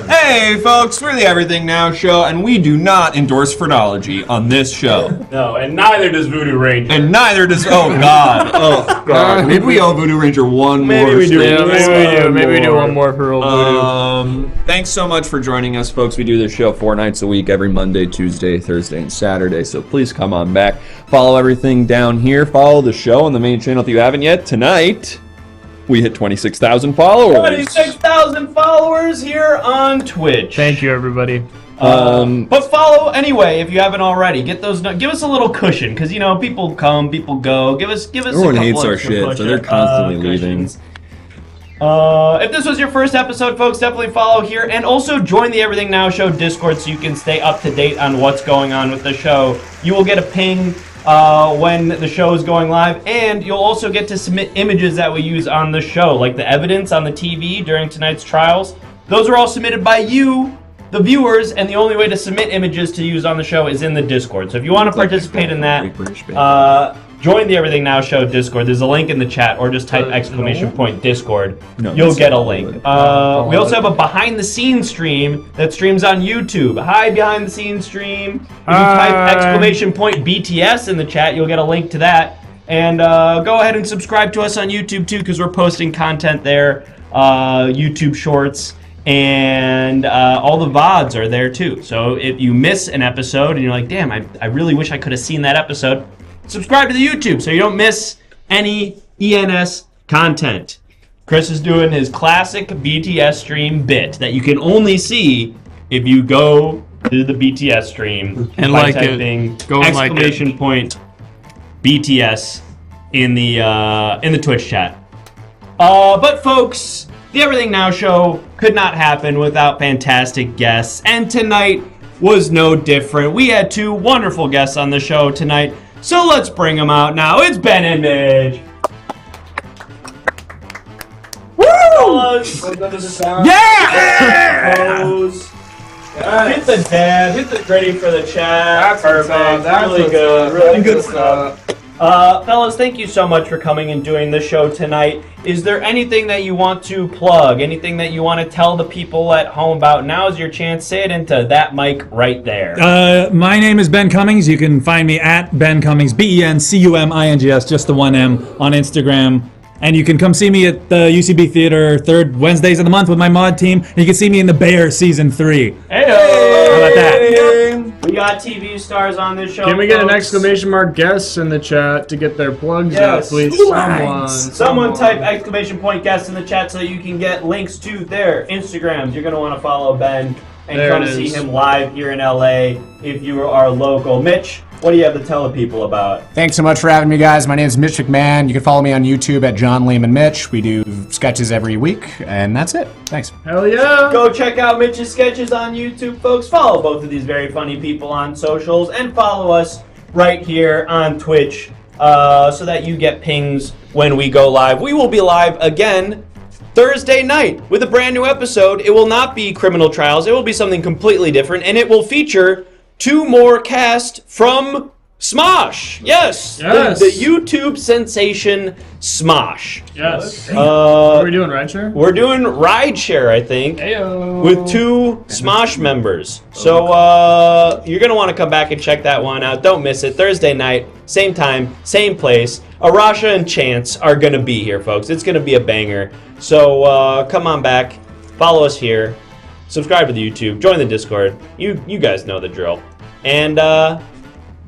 Hey folks, we're the Everything Now Show, and we do not endorse phrenology on this show. No, and neither does Voodoo Ranger. And neither does, oh God. Maybe we owe Voodoo Ranger one Maybe more. we do. Yeah, maybe we do one more for old Voodoo. Thanks so much for joining us, folks. We do this show 4 nights a week, every Monday, Tuesday, Thursday, and Saturday. So please come on back. Follow everything down here. Follow the show on the main channel if you haven't yet. Tonight, we hit 26,000 followers. 26,000 followers here on Twitch. Thank you, everybody. But follow anyway if you haven't already. Get those. Give us a little cushion, because you know people come, people go. Give us. Everyone a couple hates our extra shit, so cushion- they're constantly leaving. cushions. If this was your first episode, folks, definitely follow here, and also join the Everything Now Show Discord so you can stay up to date on what's going on with the show. You will get a ping when the show is going live, and you'll also get to submit images that we use on the show, like the evidence on the TV during tonight's trials. Those are all submitted by you, the viewers, and the only way to submit images to use on the show is in the Discord. So if you want to participate in that, join the Everything Now Show Discord. There's a link in the chat, or just type !Discord. You'll get a link. We also have a behind-the-scenes stream that streams on YouTube. Hi, behind-the-scenes stream. If you type !BTS in the chat, you'll get a link to that. And go ahead and subscribe to us on YouTube, too, because we're posting content there, YouTube Shorts, and all the VODs are there, too. So if you miss an episode and you're like, damn, I really wish I could have seen that episode, subscribe to the YouTube so you don't miss any ENS content. Chris is doing his classic BTS stream bit that you can only see if you go to the BTS stream And by like it. typing Go and like it. BTS in the Twitch chat. But folks, the Everything Now Show could not happen without fantastic guests, and tonight was no different. We had 2 wonderful guests on the show tonight. So let's bring them out now. It's Ben and Mitch. Woo! Yeah! Pose. Hit the dab. Hit the gritty for the chat. Perfect. Really good. Really good stuff. Fellas, thank you so much for coming and doing the show tonight. Is there anything that you want to plug? Anything that you want to tell the people at home about? Now's your chance. Say it into that mic right there. My name is Ben Cumings. You can find me at Ben Cumings, BenCumings, just the 1M on Instagram. And you can come see me at the UCB Theater 3rd Wednesdays of the month with my mod team. And you can see me in The Bear Season 3. Hey! How about that? We got TV stars on this show. Can we get an folks. exclamation mark guests in the chat to get their plugs out, Yes. please? Someone type exclamation point guest in the chat so that you can get links to their Instagrams. You're going to want to follow Ben and There come it see is. him live here in LA if you are local. Mitch, what do you have to tell the people about? Thanks so much for having me, guys. My name is Mitch McMahon. You can follow me on YouTube at John Lehman Mitch. We do sketches every week, and that's it. Thanks. Hell yeah! Go check out Mitch's sketches on YouTube, folks. Follow both of these very funny people on socials, and follow us right here on Twitch so that you get pings when we go live. We will be live again Thursday night with a brand new episode. It will not be criminal trials. It will be something completely different, and it will feature 2 more cast from Smosh. Yes. Yes. The YouTube sensation Smosh. Yes. What are we doing, rideshare? We're doing rideshare, I think, Heyo. with 2 Smosh members. So you're going to want to come back and check that one out. Don't miss it. Thursday night, same time, same place. Arasha and Chance are going to be here, folks. It's going to be a banger. So come on back. Follow us here. Subscribe to the YouTube. Join the Discord. You guys know the drill. And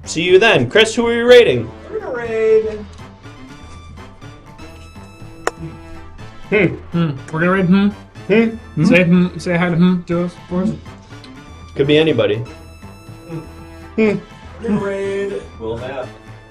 see you then. Chris, who are you rating? We're gonna raid. We're gonna raid Say hi to to us for us. Could be anybody. We're gonna raid Will Neff.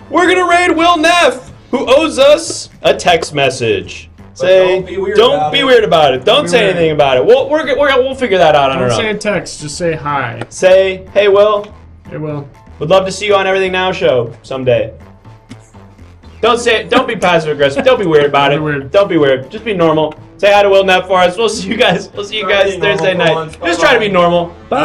We're gonna raid Will Neff, who owes us a text message. Say, don't be weird about it. Don't say anything about it. We'll figure that out on our Don't say own. a text, just say hi. Say, hey, Will. Hey, Will. Would love to see you on Everything Now show someday. Don't be passive aggressive. Don't be weird about it. Don't be weird. Just be normal. Say hi to Will Knapp for us. We'll see you guys. Thursday night. Just try to be normal. Bye.